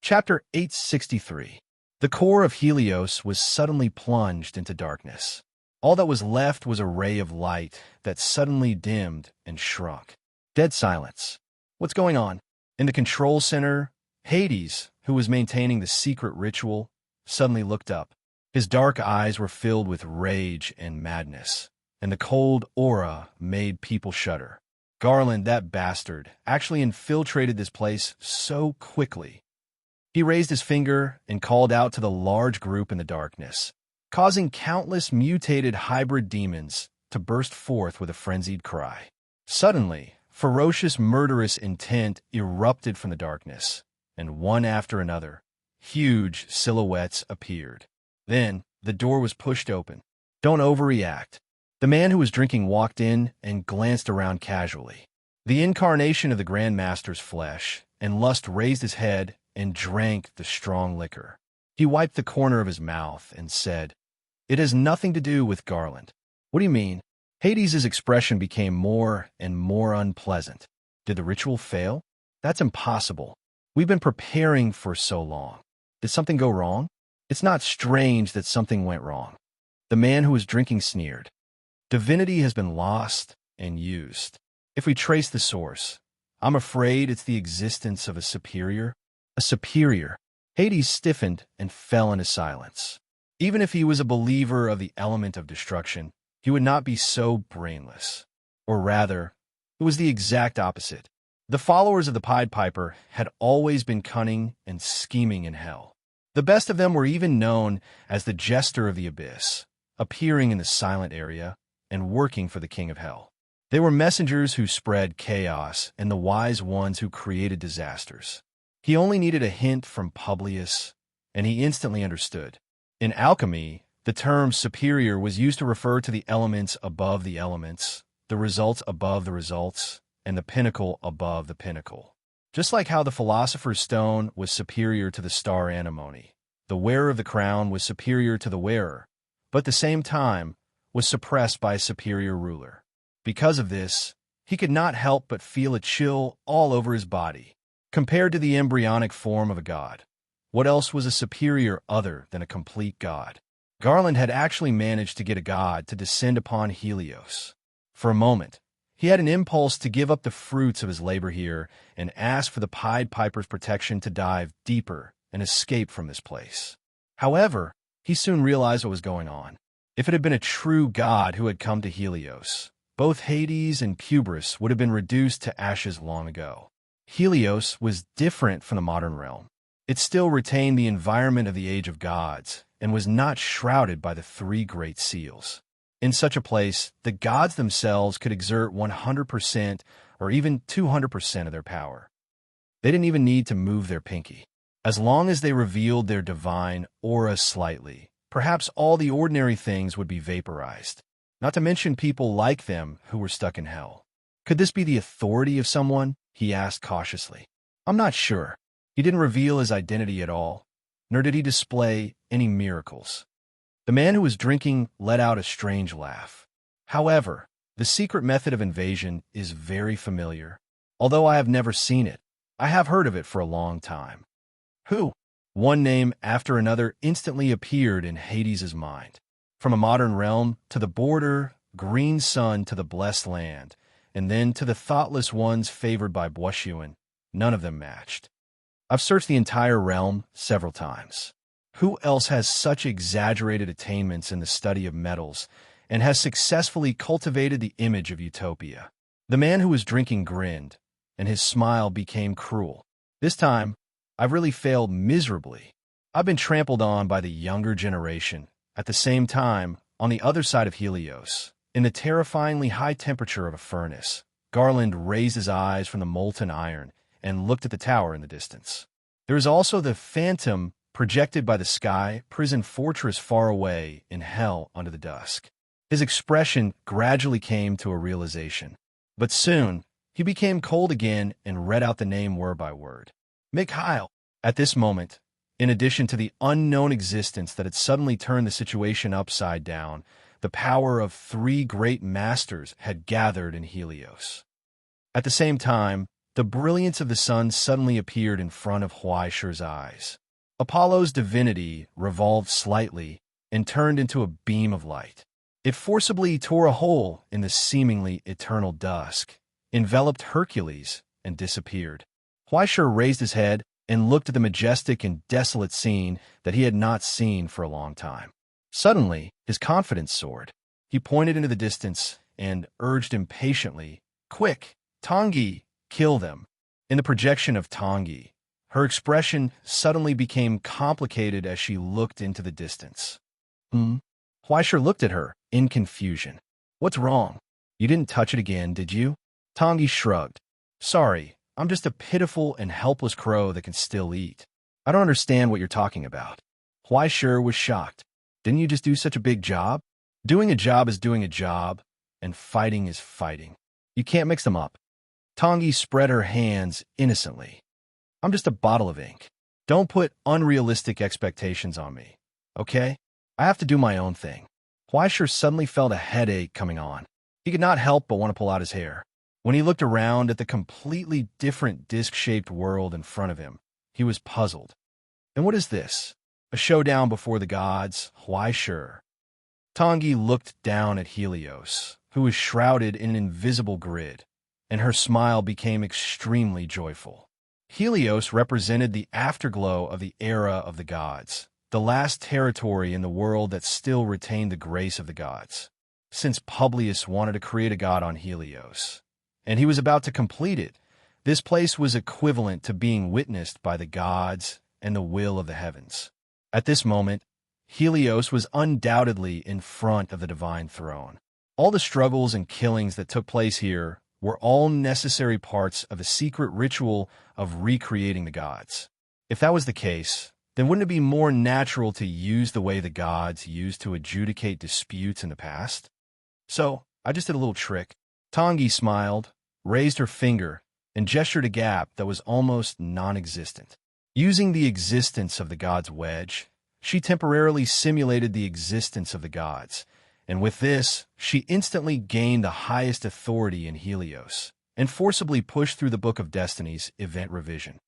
Chapter 863. The core of Helios was suddenly plunged into darkness. All that was left was a ray of light that suddenly dimmed and shrunk. Dead silence. What's going on? In the control center, Hades, who was maintaining the secret ritual, suddenly looked up. His dark eyes were filled with rage and madness, and the cold aura made people shudder. Garland, that bastard, actually infiltrated this place so quickly. He raised his finger and called out to the large group in the darkness, causing countless mutated hybrid demons to burst forth with a frenzied cry. Suddenly, ferocious murderous intent erupted from the darkness, and one after another, huge silhouettes appeared. Then, the door was pushed open. Don't overreact. The man who was drinking walked in and glanced around casually. The incarnation of the Grand Master's flesh, and lust raised his head and drank the strong liquor. He wiped the corner of his mouth and said, "It has nothing to do with Garland." "What do you mean?" Hades's expression became more and more unpleasant. "Did the ritual fail?" "That's impossible. We've been preparing for so long. Did something go wrong?" "It's not strange that something went wrong." The man who was drinking sneered. "Divinity has been lost and used. If we trace the source, I'm afraid it's the existence of a superior." "A superior?" Hades stiffened and fell into silence. Even if he was a believer of the element of destruction, he would not be so brainless. Or rather, it was the exact opposite. The followers of the Pied Piper had always been cunning and scheming in hell. The best of them were even known as the Jester of the Abyss, appearing in the silent area and working for the King of Hell. They were messengers who spread chaos and the wise ones who created disasters. He only needed a hint from Publius, and he instantly understood. In alchemy, the term superior was used to refer to the elements above the elements, the results above the results, and the pinnacle above the pinnacle. Just like how the philosopher's stone was superior to the star anemone, the wearer of the crown was superior to the wearer, but at the same time was suppressed by a superior ruler. Because of this, he could not help but feel a chill all over his body. Compared to the embryonic form of a god, what else was a superior other than a complete god? Garland had actually managed to get a god to descend upon Helios. For a moment, he had an impulse to give up the fruits of his labor here and ask for the Pied Piper's protection to dive deeper and escape from this place. However, he soon realized what was going on. If it had been a true god who had come to Helios, both Hades and Pubris would have been reduced to ashes long ago. Helios was different from the modern realm. It still retained the environment of the Age of Gods and was not shrouded by the three great seals. In such a place, the gods themselves could exert 100% or even 200% of their power. They didn't even need to move their pinky. As long as they revealed their divine aura slightly, perhaps all the ordinary things would be vaporized. Not to mention people like them who were stuck in hell. Could this be the authority of someone? He asked cautiously. "I'm not sure." He didn't reveal his identity at all, nor did he display any miracles. The man who was drinking let out a strange laugh. "However, the secret method of invasion is very familiar. Although I have never seen it, I have heard of it for a long time." "Who?" One name after another instantly appeared in Hades's mind. From a modern realm to the border, green sun to the blessed land, and then to the thoughtless ones favored by Bwashuan, none of them matched. "I've searched the entire realm several times. Who else has such exaggerated attainments in the study of metals and has successfully cultivated the image of utopia?" The man who was drinking grinned, and his smile became cruel. "This time, I've really failed miserably. I've been trampled on by the younger generation. At the same time, on the other side of Helios, in the terrifyingly high temperature of a furnace, Garland raised his eyes from the molten iron and looked at the tower in the distance. There is also the phantom projected by the sky prison fortress far away in hell under the dusk. His expression gradually came to a realization. But soon, he became cold again and read out the name word by word. Mikhail. At this moment, in addition to the unknown existence that had suddenly turned the situation upside down, the power of three great masters had gathered in Helios. At the same time, the brilliance of the sun suddenly appeared in front of Huaishi's eyes. Apollo's divinity revolved slightly and turned into a beam of light. It forcibly tore a hole in the seemingly eternal dusk, enveloped Hercules, and disappeared. Huaishir raised his head and looked at the majestic and desolate scene that he had not seen for a long time. Suddenly, his confidence soared. He pointed into the distance and urged impatiently, "Quick, Tangi, kill them." In the projection of Tangi, her expression suddenly became complicated as she looked into the distance. Huaishir looked at her, in confusion. "What's wrong? You didn't touch it again, did you?" Tangi shrugged. "Sorry, I'm just a pitiful and helpless crow that can still eat. I don't understand what you're talking about." Huaishir was shocked. "Didn't you just do such a big job? Doing a job is doing a job, and fighting is fighting. You can't mix them up." Tangi spread her hands innocently. "I'm just a bottle of ink. Don't put unrealistic expectations on me, okay? I have to do my own thing." Huaishir suddenly felt a headache coming on. He could not help but want to pull out his hair. When he looked around at the completely different disc-shaped world in front of him, he was puzzled. And what is this? A showdown before the gods? Huaishir. Tangi looked down at Helios, who was shrouded in an invisible grid, and her smile became extremely joyful. Helios represented the afterglow of the era of the gods, the last territory in the world that still retained the grace of the gods. Since Publius wanted to create a god on Helios, and he was about to complete it, this place was equivalent to being witnessed by the gods and the will of the heavens. At this moment, Helios was undoubtedly in front of the divine throne. All the struggles and killings that took place here were all necessary parts of the secret ritual of recreating the gods. If that was the case, then wouldn't it be more natural to use the way the gods used to adjudicate disputes in the past? So, I just did a little trick. Tangi smiled, raised her finger, and gestured a gap that was almost non-existent. Using the existence of the god's wedge, she temporarily simulated the existence of the gods, and with this, she instantly gained the highest authority in Helios, and forcibly pushed through the Book of Destiny's event revision.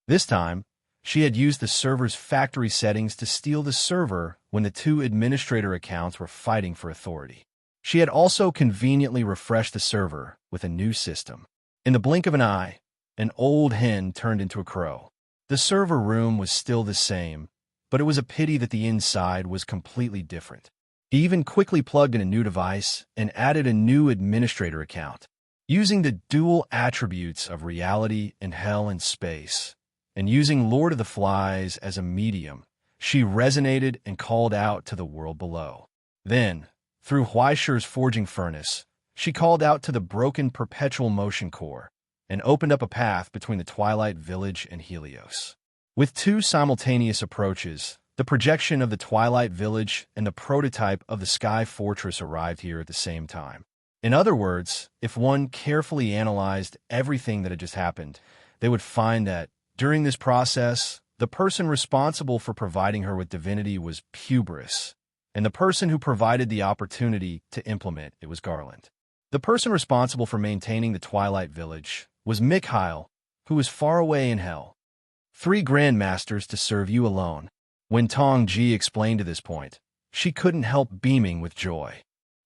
This time, she had used the server's factory settings to steal the server when the two administrator accounts were fighting for authority. She had also conveniently refreshed the server with a new system. In the blink of an eye, an old hen turned into a crow. The server room was still the same, but it was a pity that the inside was completely different. He even quickly plugged in a new device and added a new administrator account. Using the dual attributes of reality and hell and space, and using Lord of the Flies as a medium, she resonated and called out to the world below. Then, through Huaishir's forging furnace, she called out to the broken perpetual motion core and opened up a path between the Twilight Village and Helios. With two simultaneous approaches, the projection of the Twilight Village and the prototype of the Sky Fortress arrived here at the same time. In other words, if one carefully analyzed everything that had just happened, they would find that, during this process, the person responsible for providing her with divinity was Pubris, and the person who provided the opportunity to implement it was Garland. The person responsible for maintaining the Twilight Village was Mikhail, who was far away in hell. 3 grandmasters to serve you alone. When Tong Ji explained to this point, she couldn't help beaming with joy.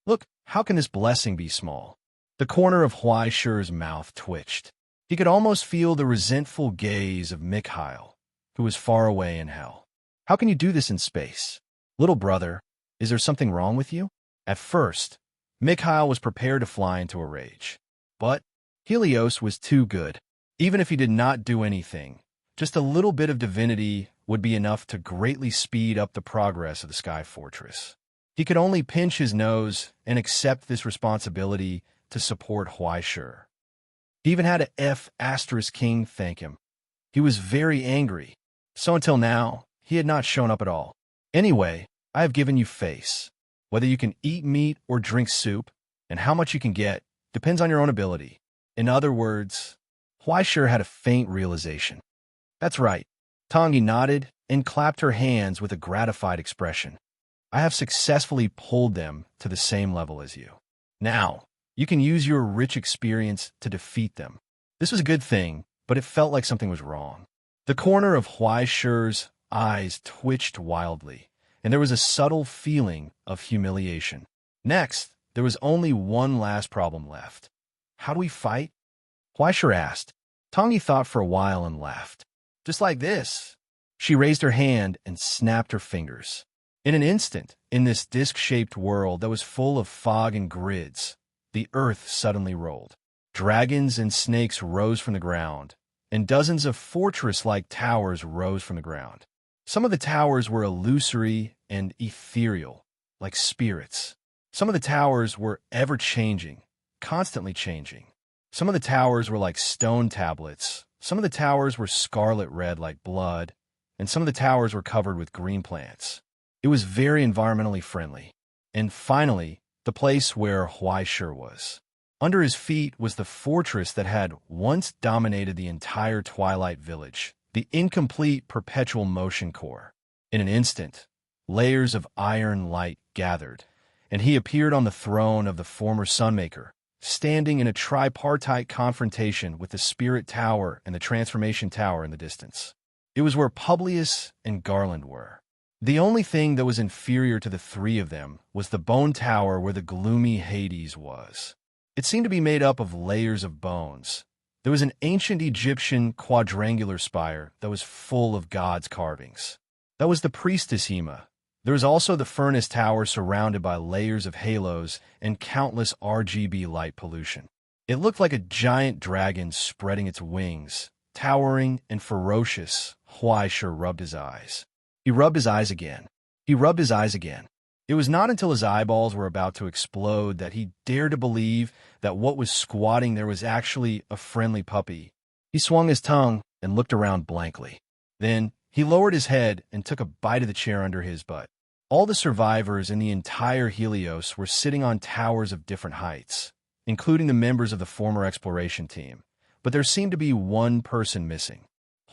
Look, how can this blessing be small? The corner of Huaishir's mouth twitched. He could almost feel the resentful gaze of Mikhail, who was far away in hell. How can you do this in space? Little brother, is there something wrong with you? At first, Mikhail was prepared to fly into a rage. But Helios was too good. Even if he did not do anything, just a little bit of divinity would be enough to greatly speed up the progress of the Sky Fortress. He could only pinch his nose and accept this responsibility to support Huaishir. He even had a F*King thank him. He was very angry. So until now, he had not shown up at all. Anyway, I have given you face. Whether you can eat meat or drink soup, and how much you can get, depends on your own ability. In other words, Huaishir had a faint realization. That's right. Tangi nodded and clapped her hands with a gratified expression. I have successfully pulled them to the same level as you. Now, you can use your rich experience to defeat them. This was a good thing, but it felt like something was wrong. The corner of Huaishi's eyes twitched wildly, and there was a subtle feeling of humiliation. Next, there was only one last problem left. How do we fight? Huaishi asked. Tongi thought for a while and laughed. Just like this. She raised her hand and snapped her fingers. In an instant, in this disc-shaped world that was full of fog and grids, the earth suddenly rolled. Dragons and snakes rose from the ground, and dozens of fortress-like towers rose from the ground. Some of the towers were illusory and ethereal, like spirits. Some of the towers were ever-changing, constantly changing. Some of the towers were like stone tablets, some of the towers were scarlet red like blood, and some of the towers were covered with green plants. It was very environmentally friendly. And finally, the place where Huaishi was. Under his feet was the fortress that had once dominated the entire Twilight Village, the incomplete perpetual motion core. In an instant, layers of iron light gathered, and he appeared on the throne of the former Sunmaker, standing in a tripartite confrontation with the Spirit Tower and the Transformation Tower in the distance. It was where Publius and Garland were. The only thing that was inferior to the three of them was the bone tower where the gloomy Hades was. It seemed to be made up of layers of bones. There was an ancient Egyptian quadrangular spire that was full of gods' carvings. That was the priestess Hema. There was also the furnace tower surrounded by layers of halos and countless RGB light pollution. It looked like a giant dragon spreading its wings, towering and ferocious. Huaishi rubbed his eyes. He rubbed his eyes again. He rubbed his eyes again. It was not until his eyeballs were about to explode that he dared to believe that what was squatting there was actually a friendly puppy. He swung his tongue and looked around blankly. Then he lowered his head and took a bite of the chair under his butt. All the survivors in the entire Helios were sitting on towers of different heights, including the members of the former exploration team, but there seemed to be one person missing.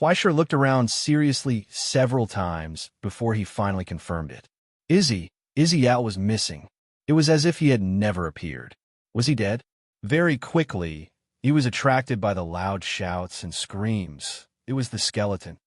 Huaishi looked around seriously several times before he finally confirmed it. Izzy Yao was missing. It was as if he had never appeared. Was he dead? Very quickly, he was attracted by the loud shouts and screams. It was the skeleton.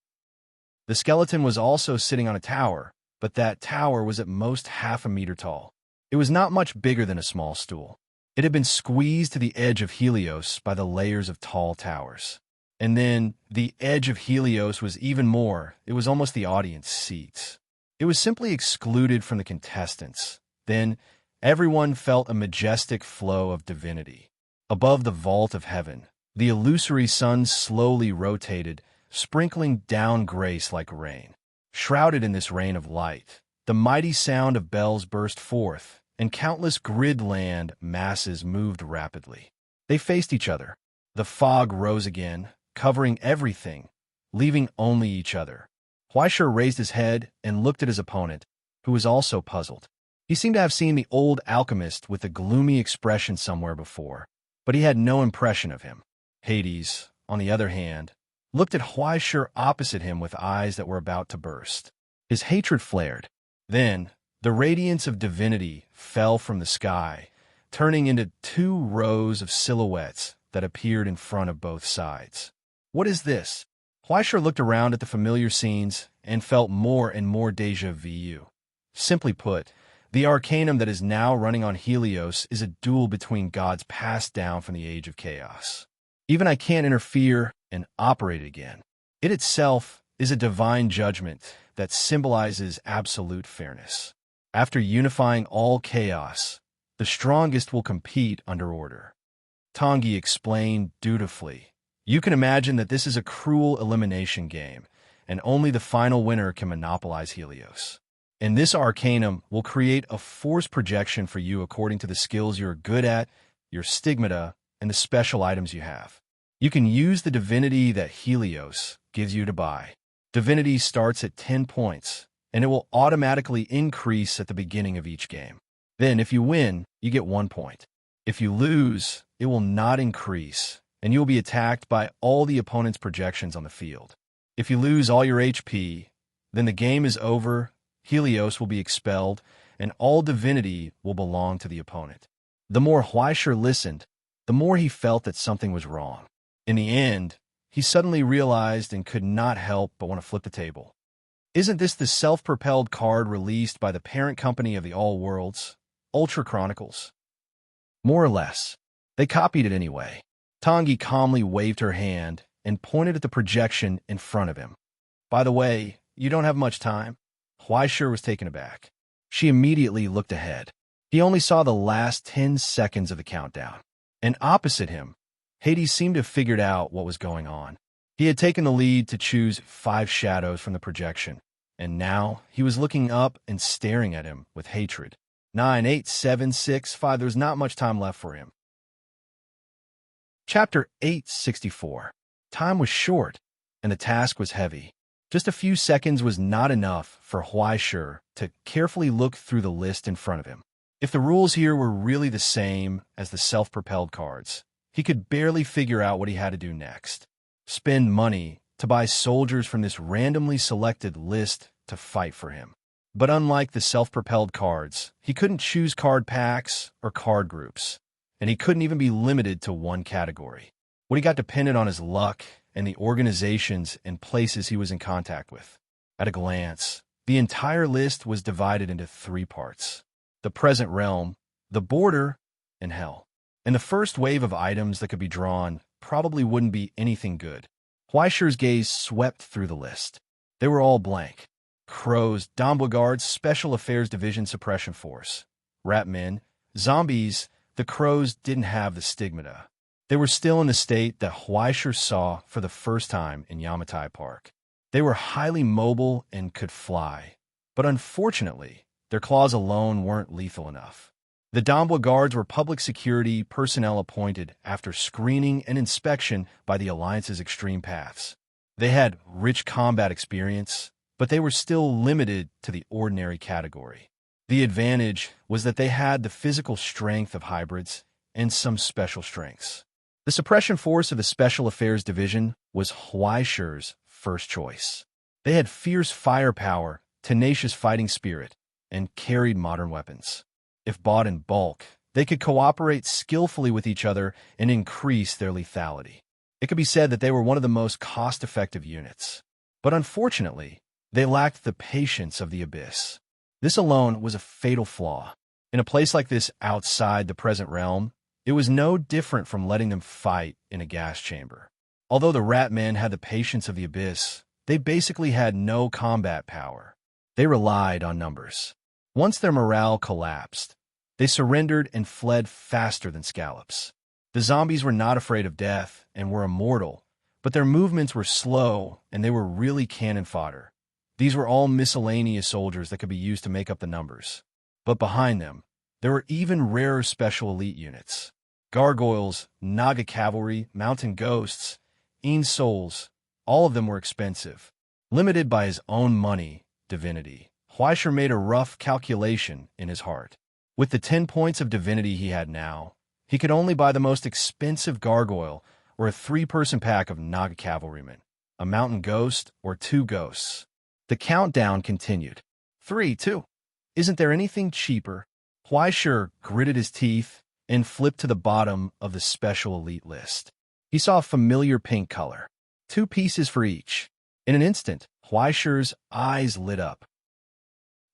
The skeleton was also sitting on a tower, but that tower was at most half a meter tall. It was not much bigger than a small stool. It had been squeezed to the edge of Helios by the layers of tall towers. And then the edge of Helios was even more. It was almost the audience seats. It was simply excluded from the contestants. Then everyone felt a majestic flow of divinity. Above the vault of heaven, the illusory sun slowly rotated, sprinkling down grace like rain. Shrouded in this rain of light, the mighty sound of bells burst forth, and countless grid-land masses moved rapidly. They faced each other. The fog rose again, covering everything, leaving only each other. Huaishi raised his head and looked at his opponent, who was also puzzled. He seemed to have seen the old alchemist with a gloomy expression somewhere before, but he had no impression of him. Hades, on the other hand, looked at Huaishi opposite him with eyes that were about to burst. His hatred flared. Then, the radiance of divinity fell from the sky, turning into 2 rows of silhouettes that appeared in front of both sides. What is this? Huaishi looked around at the familiar scenes and felt more and more déjà vu. Simply put, the arcanum that is now running on Helios is a duel between gods passed down from the Age of Chaos. Even I can't interfere and operate it again. It itself is a divine judgment that symbolizes absolute fairness. After unifying all chaos, the strongest will compete under order. Tongi explained dutifully. You can imagine that this is a cruel elimination game, and only the final winner can monopolize Helios. And this arcanum will create a force projection for you according to the skills you're good at, your stigmata, and the special items you have. You can use the divinity that Helios gives you to buy. Divinity starts at 10 points, and it will automatically increase at the beginning of each game. Then, if you win, you get 1 point. If you lose, it will not increase, and you will be attacked by all the opponent's projections on the field. If you lose all your HP, then the game is over, Helios will be expelled, and all divinity will belong to the opponent. The more Huaishi listened, the more he felt that something was wrong. In the end, he suddenly realized and could not help but want to flip the table. Isn't this the self-propelled card released by the parent company of the All Worlds, Ultra Chronicles? More or less. They copied it anyway. Tangi calmly waved her hand and pointed at the projection in front of him. By the way, you don't have much time. Huaishir was taken aback. She immediately looked ahead. He only saw the last 10 seconds of the countdown. And opposite him, Hades seemed to have figured out what was going on. He had taken the lead to choose 5 shadows from the projection, and now he was looking up and staring at him with hatred. 9, 8, 7, 6, 5. There was not much time left for him. Chapter 864. Time was short, and the task was heavy. Just a few seconds was not enough for Huaishir to carefully look through the list in front of him. If the rules here were really the same as the self-propelled cards, he could barely figure out what he had to do next. Spend money to buy soldiers from this randomly selected list to fight for him. But unlike the self-propelled cards, he couldn't choose card packs or card groups, and he couldn't even be limited to one category. What he got depended on his luck and the organizations and places he was in contact with. At a glance, the entire list was divided into 3 parts: the present realm, the border, and hell. And the first wave of items that could be drawn probably wouldn't be anything good. Huaishir's gaze swept through the list. They were all blank. Crows, Guards, Special Affairs Division Suppression Force. Rat men, zombies. The crows didn't have the stigmata. They were still in the state that Huaishir saw for the first time in Yamatai Park. They were highly mobile and could fly, but unfortunately, their claws alone weren't lethal enough. The Guards were public security personnel appointed after screening and inspection by the Alliance's extreme paths. They had rich combat experience, but they were still limited to the ordinary category. The advantage was that they had the physical strength of hybrids and some special strengths. The suppression force of the Special Affairs Division was Huaishir's first choice. They had fierce firepower, tenacious fighting spirit, and carried modern weapons. If bought in bulk, they could cooperate skillfully with each other and increase their lethality. It could be said that they were one of the most cost-effective units. But unfortunately, they lacked the patience of the Abyss. This alone was a fatal flaw. In a place like this outside the present realm, it was no different from letting them fight in a gas chamber. Although the rat men had the patience of the Abyss, they basically had no combat power. They relied on numbers. Once their morale collapsed, they surrendered and fled faster than scallops. The zombies were not afraid of death and were immortal, but their movements were slow and they were really cannon fodder. These were all miscellaneous soldiers that could be used to make up the numbers. But behind them, there were even rarer special elite units. Gargoyles, Naga cavalry, mountain ghosts, Een souls, all of them were expensive. Limited by his own money, divinity, Huaishir made a rough calculation in his heart. With the 10 points of divinity he had now, he could only buy the most expensive gargoyle or a 3-person pack of Naga cavalrymen, a mountain ghost or 2 ghosts. The countdown continued. 3, 2. Isn't there anything cheaper? Huaishir gritted his teeth and flipped to the bottom of the special elite list. He saw a familiar pink color. 2 pieces for each. In an instant, Huaishir's eyes lit up.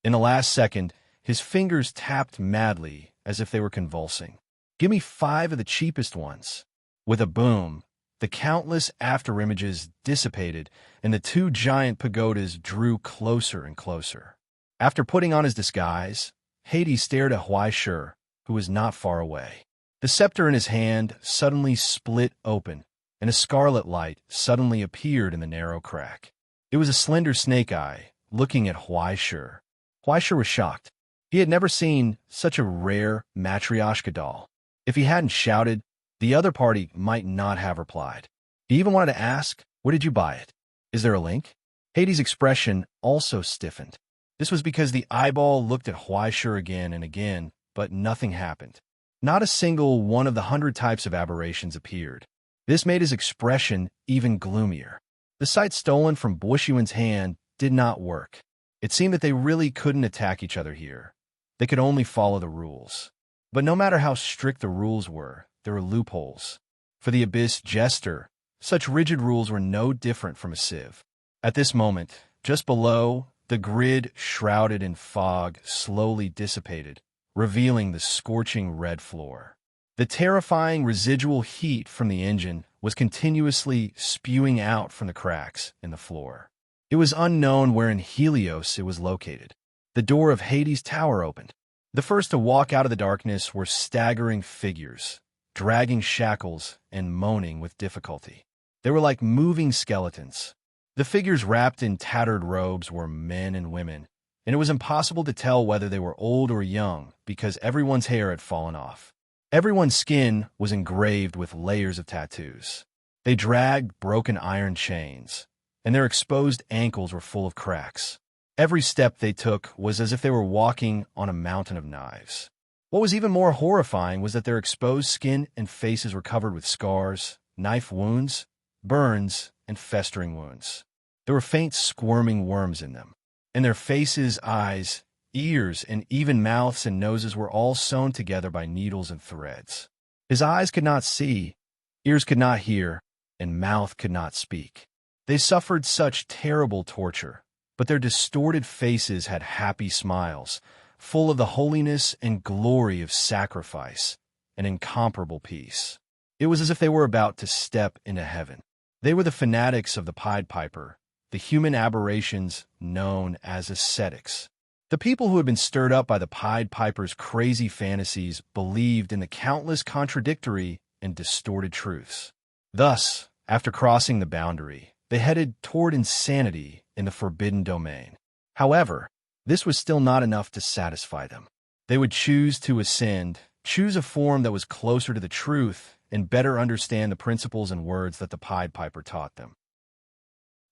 In the last second, his fingers tapped madly as if they were convulsing. Give me 5 of the cheapest ones. With a boom, the countless afterimages dissipated and the 2 giant pagodas drew closer and closer. After putting on his disguise, Hades stared at Huaishir, who was not far away. The scepter in his hand suddenly split open, and a scarlet light suddenly appeared in the narrow crack. It was a slender snake eye, looking at Huaishir. Huaishir was shocked. He had never seen such a rare Matryoshka doll. If he hadn't shouted, the other party might not have replied. He even wanted to ask, where did you buy it? Is there a link? Hades' expression also stiffened. This was because the eyeball looked at Huaishir again and again, but nothing happened. Not a single one of the 100 types of aberrations appeared. This made his expression even gloomier. The sight stolen from Bushiyuan's hand did not work. It seemed that they really couldn't attack each other here. They could only follow the rules. But no matter how strict the rules were, there were loopholes. For the Abyss Jester, Such rigid rules were no different from a sieve. At this moment, just below, the grid, shrouded in fog, slowly dissipated, revealing the scorching red floor. The terrifying residual heat from the engine was continuously spewing out from the cracks in the floor. It was unknown where in Helios it was located. The door of Hades' tower opened. The first to walk out of the darkness were staggering figures, dragging shackles and moaning with difficulty. They were like moving skeletons. The figures wrapped in tattered robes were men and women, and it was impossible to tell whether they were old or young because everyone's hair had fallen off. Everyone's skin was engraved with layers of tattoos. They dragged broken iron chains, and their exposed ankles were full of cracks. Every step they took was as if they were walking on a mountain of knives. What was even more horrifying was that their exposed skin and faces were covered with scars, knife wounds, burns, and festering wounds. There were faint squirming worms in them, and their faces, eyes, ears, and even mouths and noses were all sewn together by needles and threads. His eyes could not see, ears could not hear, and mouth could not speak. They suffered such terrible torture, but their distorted faces had happy smiles, full of the holiness and glory of sacrifice and incomparable peace. It was as if they were about to step into heaven. They were the fanatics of the Pied Piper, the human aberrations known as ascetics. The people who had been stirred up by the Pied Piper's crazy fantasies believed in the countless contradictory and distorted truths. Thus, after crossing the boundary, they headed toward insanity in the forbidden domain. However, this was still not enough to satisfy them. They would choose to ascend, choose a form that was closer to the truth, and better understand the principles and words that the Pied Piper taught them.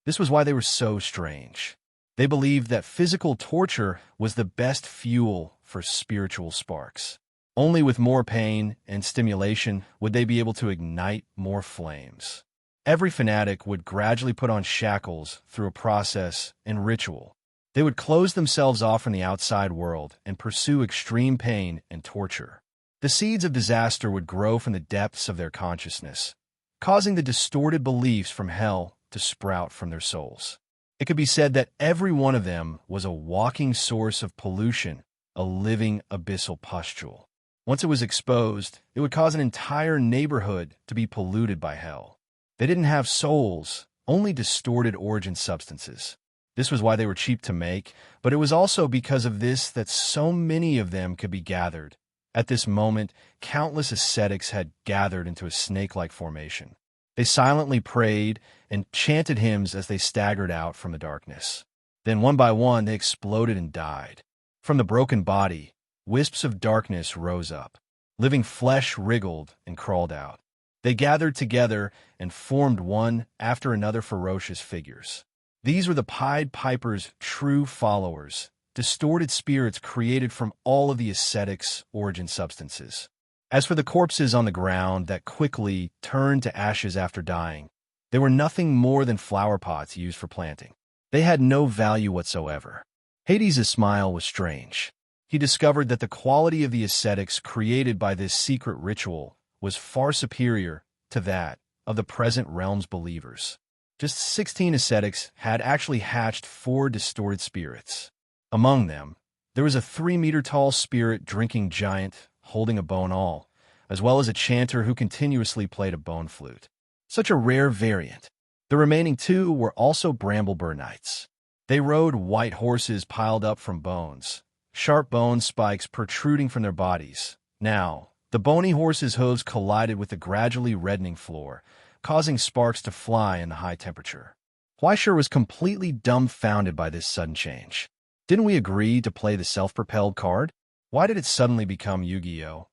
This was why they were so strange. They believed that physical torture was the best fuel for spiritual sparks. Only with more pain and stimulation would they be able to ignite more flames. Every fanatic would gradually put on shackles through a process and ritual. They would close themselves off from the outside world and pursue extreme pain and torture. The seeds of disaster would grow from the depths of their consciousness, causing the distorted beliefs from hell to sprout from their souls. It could be said that every one of them was a walking source of pollution, a living abyssal pustule. Once it was exposed, it would cause an entire neighborhood to be polluted by hell. They didn't have souls, only distorted origin substances. This was why they were cheap to make, but it was also because of this that so many of them could be gathered. At this moment, countless ascetics had gathered into a snake-like formation. They silently prayed and chanted hymns as they staggered out from the darkness. Then, one by one, they exploded and died. From the broken body, wisps of darkness rose up. Living flesh wriggled and crawled out. They gathered together and formed one after another ferocious figures. These were the Pied Piper's true followers, distorted spirits created from all of the ascetics' origin substances. As for the corpses on the ground that quickly turned to ashes after dying, they were nothing more than flower pots used for planting. They had no value whatsoever. Hades' smile was strange. He discovered that the quality of the ascetics created by this secret ritual was far superior to that of the present realm's believers. Just 16 ascetics had actually hatched 4 distorted spirits. Among them, there was a 3-meter-tall spirit-drinking giant holding a bone awl, as well as a chanter who continuously played a bone flute. Such a rare variant. The remaining 2 were also Bramblebur Knights. They rode white horses piled up from bones, sharp bone spikes protruding from their bodies. Now, the bony horses' hooves collided with the gradually reddening floor, causing sparks to fly in the high temperature. Huaishur was completely dumbfounded by this sudden change. Didn't we agree to play the self-propelled card? Why did it suddenly become Yu-Gi-Oh?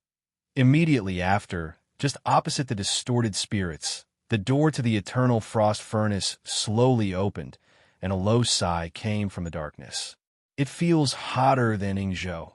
Immediately after, just opposite the distorted spirits, the door to the eternal frost furnace slowly opened, and a low sigh came from the darkness. It feels hotter than Ingzhou.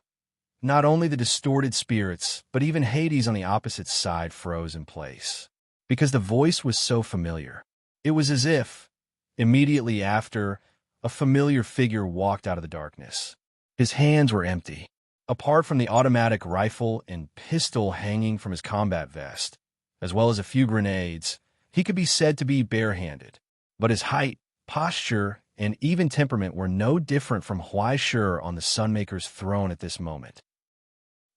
Not only the distorted spirits, but even Hades on the opposite side froze in place. Because the voice was so familiar. It was as if, immediately after, a familiar figure walked out of the darkness. His hands were empty. Apart from the automatic rifle and pistol hanging from his combat vest, as well as a few grenades, He could be said to be barehanded, but his height, posture, and even temperament were no different from Huaishur on the Sunmaker's throne at this moment.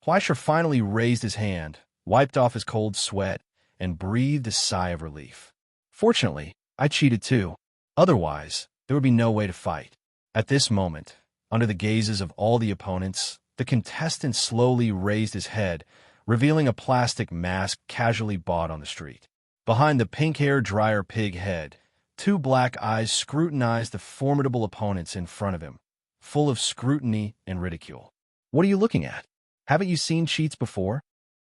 Huaishur finally raised his hand, wiped off his cold sweat, and breathed a sigh of relief. Fortunately, I cheated too. Otherwise, there would be no way to fight. At this moment, under the gazes of all the opponents, the contestant slowly raised his head, revealing a plastic mask casually bought on the street. Behind the pink-haired dryer pig head, two black eyes scrutinized the formidable opponents in front of him, full of scrutiny and ridicule. What are you looking at? Haven't you seen cheats before?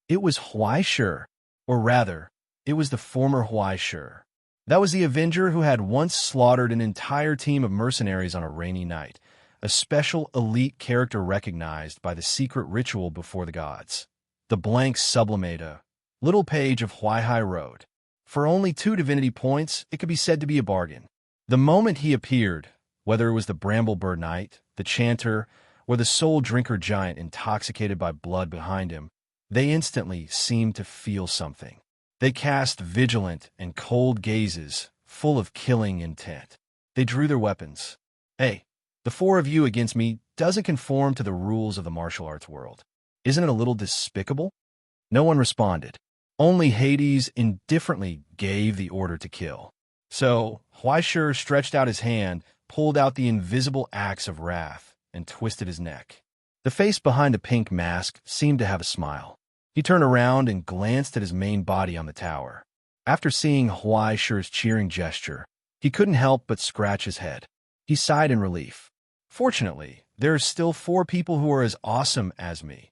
It was Huaishur, or rather, it was the former Huaishur. That was the Avenger who had once slaughtered an entire team of mercenaries on a rainy night, a special elite character recognized by the secret ritual before the gods. The blank sublimata, little page of Huaihai Road. For only 2 divinity points, it could be said to be a bargain. The moment he appeared, whether it was the Bramblebird Knight, the Chanter, or the Soul Drinker Giant intoxicated by blood behind him, they instantly seemed to feel something. They cast vigilant and cold gazes, full of killing intent. They drew their weapons. Hey, the 4 of you against me doesn't conform to the rules of the martial arts world. Isn't it a little despicable? No one responded. Only Hades indifferently gave the order to kill. So, Huaishur stretched out his hand, pulled out the invisible axe of wrath, and twisted his neck. The face behind the pink mask seemed to have a smile. He turned around and glanced at his main body on the tower. After seeing Huaishur's cheering gesture, he couldn't help but scratch his head. He sighed in relief. Fortunately, there are still 4 people who are as awesome as me.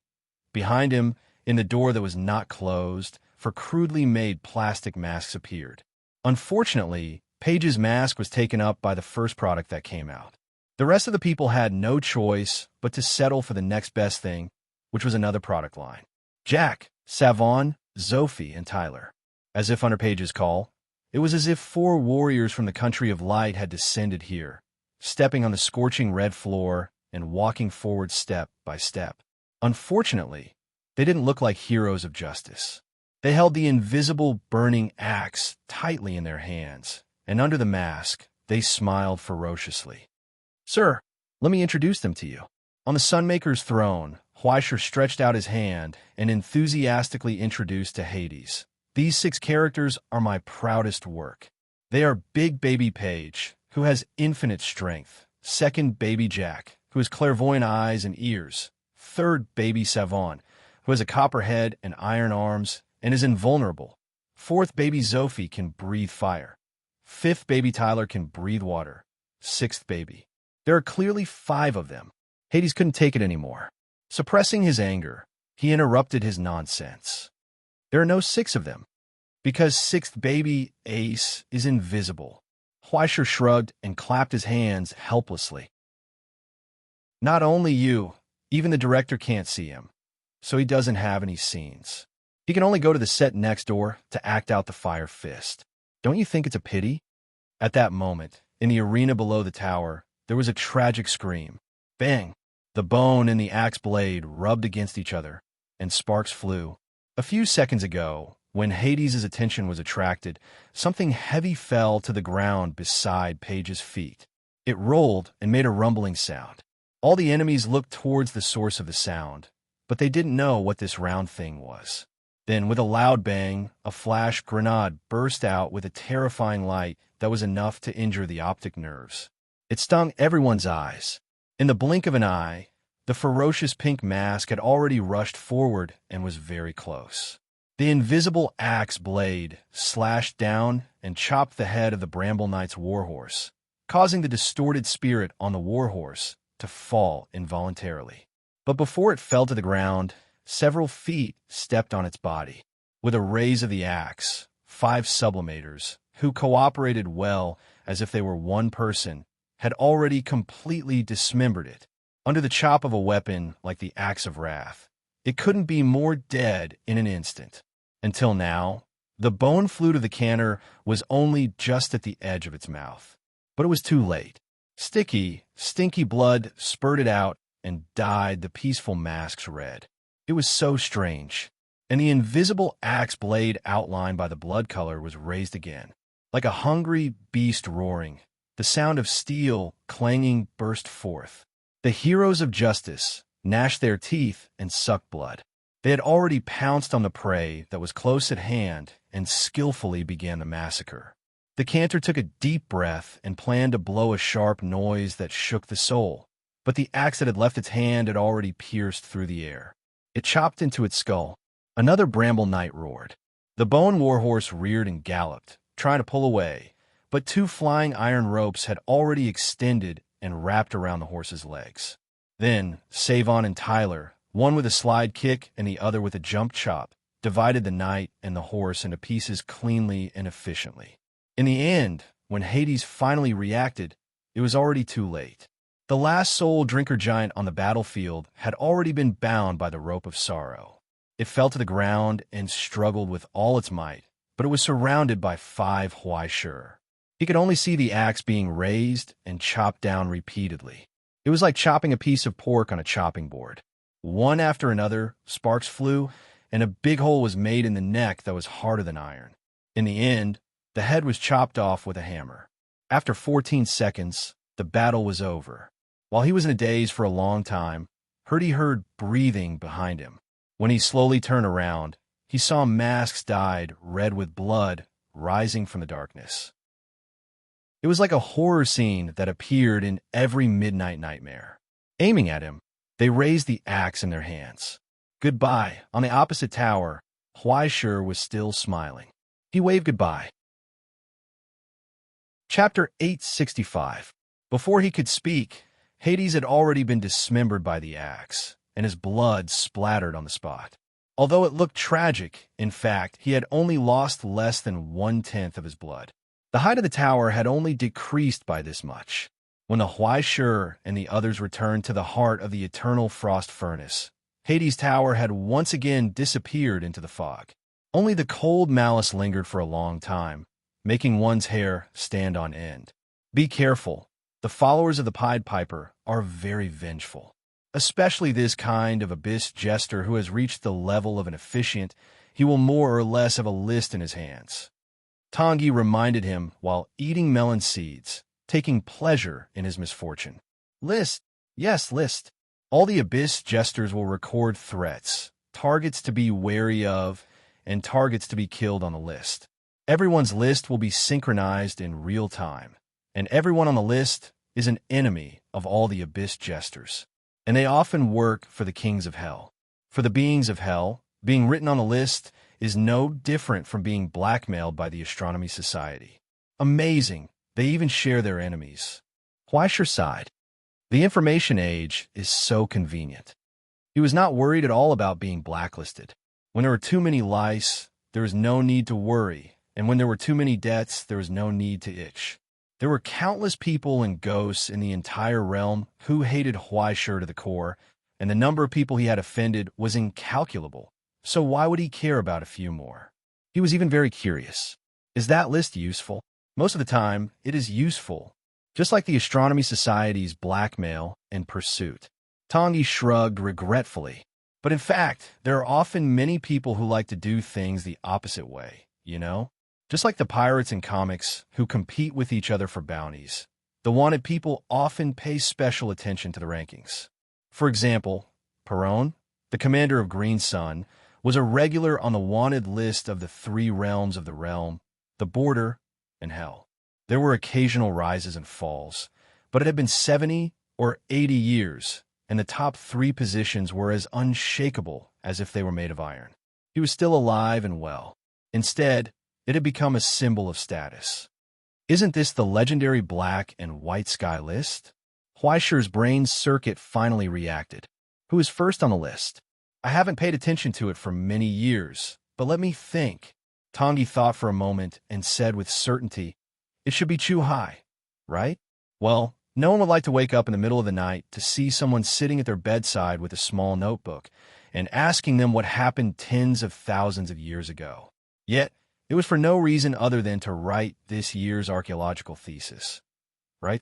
Behind him, in the door that was not closed, 4 crudely made plastic masks appeared. Unfortunately, Paige's mask was taken up by the first product that came out. The rest of the people had no choice but to settle for the next best thing, which was another product line. Jack, Savon, Zophie, and Tyler. As if under Paige's call, it was as if 4 warriors from the country of light had descended here, stepping on the scorching red floor and walking forward step by step. Unfortunately, they didn't look like heroes of justice. They held the invisible burning axe tightly in their hands, and under the mask, they smiled ferociously. Sir, let me introduce them to you. On the Sunmaker's throne, Huaishur stretched out his hand and enthusiastically introduced to Hades. These 6 characters are my proudest work. They are Big Baby Paige, who has infinite strength. Second, Baby Jack, who has clairvoyant eyes and ears. Third, Baby Savon, who has a copper head and iron arms and is invulnerable. Fourth, Baby Zophie can breathe fire. 5th, Baby Tyler can breathe water. 6th, Baby. There are clearly 5 of them. Hades couldn't take it anymore. Suppressing his anger, he interrupted his nonsense. There are no 6 of them, because 6th Baby Ace is invisible. Huaishur shrugged and clapped his hands helplessly. Not only you, even the director can't see him, so he doesn't have any scenes. He can only go to the set next door to act out the Fire Fist. Don't you think it's a pity? At that moment, in the arena below the tower, there was a tragic scream. Bang! The bone and the axe blade rubbed against each other, and sparks flew. A few seconds ago, when Hades' attention was attracted, something heavy fell to the ground beside Paige's feet. It rolled and made a rumbling sound. All the enemies looked towards the source of the sound, but they didn't know what this round thing was. Then, with a loud bang, a flash grenade burst out with a terrifying light that was enough to injure the optic nerves. It stung everyone's eyes. In the blink of an eye, the ferocious pink mask had already rushed forward and was very close. The invisible axe blade slashed down and chopped the head of the Bramble Knight's warhorse, causing the distorted spirit on the warhorse to fall involuntarily. But before it fell to the ground, several feet stepped on its body. With a raise of the axe, 5 sublimators, who cooperated well as if they were one person, had already completely dismembered it. Under the chop of a weapon like the Axe of Wrath, it couldn't be more dead in an instant. Until now, the bone flute of the canner was only just at the edge of its mouth. But it was too late. Sticky, stinky blood spurted out and dyed the peaceful mask's red. It was so strange. and the invisible axe blade outlined by the blood color was raised again. Like a hungry beast roaring, the sound of steel clanging burst forth. The heroes of justice gnashed their teeth and sucked blood. They had already pounced on the prey that was close at hand and skillfully began the massacre. The cantor took a deep breath and planned to blow a sharp noise that shook the soul, but the axe that had left its hand had already pierced through the air. It chopped into its skull. Another bramble knight roared. The bone warhorse reared and galloped, trying to pull away, but two flying iron ropes had already extended and wrapped around the horse's legs. Then, Savon and Tyler, one with a slide kick and the other with a jump chop, divided the knight and the horse into pieces cleanly and efficiently. In the end, when Hades finally reacted, it was already too late. The last soul drinker giant on the battlefield had already been bound by the rope of sorrow. It fell to the ground and struggled with all its might, but it was surrounded by 5 Huaishur. He could only see the axe being raised and chopped down repeatedly. It was like chopping a piece of pork on a chopping board. One after another, sparks flew, and a big hole was made in the neck that was harder than iron. In the end, the head was chopped off with a hammer. After 14 seconds, the battle was over. While he was in a daze for a long time, Hurdy heard breathing behind him. When he slowly turned around, he saw masks dyed red with blood rising from the darkness. It was like a horror scene that appeared in every midnight nightmare. Aiming at him, they raised the axe in their hands. Goodbye. On the opposite tower, Huaishur was still smiling. He waved goodbye. Chapter 865. Before he could speak, Hades had already been dismembered by the axe, and his blood splattered on the spot. Although it looked tragic, in fact, he had only lost less than 1/10 of his blood. The height of the tower had only decreased by this much. When the Huaishur and the others returned to the heart of the eternal frost furnace, Hades' tower had once again disappeared into the fog. Only the cold malice lingered for a long time, making one's hair stand on end. Be careful. The followers of the Pied Piper are very vengeful, especially this kind of abyss jester who has reached the level of an officiant. He will more or less have a list in his hands. Tangi reminded him while eating melon seeds, taking pleasure in his misfortune. List. Yes, list. All the abyss jesters will record threats, targets to be wary of, and targets to be killed on the list. Everyone's list will be synchronized in real time, and everyone on the list is an enemy of all the abyss jesters. And they often work for the kings of hell. For the beings of hell, being written on the list is no different from being blackmailed by the Astronomy Society. Amazing, they even share their enemies. Huaishur sighed. The information age is so convenient. He was not worried at all about being blacklisted. When there were too many lice, there was no need to worry, and when there were too many debts, there was no need to itch. There were countless people and ghosts in the entire realm who hated Huaishur to the core, and the number of people he had offended was incalculable. So why would he care about a few more? He was even very curious. Is that list useful? Most of the time, it is useful, just like the Astronomy Society's blackmail and pursuit. Tangi shrugged regretfully. But in fact, there are often many people who like to do things the opposite way, you know? Just like the pirates in comics who compete with each other for bounties, the wanted people often pay special attention to the rankings. For example, Perron, the commander of Green Sun, was a regular on the wanted list of the 3 realms of the realm, the border, and hell. There were occasional rises and falls, but it had been 70 or 80 years, and the top 3 positions were as unshakable as if they were made of iron. He was still alive and well. Instead, it had become a symbol of status. Isn't this the legendary black and white sky list? Huaishur's brain circuit finally reacted. Who is first on the list? I haven't paid attention to it for many years, but let me think. Tangi thought for a moment and said with certainty, it should be Chu Hai, right? Well, no one would like to wake up in the middle of the night to see someone sitting at their bedside with a small notebook and asking them what happened tens of thousands of years ago. Yet, it was for no reason other than to write this year's archaeological thesis, right?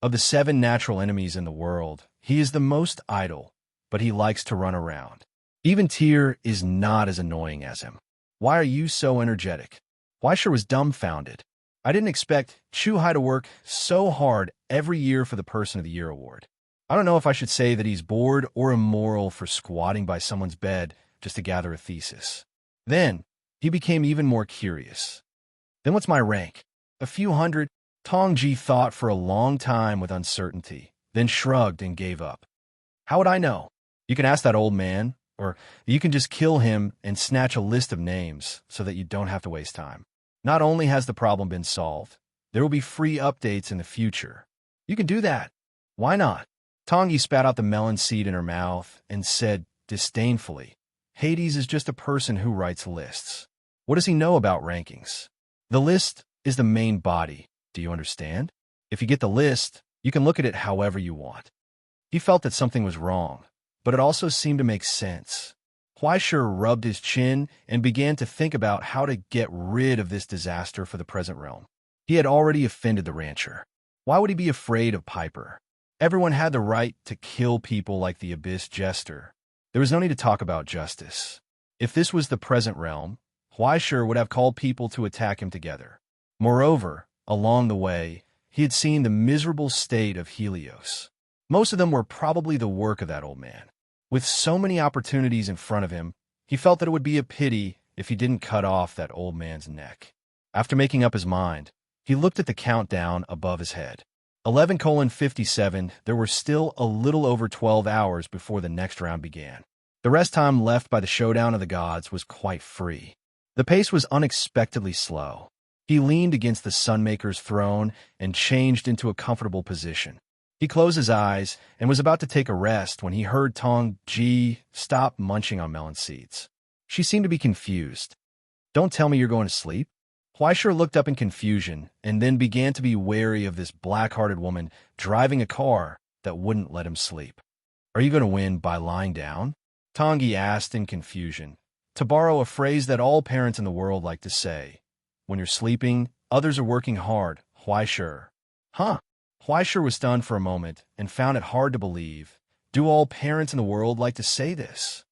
Of the 7 natural enemies in the world, he is the most idle, but he likes to run around. Even Tyr is not as annoying as him. Why are you so energetic? Huaisha was dumbfounded. I didn't expect Chu-Hai to work so hard every year for the Person of the Year award. I don't know if I should say that he's bored or immoral for squatting by someone's bed just to gather a thesis. Then, he became even more curious. Then what's my rank? A few hundred? Tongji thought for a long time with uncertainty, then shrugged and gave up. How would I know? You can ask that old man, or you can just kill him and snatch a list of names so that you don't have to waste time. Not only has the problem been solved, there will be free updates in the future. You can do that. Why not? Tongi spat out the melon seed in her mouth and said disdainfully, Hades is just a person who writes lists. What does he know about rankings? The list is the main body. Do you understand? If you get the list, you can look at it however you want. He felt that something was wrong, but it also seemed to make sense. Huaisha rubbed his chin and began to think about how to get rid of this disaster for the present realm. He had already offended the rancher. Why would he be afraid of Piper? Everyone had the right to kill people like the Abyss Jester. There was no need to talk about justice. If this was the present realm, Huaisha would have called people to attack him together. Moreover, along the way, he had seen the miserable state of Helios. Most of them were probably the work of that old man. With so many opportunities in front of him, he felt that it would be a pity if he didn't cut off that old man's neck. After making up his mind, he looked at the countdown above his head. 11:57, there were still a little over 12 hours before the next round began. The rest time left by the showdown of the gods was quite free. The pace was unexpectedly slow. He leaned against the Sunmaker's throne and changed into a comfortable position. He closed his eyes and was about to take a rest when he heard Tong Ji stop munching on melon seeds. She seemed to be confused. Don't tell me you're going to sleep? Huaisha looked up in confusion and then began to be wary of this black-hearted woman driving a car that wouldn't let him sleep. Are you going to win by lying down? Tongi asked in confusion, to borrow a phrase that all parents in the world like to say. When you're sleeping, others are working hard, Huaisha. Huh? Huaisha was stunned for a moment and found it hard to believe. Do all parents in the world like to say this?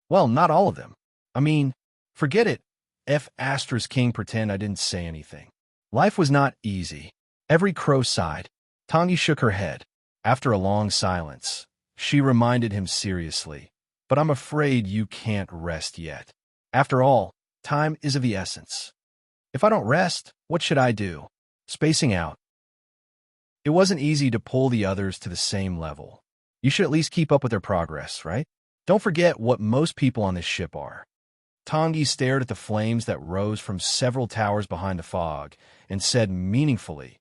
Well, not all of them. I mean, forget it. King pretend I didn't say anything. Life was not easy. Every crow sighed. Tongi shook her head. After a long silence, she reminded him seriously, but I'm afraid you can't rest yet. After all, time is of the essence. If I don't rest, what should I do? Spacing out. It wasn't easy to pull the others to the same level. You should at least keep up with their progress, right? Don't forget what most people on this ship are. Tongi stared at the flames that rose from several towers behind the fog and said meaningfully,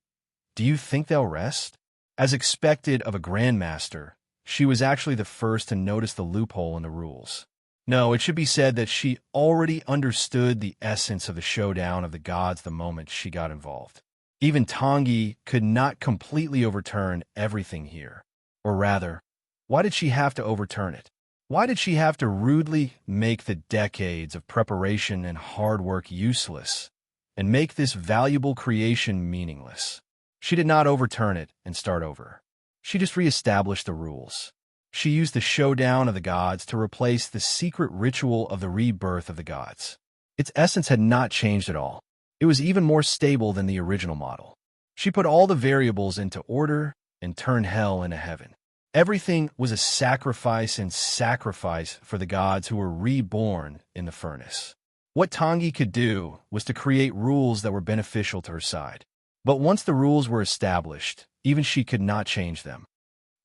Do you think they'll rest? As expected of a grandmaster, she was actually the first to notice the loophole in the rules. No, it should be said that she already understood the essence of the showdown of the gods the moment she got involved. Even Tongi could not completely overturn everything here. Or rather, why did she have to overturn it? Why did she have to rudely make the decades of preparation and hard work useless and make this valuable creation meaningless? She did not overturn it and start over. She just reestablished the rules. She used the showdown of the gods to replace the secret ritual of the rebirth of the gods. Its essence had not changed at all. It was even more stable than the original model. She put all the variables into order and turned hell into heaven. Everything was a sacrifice and sacrifice for the gods who were reborn in the furnace. What Tongi could do was to create rules that were beneficial to her side. But once the rules were established, even she could not change them.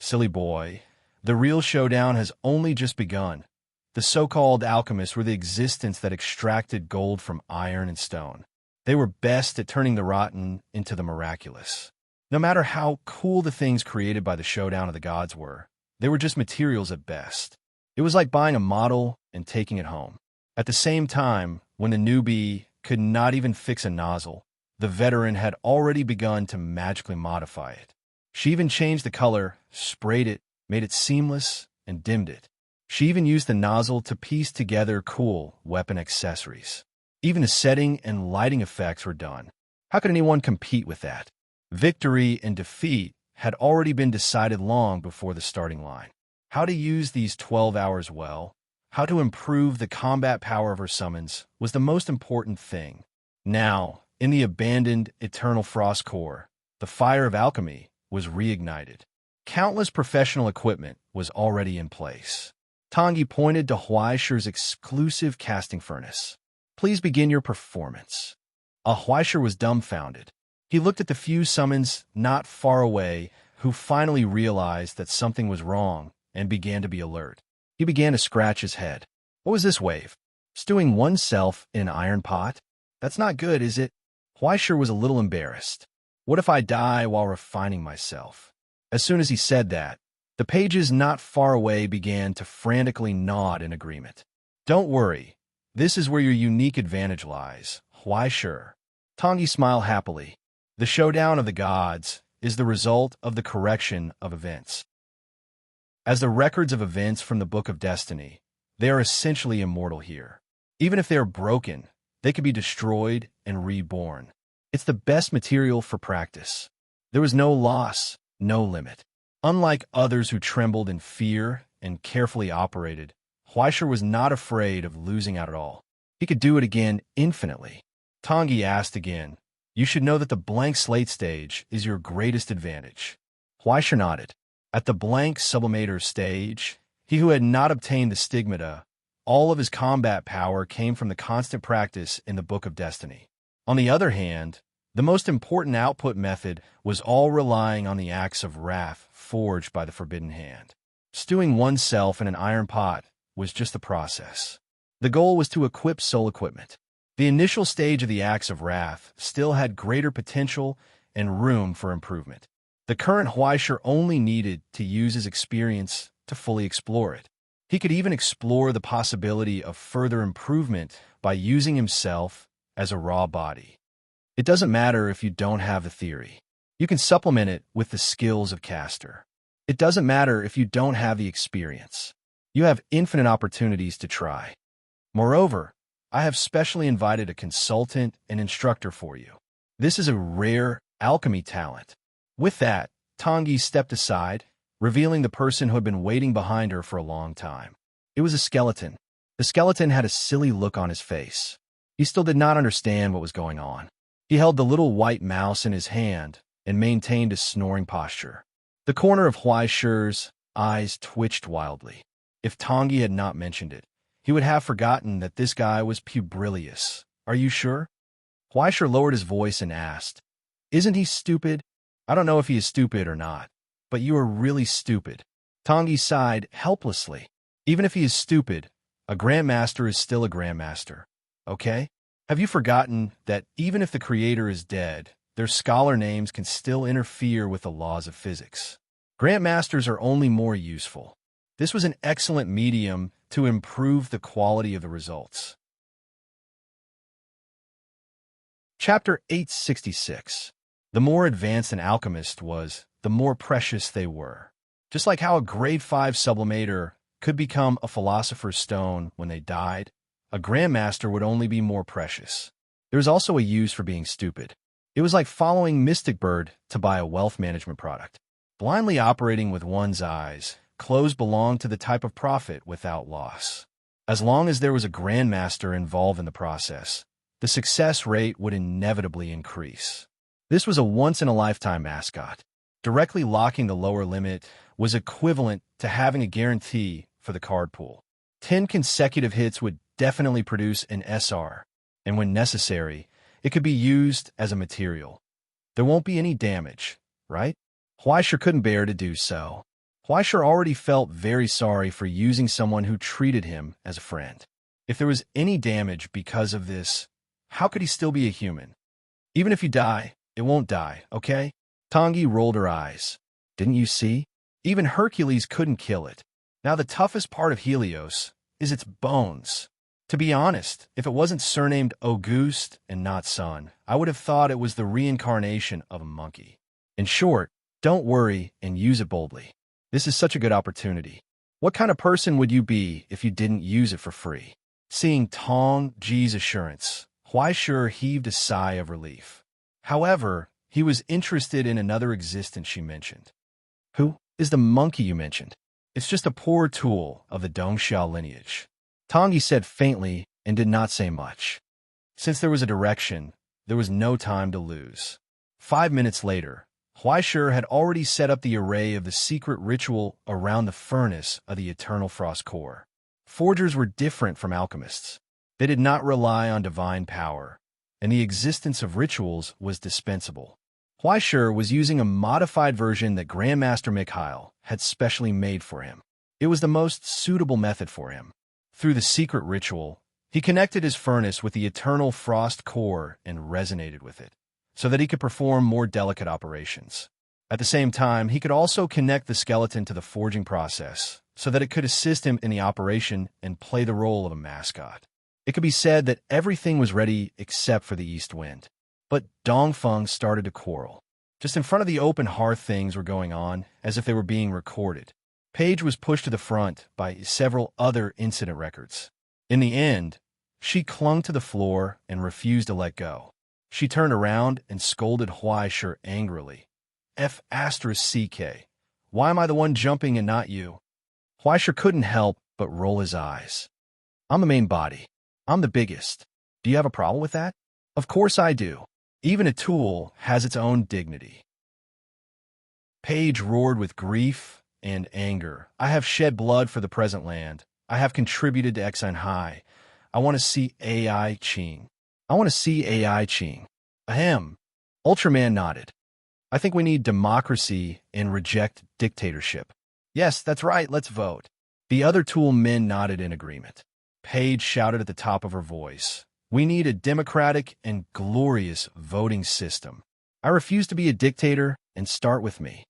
Silly boy, the real showdown has only just begun. The so-called alchemists were the existence that extracted gold from iron and stone. They were best at turning the rotten into the miraculous. No matter how cool the things created by the showdown of the gods were, they were just materials at best. It was like buying a model and taking it home. At the same time, when the newbie could not even fix a nozzle, the veteran had already begun to magically modify it. She even changed the color, sprayed it, made it seamless, and dimmed it. She even used the nozzle to piece together cool weapon accessories. Even the setting and lighting effects were done. How could anyone compete with that? Victory and defeat had already been decided long before the starting line. How to use these 12 hours well, how to improve the combat power of her summons was the most important thing. Now, in the abandoned Eternal Frost Core, the fire of alchemy was reignited. Countless professional equipment was already in place. Tangi pointed to Huaisher's exclusive casting furnace. Please begin your performance. Huaisher was dumbfounded. He looked at the few summons not far away who finally realized that something was wrong and began to be alert. He began to scratch his head. What was this wave? Stewing oneself in an iron pot? That's not good, is it? Huaisher was a little embarrassed. What if I die while refining myself? As soon as he said that, the pages not far away began to frantically nod in agreement. Don't worry. This is where your unique advantage lies, Huaisher. Tangi smiled happily. The showdown of the gods is the result of the correction of events. As the records of events from the Book of Destiny, they are essentially immortal here. Even if they are broken, they can be destroyed and reborn. It's the best material for practice. There was no loss, no limit. Unlike others who trembled in fear and carefully operated, Huaisher was not afraid of losing out at all. He could do it again infinitely. Tangi asked again, "You should know that the blank slate stage is your greatest advantage." Huaisher nodded. At the blank sublimator stage, he who had not obtained the stigmata, all of his combat power came from the constant practice in the Book of Destiny. On the other hand, the most important output method was all relying on the axe of wrath forged by the Forbidden Hand. Stewing oneself in an iron pot was just the process. The goal was to equip soul equipment. The initial stage of the axe of wrath still had greater potential and room for improvement. The current Huaisher only needed to use his experience to fully explore it. He could even explore the possibility of further improvement by using himself as a raw body. It doesn't matter if you don't have the theory. You can supplement it with the skills of caster. It doesn't matter if you don't have the experience. You have infinite opportunities to try. Moreover, I have specially invited a consultant and instructor for you. This is a rare alchemy talent. With that, Tangi stepped aside, revealing the person who had been waiting behind her for a long time. It was a skeleton. The skeleton had a silly look on his face. He still did not understand what was going on. He held the little white mouse in his hand and maintained a snoring posture. The corner of Huaisher's eyes twitched wildly. If Tangi had not mentioned it, he would have forgotten that this guy was Publilius. Are you sure? Huaisher lowered his voice and asked, "Isn't he stupid?" "I don't know if he is stupid or not, but you are really stupid." Tangi sighed helplessly. "Even if he is stupid, a grandmaster is still a grandmaster, okay? Have you forgotten that even if the creator is dead, their scholar names can still interfere with the laws of physics? Grandmasters are only more useful. This was an excellent medium to improve the quality of the results." Chapter 866. The more advanced an alchemist was, the more precious they were. Just like how a grade 5 sublimator could become a philosopher's stone when they died, a grandmaster would only be more precious. There was also a use for being stupid. It was like following Mystic Bird to buy a wealth management product. Blindly operating with one's eyes closed belonged to the type of profit without loss. As long as there was a grandmaster involved in the process, the success rate would inevitably increase. This was a once-in-a-lifetime mascot. Directly locking the lower limit was equivalent to having a guarantee for the card pool. 10 consecutive hits would definitely produce an SR, and when necessary, it could be used as a material. There won't be any damage, right? Huaisher couldn't bear to do so. Huaisher already felt very sorry for using someone who treated him as a friend. If there was any damage because of this, how could he still be a human? Even if you die, it won't die, okay? Tangi rolled her eyes. Didn't you see? Even Hercules couldn't kill it. Now the toughest part of Helios is its bones. To be honest, if it wasn't surnamed Auguste and not Son, I would have thought it was the reincarnation of a monkey. In short, don't worry and use it boldly. This is such a good opportunity. What kind of person would you be if you didn't use it for free? Seeing Tong Ji's assurance, Huaisher heaved a sigh of relief. However, he was interested in another existence she mentioned. Who is the monkey you mentioned? It's just a poor tool of the Dongxiao lineage. Tongi said faintly and did not say much. Since there was a direction, there was no time to lose. 5 minutes later, Huaishur had already set up the array of the secret ritual around the furnace of the eternal frost core. Forgers were different from alchemists. They did not rely on divine power, and the existence of rituals was dispensable. Huaishur was using a modified version that Grandmaster Mikhail had specially made for him. It was the most suitable method for him. Through the secret ritual, he connected his furnace with the eternal frost core and resonated with it, so that he could perform more delicate operations. At the same time, he could also connect the skeleton to the forging process, so that it could assist him in the operation and play the role of a mascot. It could be said that everything was ready except for the east wind. But Dongfeng started to quarrel. Just in front of the open hearth, things were going on as if they were being recorded. Paige was pushed to the front by several other incident records. In the end, she clung to the floor and refused to let go. She turned around and scolded Huaishur angrily. F***CK. Why am I the one jumping and not you? Huaishur couldn't help but roll his eyes. I'm the main body. I'm the biggest. Do you have a problem with that? Of course I do. Even a tool has its own dignity. Paige roared with grief and anger. I have shed blood for the present land. I have contributed to Exine High. I want to see AI Ching. I want to see AI Ching. Ahem. Ultraman nodded. I think we need democracy and reject dictatorship. Yes, that's right, let's vote. The other tool men nodded in agreement. Paige shouted at the top of her voice. We need a democratic and glorious voting system. I refuse to be a dictator, and start with me.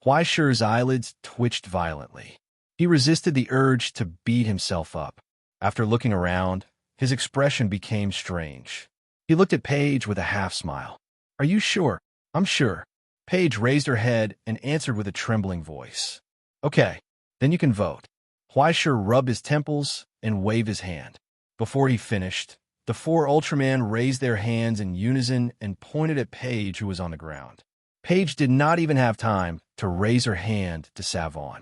Huaishur's eyelids twitched violently. He resisted the urge to beat himself up. After looking around, his expression became strange. He looked at Paige with a half-smile. Are you sure? I'm sure. Paige raised her head and answered with a trembling voice. Okay, then you can vote. Huaishur rubbed his temples and waved his hand. Before he finished, the four Ultramen raised their hands in unison and pointed at Paige, who was on the ground. Paige did not even have time to raise her hand to Savon.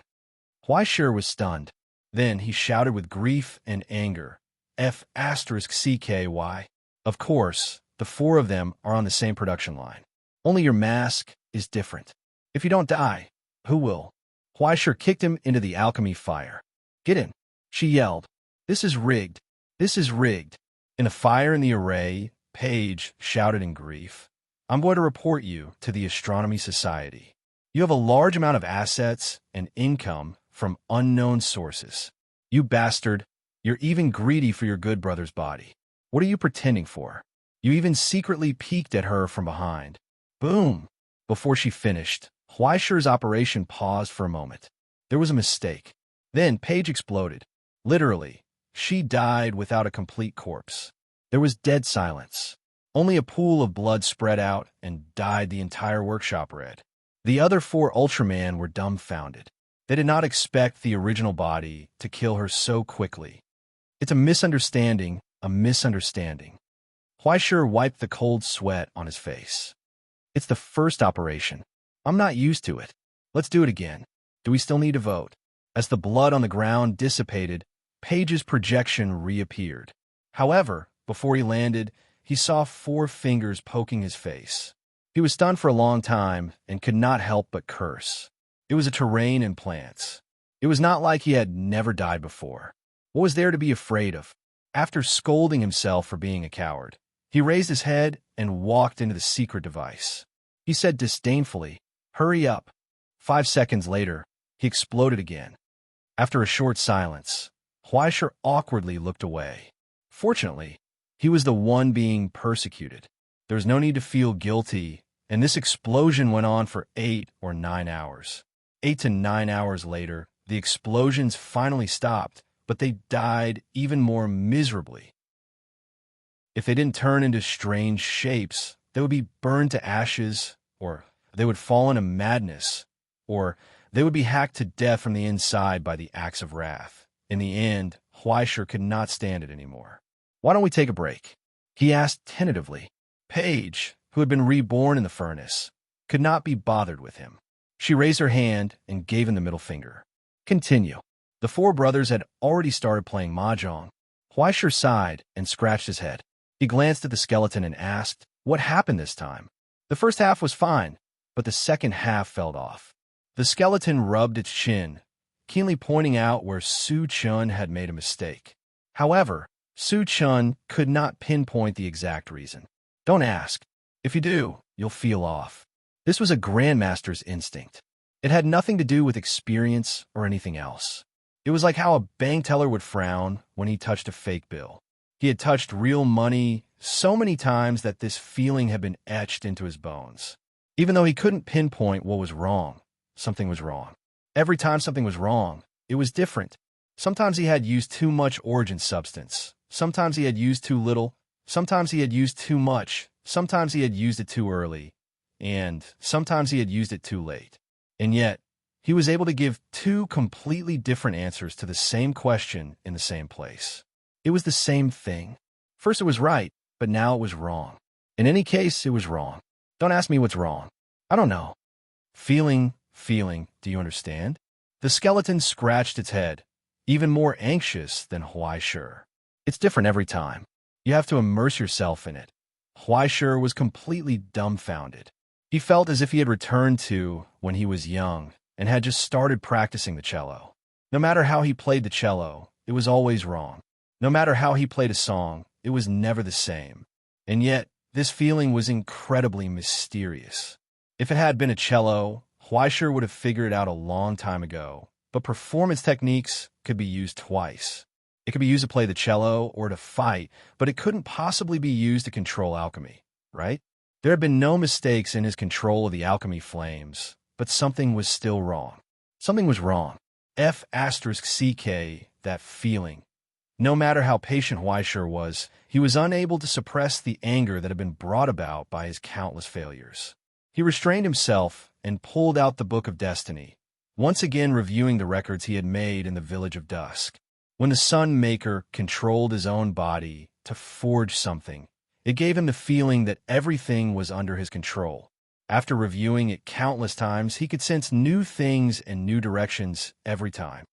Huaishur was stunned. Then he shouted with grief and anger, F***CKY. Of course, the four of them are on the same production line. Only your mask is different. If you don't die, who will? Huaishur kicked him into the alchemy fire. Get in, she yelled. This is rigged. This is rigged. In the fire in the array, Paige shouted in grief. I'm going to report you to the Astronomy Society. You have a large amount of assets and income from unknown sources. You bastard, you're even greedy for your good brother's body. What are you pretending for? You even secretly peeked at her from behind. Boom! Before she finished, Huaishur's operation paused for a moment. There was a mistake. Then Paige exploded. Literally, she died without a complete corpse. There was dead silence. Only a pool of blood spread out and dyed the entire workshop red. The other four Ultraman were dumbfounded. They did not expect the original body to kill her so quickly. It's a misunderstanding, a misunderstanding. Huaishur wiped the cold sweat on his face. It's the first operation. I'm not used to it. Let's do it again. Do we still need to vote? As the blood on the ground dissipated, Paige's projection reappeared. However, before he landed, he saw 4 fingers poking his face. He was stunned for a long time and could not help but curse. It was a terrain in plants. It was not like he had never died before. What was there to be afraid of? After scolding himself for being a coward, he raised his head and walked into the secret device. He said disdainfully, "Hurry up." 5 seconds later, he exploded again. After a short silence, Huaishur awkwardly looked away. Fortunately, he was the one being persecuted. There was no need to feel guilty, and this explosion went on for 8 or 9 hours. 8 to 9 hours later, the explosions finally stopped, but they died even more miserably. If they didn't turn into strange shapes, they would be burned to ashes, or they would fall into madness, or they would be hacked to death from the inside by the axe of wrath. In the end, Huaishur could not stand it anymore. Why don't we take a break? He asked tentatively. Paige, who had been reborn in the furnace, could not be bothered with him. She raised her hand and gave him the middle finger. Continue. The four brothers had already started playing mahjong. Huaishir sighed and scratched his head. He glanced at the skeleton and asked, "What happened this time?" The first half was fine, but the second half fell off. The skeleton rubbed its chin, keenly pointing out where Su Chun had made a mistake. However, Su Chun could not pinpoint the exact reason. "Don't ask. If you do, you'll feel off." This was a grandmaster's instinct. It had nothing to do with experience or anything else. It was like how a bank teller would frown when he touched a fake bill. He had touched real money so many times that this feeling had been etched into his bones. Even though he couldn't pinpoint what was wrong, something was wrong. Every time something was wrong, it was different. Sometimes he had used too much origin substance. Sometimes he had used too little. Sometimes he had used too much. Sometimes he had used it too early. And sometimes he had used it too late. And yet, he was able to give two completely different answers to the same question in the same place. It was the same thing. First it was right, but now it was wrong. In any case, it was wrong. Don't ask me what's wrong. I don't know. Feeling, do you understand? The skeleton scratched its head, even more anxious than Huaishir. It's different every time. You have to immerse yourself in it. Huaishir was completely dumbfounded. He felt as if he had returned to when he was young and had just started practicing the cello. No matter how he played the cello, it was always wrong. No matter how he played a song, it was never the same. And yet, this feeling was incredibly mysterious. If it had been a cello, Huaishir would have figured it out a long time ago, but performance techniques could be used twice. It could be used to play the cello or to fight, but it couldn't possibly be used to control alchemy, right? There had been no mistakes in his control of the alchemy flames, but something was still wrong. Something was wrong. F***CK, that feeling. No matter how patient Huaishir was, he was unable to suppress the anger that had been brought about by his countless failures. He restrained himself and pulled out the Book of Destiny, once again reviewing the records he had made in the Village of Dusk. When the Sun Maker controlled his own body to forge something, it gave him the feeling that everything was under his control. After reviewing it countless times, he could sense new things and new directions every time.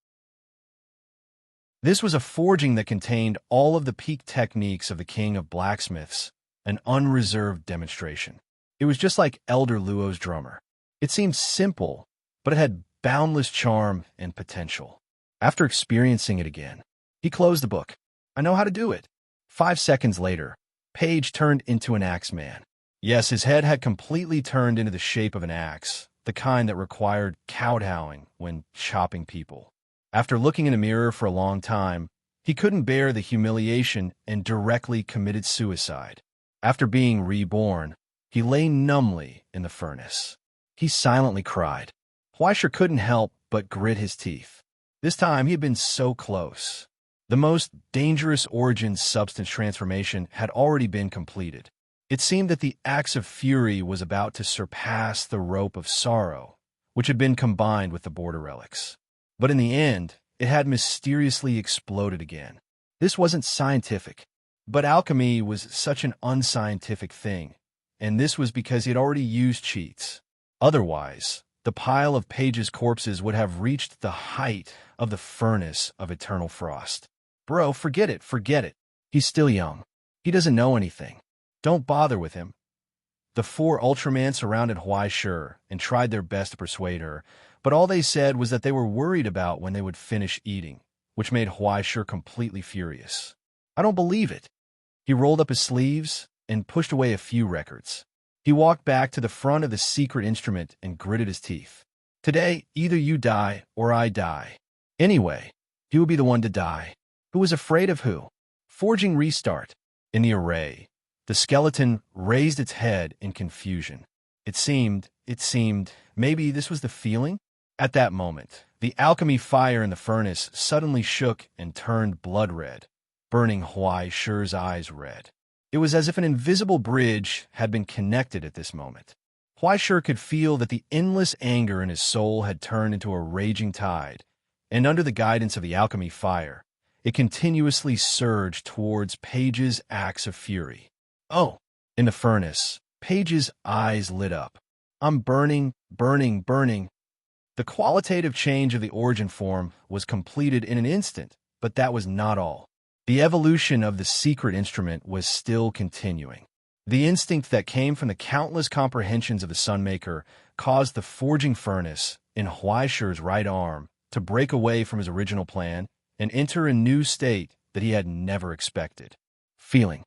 This was a forging that contained all of the peak techniques of the King of Blacksmiths, an unreserved demonstration. It was just like Elder Luo's drummer. It seemed simple, but it had boundless charm and potential. After experiencing it again, he closed the book. "I know how to do it." 5 seconds later, Page turned into an axe man. Yes, his head had completely turned into the shape of an axe, the kind that required kowtowing when chopping people. After looking in a mirror for a long time, he couldn't bear the humiliation and directly committed suicide. After being reborn, he lay numbly in the furnace. He silently cried. Huaishir couldn't help but grit his teeth. This time he had been so close. The most dangerous origin substance transformation had already been completed. It seemed that the axe of fury was about to surpass the rope of sorrow, which had been combined with the border relics. But in the end, it had mysteriously exploded again. This wasn't scientific, but alchemy was such an unscientific thing, and this was because he had already used cheats. Otherwise, the pile of Page's corpses would have reached the height of the furnace of eternal frost. Bro, forget it. He's still young. He doesn't know anything. Don't bother with him. The 4 Ultramen surrounded Huaishir and tried their best to persuade her, but all they said was that they were worried about when they would finish eating, which made Huaishir completely furious. "I don't believe it." He rolled up his sleeves and pushed away a few records. He walked back to the front of the secret instrument and gritted his teeth. "Today, either you die or I die. Anyway, he would be the one to die. Who was afraid of who?" Forging restart. In the array, the skeleton raised its head in confusion. It seemed, maybe this was the feeling? At that moment, the alchemy fire in the furnace suddenly shook and turned blood red, burning Huaishir's eyes red. It was as if an invisible bridge had been connected at this moment. Huaishir could feel that the endless anger in his soul had turned into a raging tide, and under the guidance of the alchemy fire, it continuously surged towards Page's axe of fury. "Oh!" In the furnace, Page's eyes lit up. "I'm burning. The qualitative change of the origin form was completed in an instant, but that was not all. The evolution of the secret instrument was still continuing. The instinct that came from the countless comprehensions of the Sunmaker caused the forging furnace in Huaishi's right arm to break away from his original plan and enter a new state that he had never expected. Feeling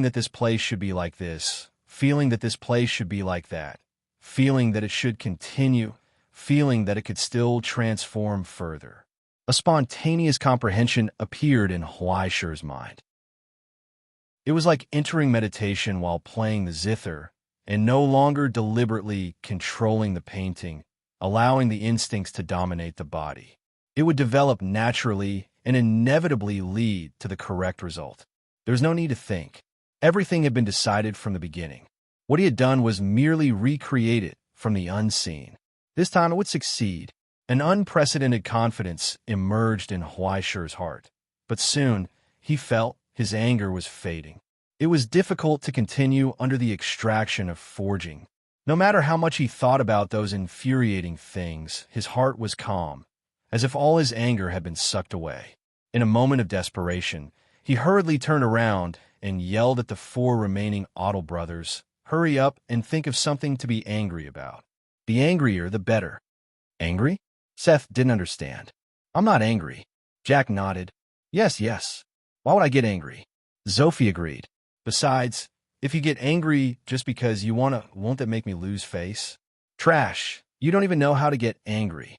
that this place should be like this, feeling that this place should be like that, feeling that it should continue, feeling that it could still transform further. A spontaneous comprehension appeared in Huaishi's mind. It was like entering meditation while playing the zither and no longer deliberately controlling the painting, allowing the instincts to dominate the body. It would develop naturally and inevitably lead to the correct result. There was no need to think. Everything had been decided from the beginning. What he had done was merely recreate it from the unseen. This time it would succeed. An unprecedented confidence emerged in Huaishi's heart. But soon, he felt his anger was fading. It was difficult to continue under the extraction of forging. No matter how much he thought about those infuriating things, his heart was calm, as if all his anger had been sucked away. In a moment of desperation, he hurriedly turned around and yelled at the 4 remaining Otto brothers, "Hurry up and think of something to be angry about. The angrier, the better." Angry? Seth didn't understand. "I'm not angry." Jack nodded. Yes. Why would I get angry?" Sophie agreed. "Besides, if you get angry just because you won't that make me lose face? Trash. You don't even know how to get angry."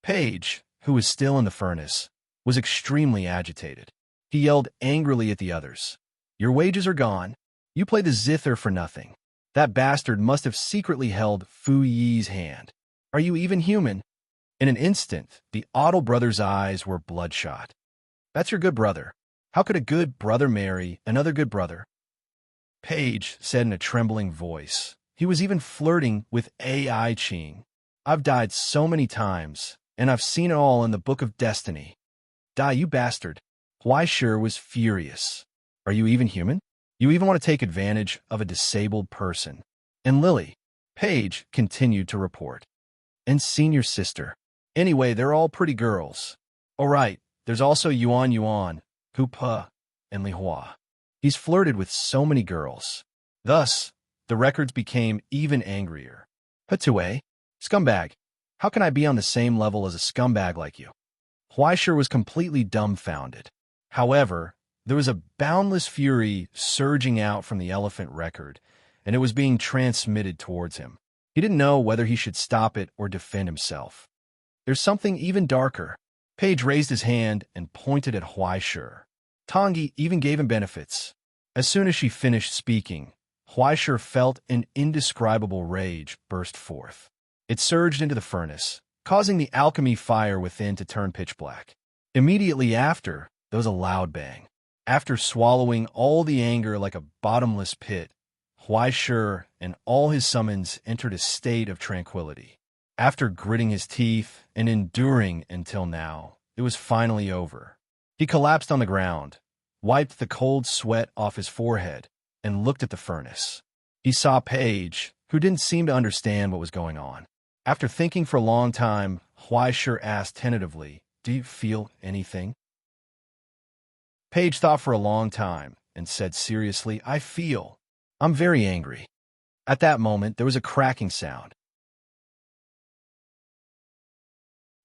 Paige, who was still in the furnace, was extremely agitated. He yelled angrily at the others. "Your wages are gone. You play the zither for nothing. That bastard must have secretly held Fu Yi's hand. Are you even human?" In an instant, the Otto brothers' eyes were bloodshot. "That's your good brother. How could a good brother marry another good brother?" Paige said in a trembling voice. He was even flirting with A.I. Ching. "I've died so many times, and I've seen it all in the Book of Destiny." "Die, you bastard." Huaishi was furious. "Are you even human? You even want to take advantage of a disabled person." "And Lily," Paige continued to report. "And Senior's sister. Anyway, they're all pretty girls. All right, there's also Yuan, Kupa, and Li Hua. He's flirted with so many girls." Thus, the records became even angrier. "Petue, scumbag. How can I be on the same level as a scumbag like you?" Huaishi was completely dumbfounded. However, there was a boundless fury surging out from the elephant record, and it was being transmitted towards him. He didn't know whether he should stop it or defend himself. "There's something even darker." Paige raised his hand and pointed at Huaishi. Tongi even gave him benefits. As soon as she finished speaking, Huaishi felt an indescribable rage burst forth. It surged into the furnace, causing the alchemy fire within to turn pitch black. Immediately after, there was a loud bang. After swallowing all the anger like a bottomless pit, Huaishi and all his summons entered a state of tranquility. After gritting his teeth and enduring until now, it was finally over. He collapsed on the ground, wiped the cold sweat off his forehead, and looked at the furnace. He saw Paige, who didn't seem to understand what was going on. After thinking for a long time, Huaishi asked tentatively, "Do you feel anything?" Paige thought for a long time and said seriously, I'm very angry." At that moment, there was a cracking sound.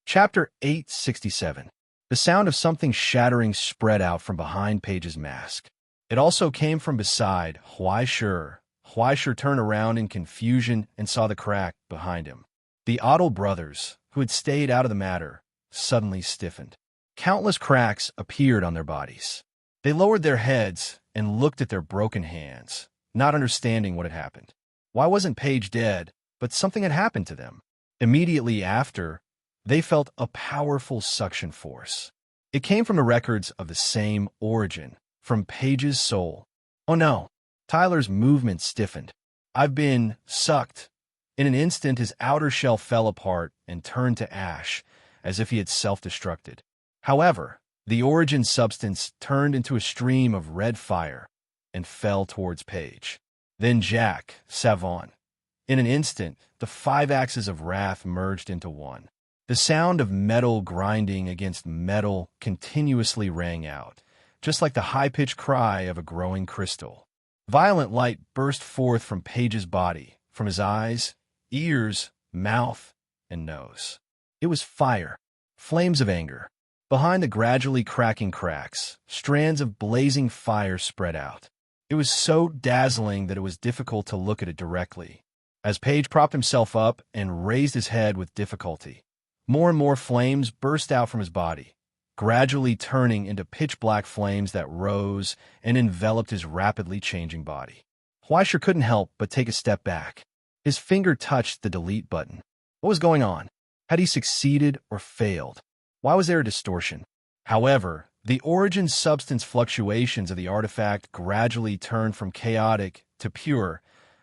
Chapter 867. The sound of something shattering spread out from behind Paige's mask. It also came from beside Huaishi. Huaishi turned around in confusion and saw the crack behind him. The Otto brothers, who had stayed out of the matter, suddenly stiffened. Countless cracks appeared on their bodies. They lowered their heads and looked at their broken hands, not understanding what had happened. Why wasn't Paige dead, but something had happened to them? Immediately after, they felt a powerful suction force. It came from the records of the same origin, from Paige's soul. "Oh no!" Tyler's movement stiffened. "I've been sucked." In an instant, his outer shell fell apart and turned to ash, as if he had self-destructed. However, the origin substance turned into a stream of red fire and fell towards Paige. Then Jack, Savon, In an instant, the 5 axes of wrath merged into one. The sound of metal grinding against metal continuously rang out, just like the high-pitched cry of a growing crystal. Violent light burst forth from Page's body, from his eyes, ears, mouth, and nose. It was fire, flames of anger. Behind the gradually cracking cracks, strands of blazing fire spread out. It was so dazzling that it was difficult to look at it directly. As Page propped himself up and raised his head with difficulty, more and more flames burst out from his body, gradually turning into pitch-black flames that rose and enveloped his rapidly changing body. Fleischer couldn't help but take a step back. His finger touched the delete button. What was going on? Had he succeeded or failed? Why was there a distortion? However, the origin-substance fluctuations of the artifact gradually turned from chaotic to pure,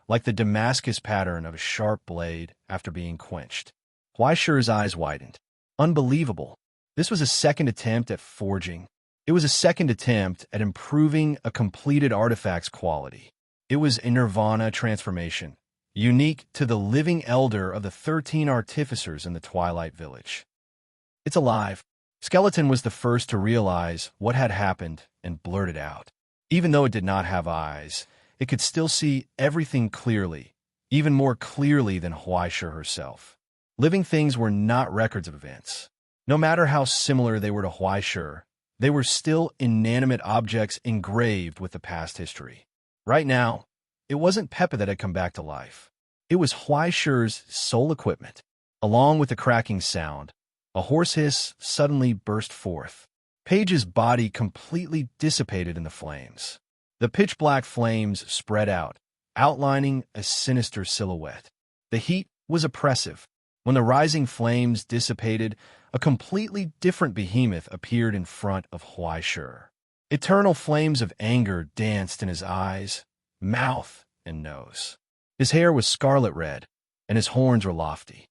like the Damascus pattern of a sharp blade after being quenched. Fleischer's eyes widened. Unbelievable. This was a second attempt at forging. It was a second attempt at improving a completed artifact's quality. It was a nirvana transformation, unique to the living elder of the 13 artificers in the Twilight Village. It's alive. Skeleton was the first to realize what had happened and blurted out. Even though it did not have eyes, it could still see everything clearly, even more clearly than Fleischer herself. Living things were not records of events. No matter how similar they were to Fleischer, they were still inanimate objects engraved with the past history. Right now, it wasn't Peppa that had come back to life. It was Fleischer's sole equipment. Along with the cracking sound, a hoarse hiss suddenly burst forth. Page's body completely dissipated in the flames. The pitch-black flames spread out, outlining a sinister silhouette. The heat was oppressive. When the rising flames dissipated, a completely different behemoth appeared in front of Fleischer. Eternal flames of anger danced in his eyes, mouth, and nose. His hair was scarlet red, and his horns were lofty.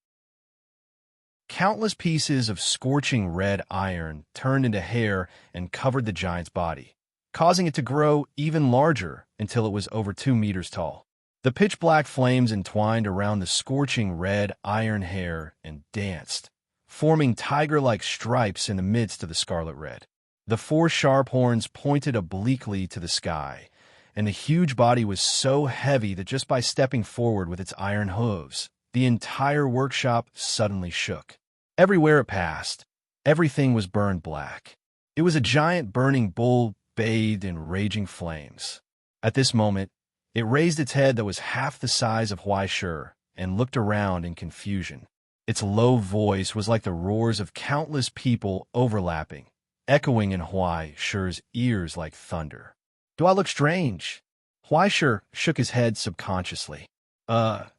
Countless pieces of scorching red iron turned into hair and covered the giant's body, causing it to grow even larger until it was over 2 meters tall. The pitch-black flames entwined around the scorching red iron hair and danced, forming tiger-like stripes in the midst of the scarlet red. The 4 sharp horns pointed obliquely to the sky, and the huge body was so heavy that just by stepping forward with its iron hooves, the entire workshop suddenly shook. Everywhere it passed, everything was burned black. It was a giant burning bull bathed in raging flames. At this moment, it raised its head that was half the size of Fleischer and looked around in confusion. Its low voice was like the roars of countless people overlapping, echoing in Fleischer's ears like thunder. Do I look strange? Fleischer shook his head subconsciously.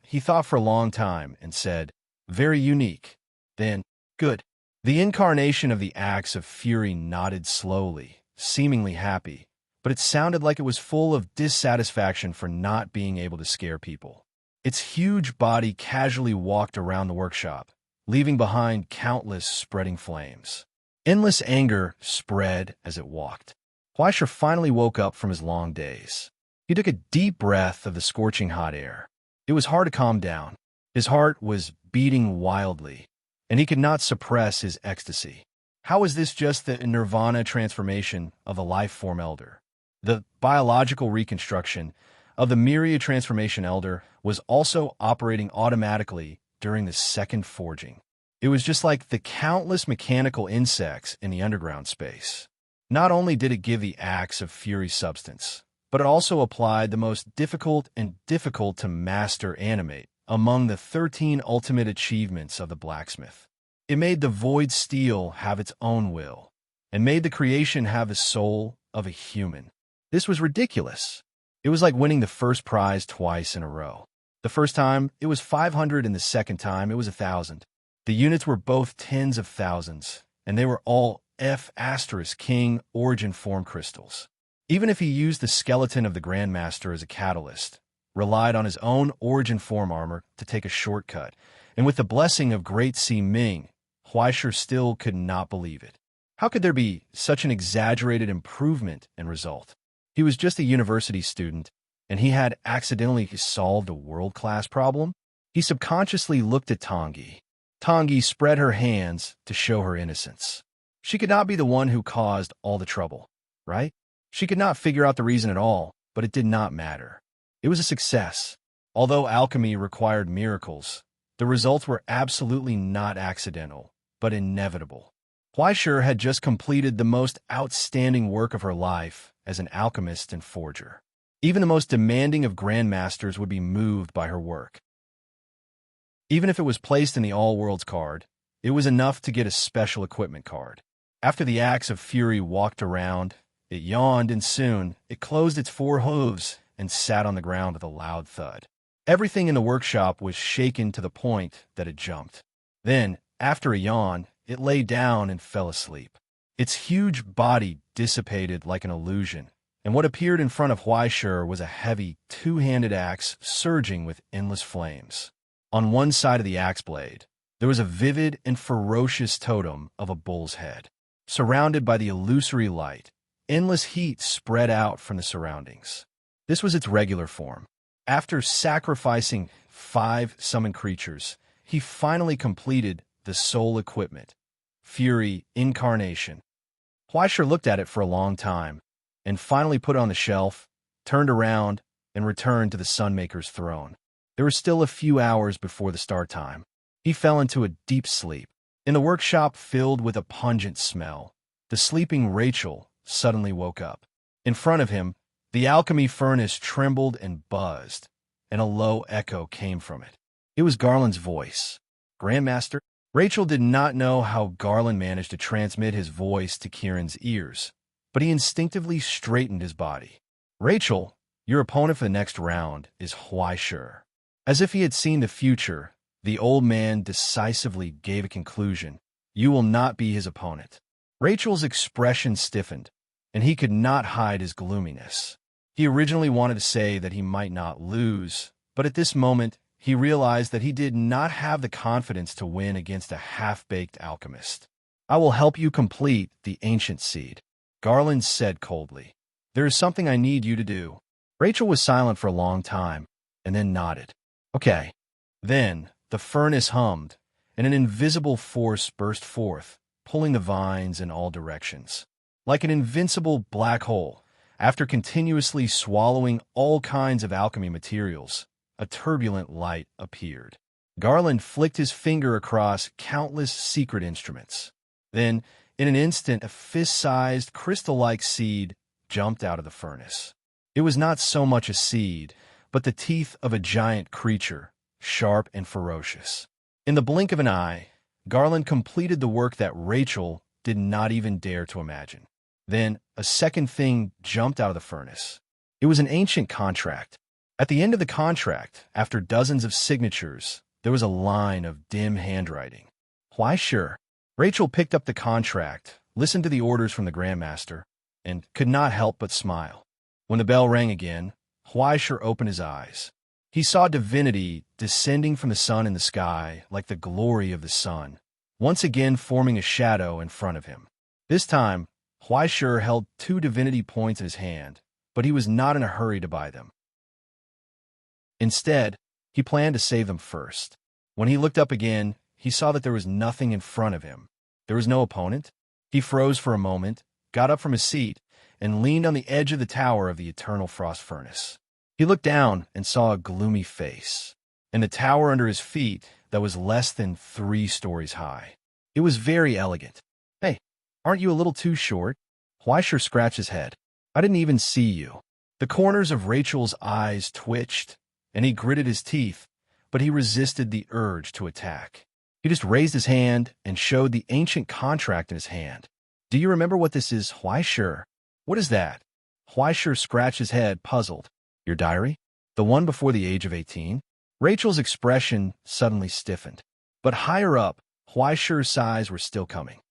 He thought for a long time and said, very unique. Then, good. The incarnation of the axe of fury nodded slowly, seemingly happy, but it sounded like it was full of dissatisfaction for not being able to scare people. Its huge body casually walked around the workshop, leaving behind countless spreading flames. Endless anger spread as it walked. Fleischer finally woke up from his long daze. He took a deep breath of the scorching hot air. It was hard to calm down. His heart was beating wildly, and he could not suppress his ecstasy. How was this just the nirvana transformation of the life-form elder? The biological reconstruction of the myriad transformation elder was also operating automatically during the second forging. It was just like the countless mechanical insects in the underground space. Not only did it give the axe of fury substance, but it also applied the most difficult to master animate among the 13 ultimate achievements of the blacksmith. It made the void steel have its own will, and made the creation have the soul of a human. This was ridiculous. It was like winning the first prize twice in a row. The first time, it was 500, and the second time, it was 1,000. The units were both tens of thousands, and they were all F*King origin form crystals. Even if he used the skeleton of the Grandmaster as a catalyst, relied on his own origin form armor to take a shortcut, and with the blessing of Great Si Ming, Fleischer still could not believe it. How could there be such an exaggerated improvement in result? He was just a university student, and he had accidentally solved a world-class problem? He subconsciously looked at Tangi. Tangi spread her hands to show her innocence. She could not be the one who caused all the trouble, right? She could not figure out the reason at all, but it did not matter. It was a success. Although alchemy required miracles, the results were absolutely not accidental, but inevitable. Huaishur had just completed the most outstanding work of her life as an alchemist and forger. Even the most demanding of grandmasters would be moved by her work. Even if it was placed in the All-Worlds card, it was enough to get a special equipment card. After the Axe of Fury walked around, it yawned and soon it closed its 4 hooves and sat on the ground with a loud thud. Everything in the workshop was shaken to the point that it jumped. Then, after a yawn, it lay down and fell asleep. Its huge body dissipated like an illusion, and what appeared in front of Huaishur was a heavy, 2-handed axe surging with endless flames. On one side of the axe blade, there was a vivid and ferocious totem of a bull's head. Surrounded by the illusory light, endless heat spread out from the surroundings. This was its regular form. After sacrificing 5 summoned creatures, he finally completed the soul equipment, Fury Incarnation. Huaishur looked at it for a long time, and finally put it on the shelf, turned around, and returned to the Sunmaker's throne. There were still a few hours before the start time. He fell into a deep sleep. In the workshop filled with a pungent smell, the sleeping Rachel suddenly woke up. In front of him, the alchemy furnace trembled and buzzed, and a low echo came from it. It was Garland's voice. Grandmaster? Rachel did not know how Garland managed to transmit his voice to Kieran's ears, but he instinctively straightened his body. Rachel, your opponent for the next round is Huaishur. As if he had seen the future, the old man decisively gave a conclusion. You will not be his opponent. Rachel's expression stiffened, and he could not hide his gloominess. He originally wanted to say that he might not lose, but at this moment, he realized that he did not have the confidence to win against a half-baked alchemist. I will help you complete the ancient seed, Garland said coldly. There is something I need you to do. Rachel was silent for a long time, and then nodded. Okay. Then, the furnace hummed, and an invisible force burst forth, pulling the vines in all directions. Like an invincible black hole, after continuously swallowing all kinds of alchemy materials, a turbulent light appeared. Garland flicked his finger across countless secret instruments. Then, in an instant, a fist-sized, crystal-like seed jumped out of the furnace. It was not so much a seed, but the teeth of a giant creature, sharp and ferocious. In the blink of an eye, Garland completed the work that Rachel did not even dare to imagine. Then, a second thing jumped out of the furnace. It was an ancient contract. At the end of the contract, after dozens of signatures, there was a line of dim handwriting. Huaishur. Rachel picked up the contract, listened to the orders from the Grandmaster, and could not help but smile. When the bell rang again, Huaishur opened his eyes. He saw divinity descending from the sun in the sky like the glory of the sun, once again forming a shadow in front of him. This time, Huaishur held 2 divinity points in his hand, but he was not in a hurry to buy them. Instead, he planned to save them first. When he looked up again, he saw that there was nothing in front of him. There was no opponent. He froze for a moment, got up from his seat, and leaned on the edge of the tower of the eternal frost furnace. He looked down and saw a gloomy face, and the tower under his feet that was less than 3 stories high. It was very elegant. Hey, aren't you a little too short? Huaishur scratched his head. I didn't even see you. The corners of Rachel's eyes twitched, and he gritted his teeth, but he resisted the urge to attack. He just raised his hand and showed the ancient contract in his hand. Do you remember what this is, Huaishur? What is that? Huaishur scratched his head, puzzled. Your diary? The one before the age of 18? Rachel's expression suddenly stiffened. But higher up, Huaishur's sighs were still coming.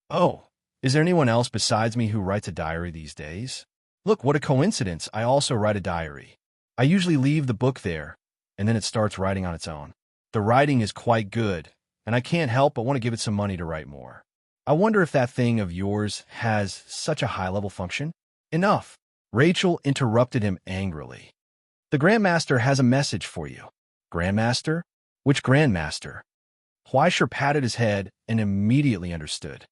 Oh, is there anyone else besides me who writes a diary these days? Look, what a coincidence. I also write a diary. I usually leave the book there, and then it starts writing on its own. The writing is quite good, and I can't help but want to give it some money to write more. I wonder if that thing of yours has such a high-level function? Enough. Rachel interrupted him angrily. The Grandmaster has a message for you. Grandmaster? Which Grandmaster? Fleischer patted his head and immediately understood.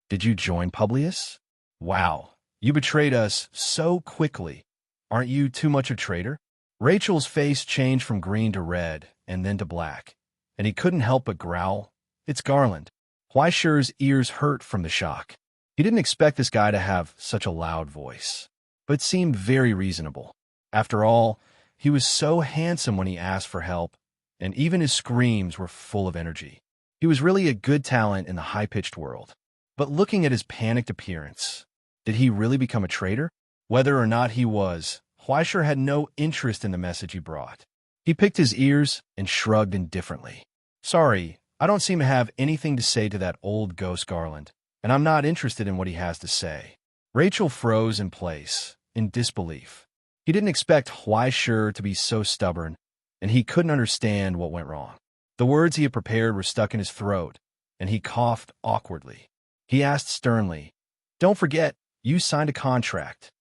Did you join Publius? Wow, you betrayed us so quickly. Aren't you too much a traitor? Rachel's face changed from green to red and then to black, and he couldn't help but growl. It's Garland. Fleischer's ears hurt from the shock. He didn't expect this guy to have such a loud voice, but it seemed very reasonable. After all, he was so handsome when he asked for help, and even his screams were full of energy. He was really a good talent in the high-pitched world. But looking at his panicked appearance, did he really become a traitor? Whether or not he was, Fleischer had no interest in the message he brought. He picked his ears and shrugged indifferently. Sorry, I don't seem to have anything to say to that old ghost Garland, and I'm not interested in what he has to say. Rachel froze in place, in disbelief. He didn't expect Fleischer to be so stubborn, and he couldn't understand what went wrong. The words he had prepared were stuck in his throat, and he coughed awkwardly. He asked sternly, Don't forget, you signed a contract.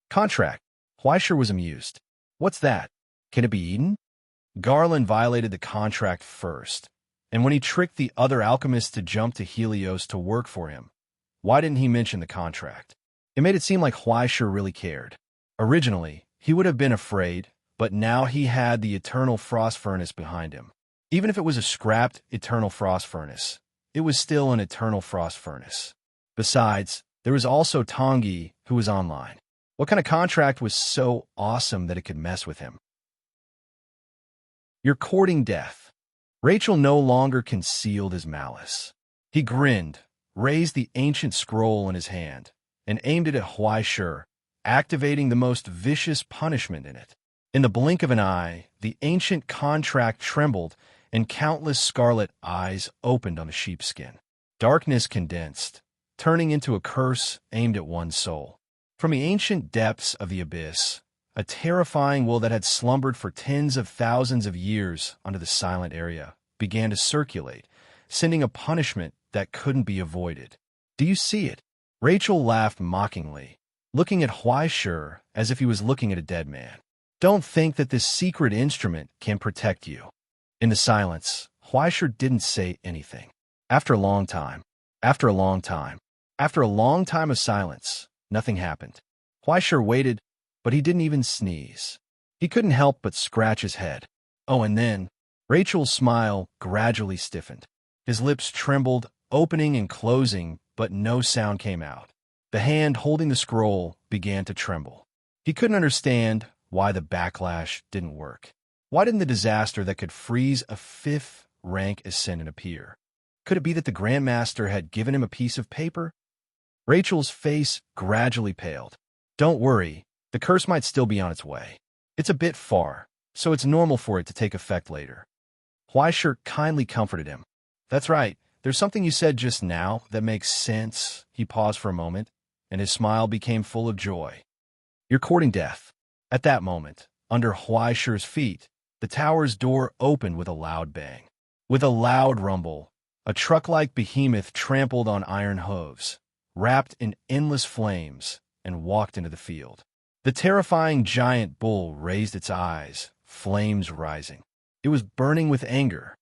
Contract? Fleischer was amused. What's that? Can it be eaten? Garland violated the contract first, and when he tricked the other alchemists to jump to Helios to work for him, why didn't he mention the contract? It made it seem like Fleischer really cared. Originally, he would have been afraid, but now he had the eternal frost furnace behind him. Even if it was a scrapped eternal frost furnace, it was still an eternal frost furnace. Besides, there was also Tongi, who was online. What kind of contract was so awesome that it could mess with him? You're courting death. Rachel no longer concealed his malice. He grinned, raised the ancient scroll in his hand, and aimed it at Fleischer, activating the most vicious punishment in it. In the blink of an eye, the ancient contract trembled, and countless scarlet eyes opened on the sheepskin. Darkness condensed, turning into a curse aimed at one's soul. From the ancient depths of the abyss, a terrifying will that had slumbered for tens of thousands of years under the silent area began to circulate, sending a punishment that couldn't be avoided. Do you see it? Rachel laughed mockingly, looking at Fleischer as if he was looking at a dead man. Don't think that this secret instrument can protect you. In the silence, Fleischer didn't say anything. After a long time of silence, nothing happened. Fleischer waited, but he didn't even sneeze. He couldn't help but scratch his head. Oh, and then, Rachel's smile gradually stiffened. His lips trembled, opening and closing, but no sound came out. The hand holding the scroll began to tremble. He couldn't understand why the backlash didn't work. Why didn't the disaster that could freeze a fifth-rank ascendant appear? Could it be that the Grandmaster had given him a piece of paper? Rachel's face gradually paled. Don't worry, the curse might still be on its way. It's a bit far, so it's normal for it to take effect later. Fleischer kindly comforted him. That's right, there's something you said just now that makes sense. He paused for a moment, and his smile became full of joy. You're courting death. At that moment, under Fleischer's feet, the tower's door opened with a loud bang. With a loud rumble, a truck-like behemoth trampled on iron hooves, wrapped in endless flames, and walked into the field. The terrifying giant bull raised its eyes, flames rising. It was burning with anger.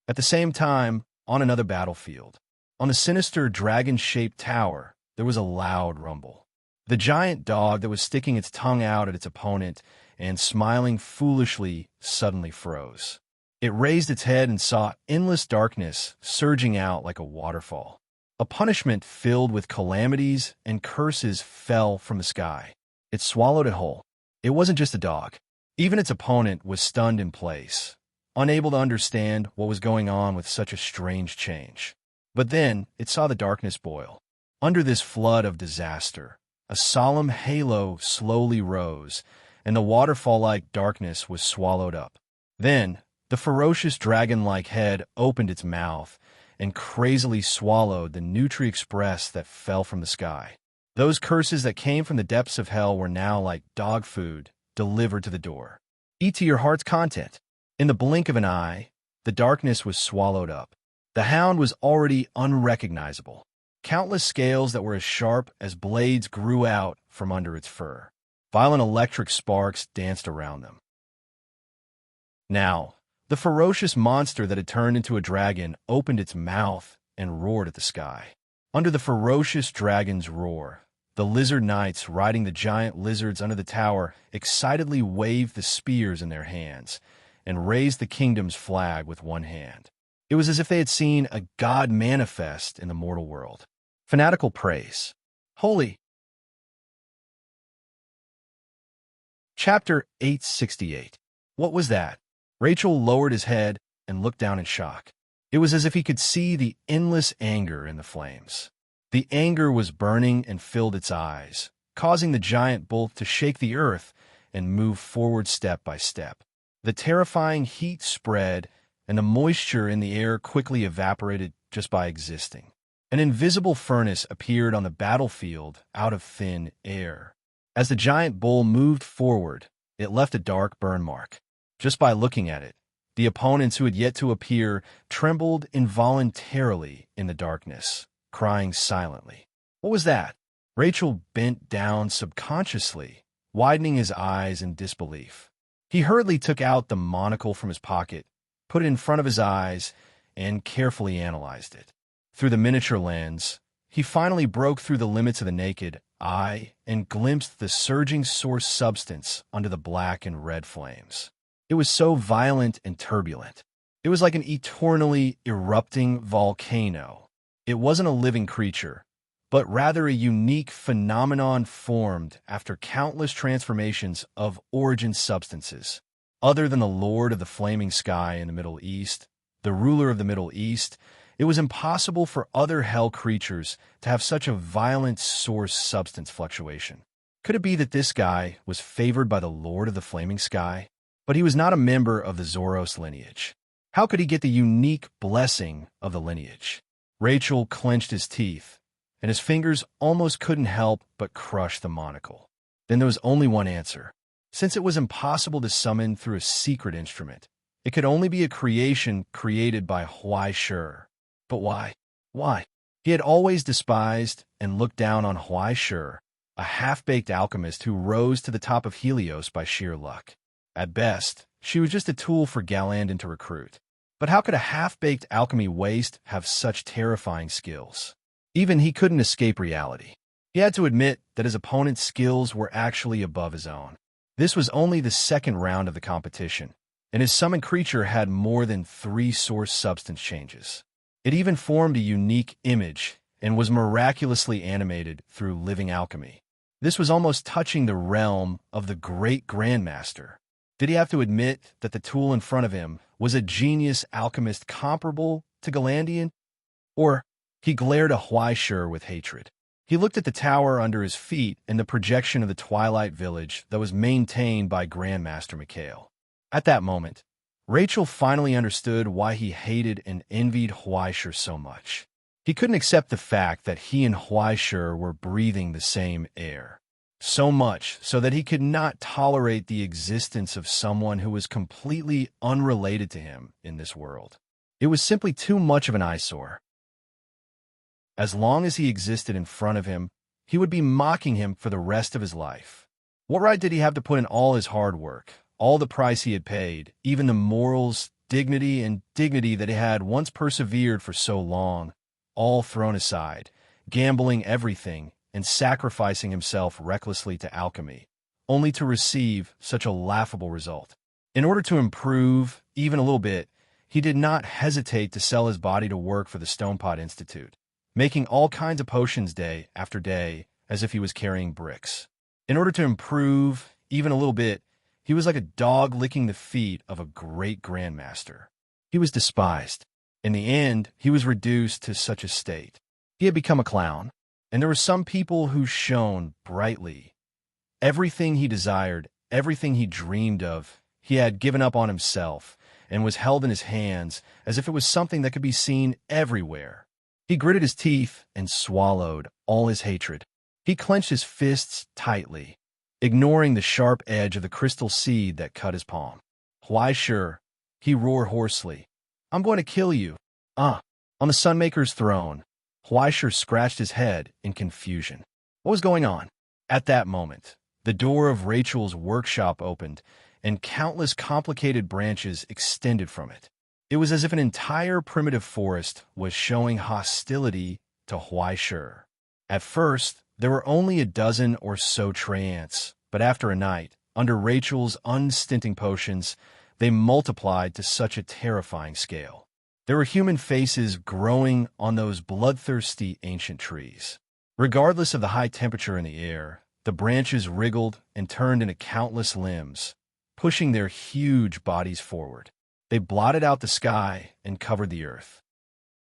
At the same time, on another battlefield, on the sinister dragon-shaped tower, there was a loud rumble. The giant dog that was sticking its tongue out at its opponent and smiling foolishly suddenly froze. It raised its head and saw endless darkness surging out like a waterfall. A punishment filled with calamities and curses fell from the sky. It swallowed it whole. It wasn't just a dog. Even its opponent was stunned in place, unable to understand what was going on with such a strange change. But then it saw the darkness boil. Under this flood of disaster, a solemn halo slowly rose, and the waterfall-like darkness was swallowed up. Then, the ferocious dragon-like head opened its mouth and crazily swallowed the Nutri-Express that fell from the sky. Those curses that came from the depths of hell were now like dog food delivered to the door. Eat to your heart's content. In the blink of an eye, the darkness was swallowed up. The hound was already unrecognizable. Countless scales that were as sharp as blades grew out from under its fur. Violent electric sparks danced around them. Now, The ferocious monster that had turned into a dragon opened its mouth and roared at the sky. Under the ferocious dragon's roar, the lizard knights riding the giant lizards under the tower excitedly waved the spears in their hands and raised the kingdom's flag with one hand. It was as if they had seen a god manifest in the mortal world. Fanatical praise. Holy. Chapter 868. What was that? Rachel lowered his head and looked down in shock. It was as if he could see the endless anger in the flames. The anger was burning and filled its eyes, causing the giant bolt to shake the earth and move forward step by step. The terrifying heat spread, and the moisture in the air quickly evaporated just by existing. An invisible furnace appeared on the battlefield out of thin air. As the giant bull moved forward, it left a dark burn mark. Just by looking at it, the opponents who had yet to appear trembled involuntarily in the darkness, crying silently. What was that? Rachel bent down subconsciously, widening his eyes in disbelief. He hurriedly took out the monocle from his pocket, put it in front of his eyes, and carefully analyzed it. Through the miniature lens, he finally broke through the limits of the naked eye and glimpsed the surging source substance under the black and red flames. It was so violent and turbulent. It was like an eternally erupting volcano. It wasn't a living creature, but rather a unique phenomenon formed after countless transformations of origin substances. Other than the Lord of the Flaming Sky in the Middle East, the ruler of the Middle East, it was impossible for other hell creatures to have such a violent source substance fluctuation. Could it be that this guy was favored by the Lord of the Flaming Sky? But he was not a member of the Zoros lineage. How could he get the unique blessing of the lineage? Rachel clenched his teeth, and his fingers almost couldn't help but crush the monocle. Then there was only one answer. Since it was impossible to summon through a secret instrument, it could only be a creation created by Huai Shur. But why? Why? He had always despised and looked down on Huai Shur, a half-baked alchemist who rose to the top of Helios by sheer luck. At best, she was just a tool for Galandon to recruit. But how could a half-baked alchemy waste have such terrifying skills? Even he couldn't escape reality. He had to admit that his opponent's skills were actually above his own. This was only the second round of the competition, and his summoned creature had more than 3 source substance changes. It even formed a unique image and was miraculously animated through living alchemy. This was almost touching the realm of the great Grandmaster. Did he have to admit that the tool in front of him was a genius alchemist comparable to Galandian? Or he glared at Huai Shur with hatred. He looked at the tower under his feet and the projection of the Twilight Village that was maintained by Grandmaster Mikhail. At that moment, Rachel finally understood why he hated and envied Huai Shur so much. He couldn't accept the fact that he and Huai Shur were breathing the same air. So much so that he could not tolerate the existence of someone who was completely unrelated to him in this world. It was simply too much of an eyesore. As long as he existed in front of him, he would be mocking him for the rest of his life. What right did he have to put in all his hard work, all the price he had paid, even the morals, dignity that he had once persevered for so long, all thrown aside, gambling everything, and sacrificing himself recklessly to alchemy, only to receive such a laughable result? In order to improve, even a little bit, he did not hesitate to sell his body to work for the Stonepot Institute, making all kinds of potions day after day as if he was carrying bricks. In order to improve, even a little bit, he was like a dog licking the feet of a great grandmaster. He was despised. In the end, he was reduced to such a state. He had become a clown. And there were some people who shone brightly. Everything he desired, everything he dreamed of, he had given up on himself and was held in his hands as if it was something that could be seen everywhere. He gritted his teeth and swallowed all his hatred. He clenched his fists tightly, ignoring the sharp edge of the crystal seed that cut his palm. Huai Shur, he roared hoarsely. I'm going to kill you. On the Sunmaker's throne. Huai Shur scratched his head in confusion. What was going on? At that moment, the door of Rachel's workshop opened, and countless complicated branches extended from it. It was as if an entire primitive forest was showing hostility to Huaishur. At first, there were only a dozen or so tree ants, but after a night, under Rachel's unstinting potions, they multiplied to such a terrifying scale. There were human faces growing on those bloodthirsty ancient trees. Regardless of the high temperature in the air, the branches wriggled and turned into countless limbs, pushing their huge bodies forward. They blotted out the sky and covered the earth.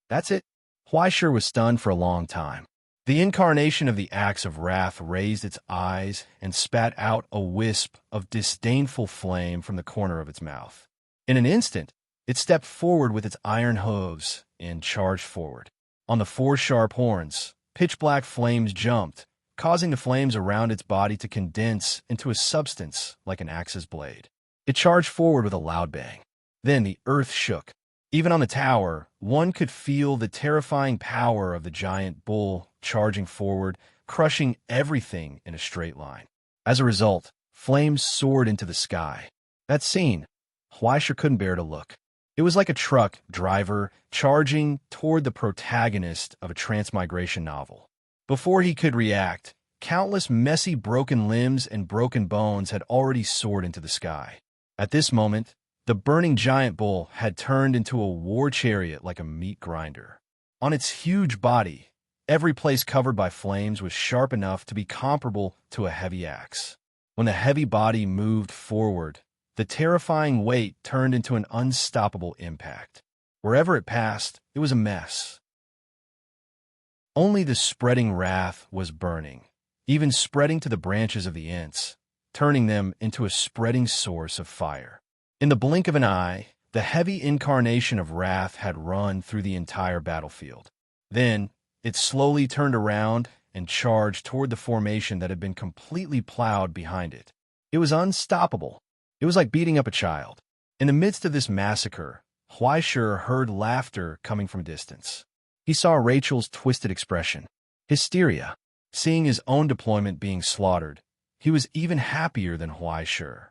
That's it. Huaishur was stunned for a long time. The incarnation of the axe of wrath raised its eyes and spat out a wisp of disdainful flame from the corner of its mouth. In an instant, it stepped forward with its iron hooves and charged forward. On the four sharp horns, pitch-black flames jumped, causing the flames around its body to condense into a substance like an axe's blade. It charged forward with a loud bang. Then the earth shook. Even on the tower, one could feel the terrifying power of the giant bull charging forward, crushing everything in a straight line. As a result, flames soared into the sky. That scene, Huaishur couldn't bear to look. It was like a truck driver charging toward the protagonist of a transmigration novel. Before he could react, countless messy broken limbs and broken bones had already soared into the sky. At this moment, the burning giant bull had turned into a war chariot like a meat grinder. On its huge body, every place covered by flames was sharp enough to be comparable to a heavy axe. When the heavy body moved forward, the terrifying weight turned into an unstoppable impact. Wherever it passed, it was a mess. Only the spreading wrath was burning, even spreading to the branches of the ants, turning them into a spreading source of fire. In the blink of an eye, the heavy incarnation of wrath had run through the entire battlefield. Then, it slowly turned around and charged toward the formation that had been completely plowed behind it. It was unstoppable. It was like beating up a child. In the midst of this massacre, Huaishur heard laughter coming from a distance. He saw Rachel's twisted expression. Hysteria. Seeing his own deployment being slaughtered, he was even happier than Huaishur.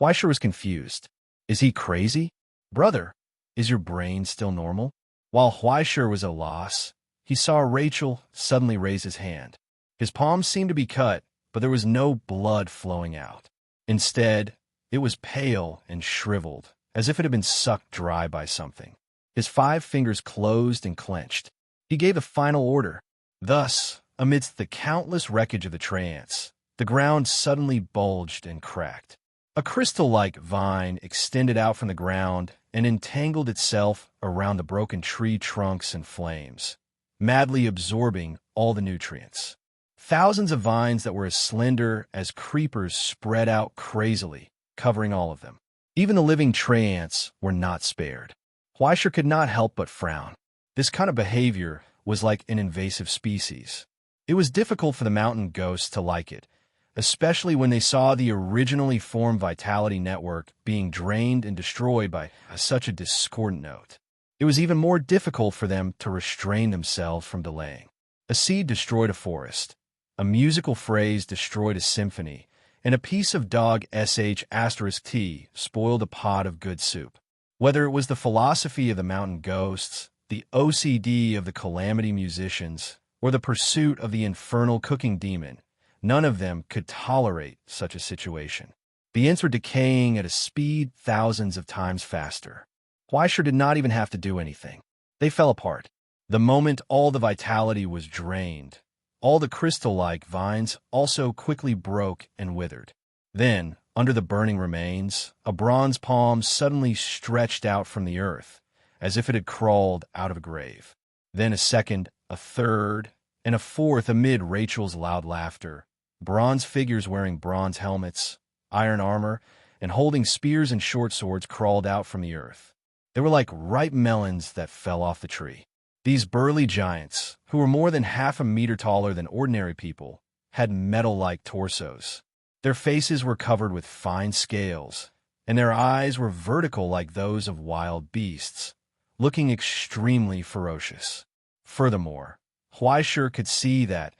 Huaishur was confused. Is he crazy? Brother, is your brain still normal? While Huaishur was at a loss, he saw Rachel suddenly raise his hand. His palm seemed to be cut, but there was no blood flowing out. Instead, it was pale and shriveled, as if it had been sucked dry by something. His 5 fingers closed and clenched. He gave the final order. Thus, amidst the countless wreckage of the trance, the ground suddenly bulged and cracked. A crystal-like vine extended out from the ground and entangled itself around the broken tree trunks and flames, madly absorbing all the nutrients. Thousands of vines that were as slender as creepers spread out crazily, covering all of them. Even the living tree ants were not spared. Huaishur could not help but frown. This kind of behavior was like an invasive species. It was difficult for the mountain ghosts to like it, especially when they saw the originally formed vitality network being drained and destroyed by such a discordant note. It was even more difficult for them to restrain themselves from delaying. A seed destroyed a forest, a musical phrase destroyed a symphony, and a piece of dog *T spoiled a pot of good soup. Whether it was the philosophy of the mountain ghosts, the OCD of the calamity musicians, or the pursuit of the infernal cooking demon, none of them could tolerate such a situation. The ants were decaying at a speed thousands of times faster. Huaishur did not even have to do anything. They fell apart. The moment all the vitality was drained, all the crystal-like vines also quickly broke and withered. Then, under the burning remains, a bronze palm suddenly stretched out from the earth, as if it had crawled out of a grave. Then a second, a third, and a fourth amid Rachel's loud laughter. Bronze figures wearing bronze helmets, iron armor, and holding spears and short swords crawled out from the earth. They were like ripe melons that fell off the tree. These burly giants, who were more than half a meter taller than ordinary people, had metal-like torsos. Their faces were covered with fine scales, and their eyes were vertical like those of wild beasts, looking extremely ferocious. Furthermore, Huaishur could see that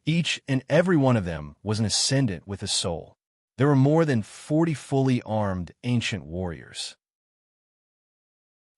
each and every one of them was an ascendant with a soul. There were more than 40 fully armed ancient warriors.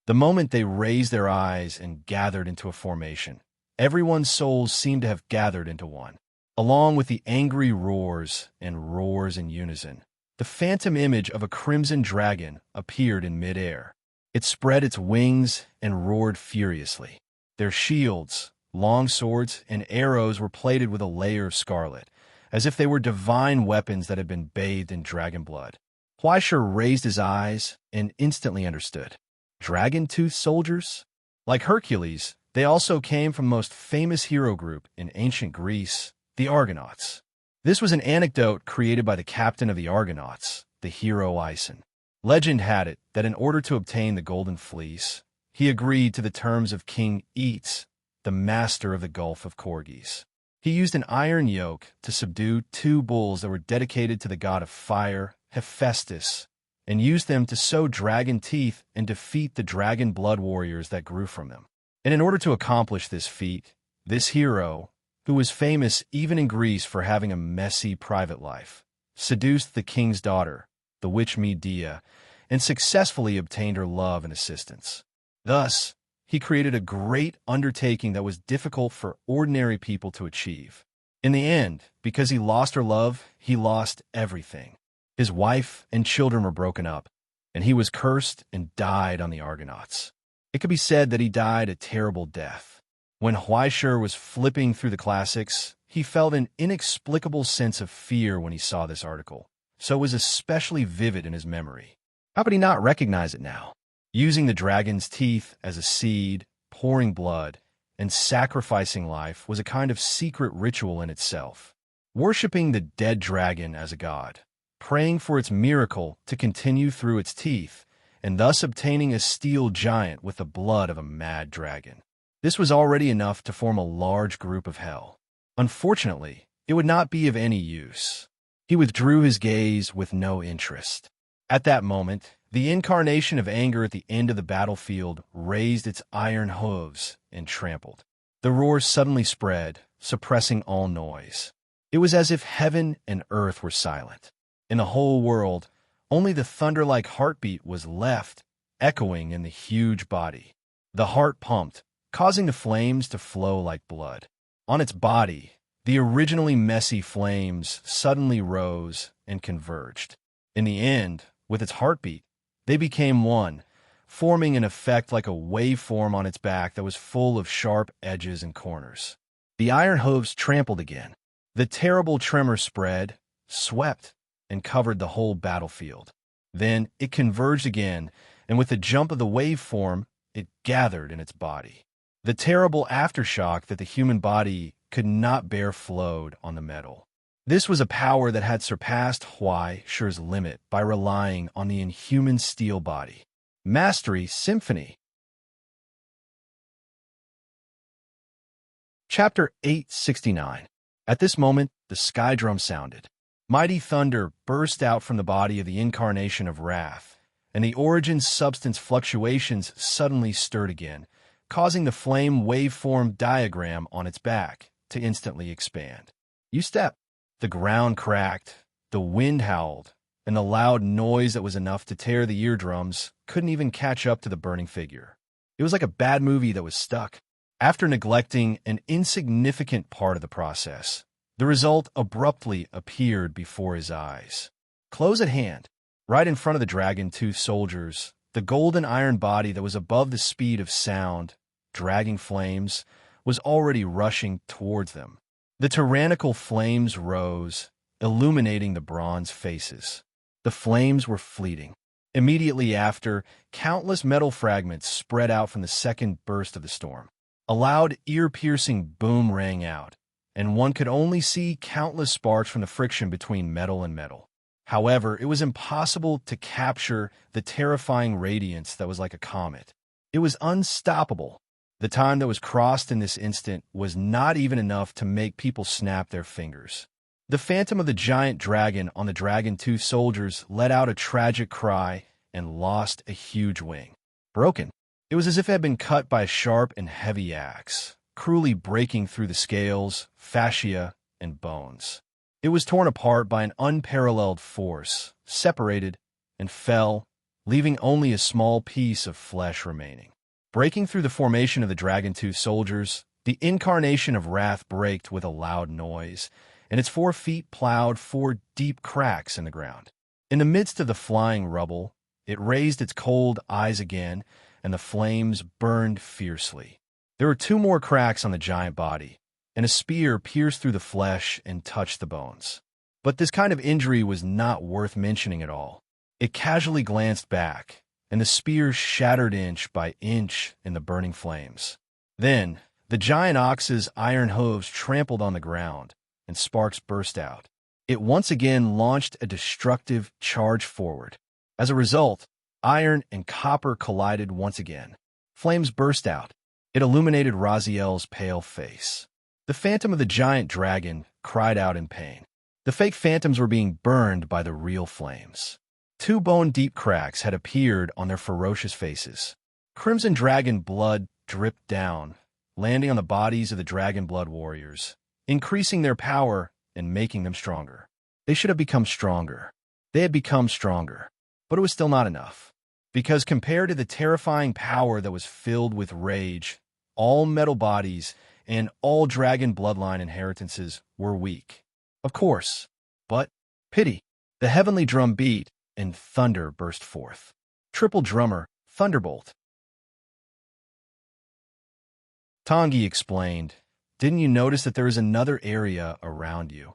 The moment they raised their eyes and gathered into a formation, everyone's souls seemed to have gathered into one. Along with the angry roars and roars in unison, the phantom image of a crimson dragon appeared in midair. It spread its wings and roared furiously. Their shields, long swords, and arrows were plated with a layer of scarlet, as if they were divine weapons that had been bathed in dragon blood. Huaishur raised his eyes and instantly understood. Dragon-toothed soldiers? Like Hercules, they also came from the most famous hero group in ancient Greece, the Argonauts. This was an anecdote created by the captain of the Argonauts, the hero Aeson. Legend had it that in order to obtain the Golden Fleece, he agreed to the terms of King Eets, the master of the Gulf of Corgis. He used an iron yoke to subdue 2 bulls that were dedicated to the god of fire, Hephaestus, and used them to sow dragon teeth and defeat the dragon blood warriors that grew from them. And in order to accomplish this feat, this hero, who was famous even in Greece for having a messy private life, seduced the king's daughter, the witch Medea, and successfully obtained her love and assistance. Thus, he created a great undertaking that was difficult for ordinary people to achieve. In the end, because he lost her love, he lost everything. His wife and children were broken up, and he was cursed and died on the Argonauts. It could be said that he died a terrible death. When Huaishur was flipping through the classics, he felt an inexplicable sense of fear when he saw this article, so it was especially vivid in his memory. How could he not recognize it now? Using the dragon's teeth as a seed, pouring blood, and sacrificing life was a kind of secret ritual in itself. Worshipping the dead dragon as a god, praying for its miracle to continue through its teeth, and thus obtaining a steel giant with the blood of a mad dragon. This was already enough to form a large group of hell. Unfortunately, it would not be of any use. He withdrew his gaze with no interest. At that moment, the incarnation of anger at the end of the battlefield raised its iron hooves and trampled. The roar suddenly spread, suppressing all noise. It was as if heaven and earth were silent. In the whole world, only the thunder-like heartbeat was left, echoing in the huge body. The heart pumped, causing the flames to flow like blood. On its body, the originally messy flames suddenly rose and converged. In the end, with its heartbeat, they became one, forming an effect like a waveform on its back that was full of sharp edges and corners. The iron hooves trampled again. The terrible tremor spread, swept, and covered the whole battlefield. Then it converged again, and with the jump of the waveform, it gathered in its body. The terrible aftershock that the human body could not bear flowed on the metal. This was a power that had surpassed Huaishur's limit by relying on the inhuman steel body. Mastery Symphony. Chapter 869. At this moment, the sky drum sounded. Mighty thunder burst out from the body of the incarnation of wrath, and the origin's substance fluctuations suddenly stirred again, causing the flame waveform diagram on its back to instantly expand. You step. The ground cracked, the wind howled, and the loud noise that was enough to tear the eardrums couldn't even catch up to the burning figure. It was like a bad movie that was stuck. After neglecting an insignificant part of the process, the result abruptly appeared before his eyes. Close at hand, right in front of the dragon-toothed soldiers, the golden iron body that was above the speed of sound, dragging flames, was already rushing towards them. The tyrannical flames rose, illuminating the bronze faces. The flames were fleeting. Immediately after, countless metal fragments spread out from the second burst of the storm. A loud, ear-piercing boom rang out, and one could only see countless sparks from the friction between metal and metal. However, it was impossible to capture the terrifying radiance that was like a comet. It was unstoppable. The time that was crossed in this instant was not even enough to make people snap their fingers. The phantom of the giant dragon on the dragon-toothed soldiers let out a tragic cry and lost a huge wing. Broken. It was as if it had been cut by a sharp and heavy axe, cruelly breaking through the scales, fascia, and bones. It was torn apart by an unparalleled force, separated, and fell, leaving only a small piece of flesh remaining. Breaking through the formation of the dragon-tooth soldiers, the incarnation of wrath braked with a loud noise, and its 4 feet plowed 4 deep cracks in the ground. In the midst of the flying rubble, it raised its cold eyes again, and the flames burned fiercely. There were 2 more cracks on the giant body, and a spear pierced through the flesh and touched the bones. But this kind of injury was not worth mentioning at all. It casually glanced back, and the spear shattered inch by inch in the burning flames. Then, the giant ox's iron hooves trampled on the ground, and sparks burst out. It once again launched a destructive charge forward. As a result, iron and copper collided once again. Flames burst out. It illuminated Raziel's pale face. The phantom of the giant dragon cried out in pain. The fake phantoms were being burned by the real flames. 2 bone-deep cracks had appeared on their ferocious faces. Crimson dragon blood dripped down, landing on the bodies of the dragon blood warriors, increasing their power and making them stronger. They should have become stronger. They had become stronger, but it was still not enough. Because compared to the terrifying power that was filled with rage, all metal bodies and all dragon bloodline inheritances were weak. Of course, but pity. The heavenly drum beat, and thunder burst forth. Triple drummer, thunderbolt. Tangi explained, "Didn't you notice that there is another area around you?"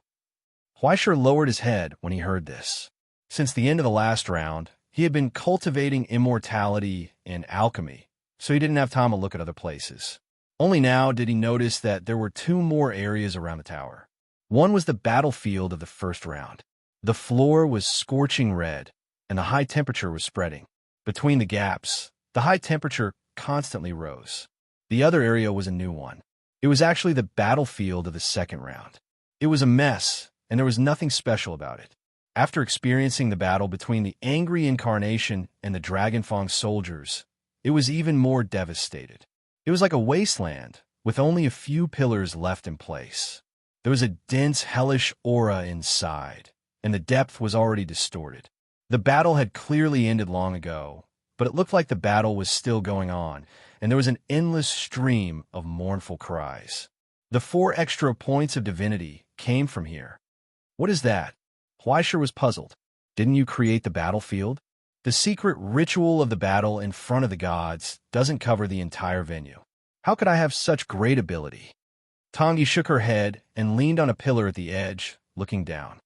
Huaishir lowered his head when he heard this. Since the end of the last round, he had been cultivating immortality and alchemy, so he didn't have time to look at other places. Only now did he notice that there were 2 more areas around the tower. One was the battlefield of the first round. The floor was scorching red, and the high temperature was spreading. Between the gaps, the high temperature constantly rose. The other area was a new one. It was actually the battlefield of the second round. It was a mess, and there was nothing special about it. After experiencing the battle between the angry incarnation and the Dragonfang soldiers, it was even more devastated. It was like a wasteland, with only a few pillars left in place. There was a dense, hellish aura inside, and the depth was already distorted. The battle had clearly ended long ago, but it looked like the battle was still going on, and there was an endless stream of mournful cries. The 4 extra points of divinity came from here. What is that? Huaishir was puzzled. Didn't you create the battlefield? The secret ritual of the battle in front of the gods doesn't cover the entire venue. How could I have such great ability? Tangi shook her head and leaned on a pillar at the edge, looking down.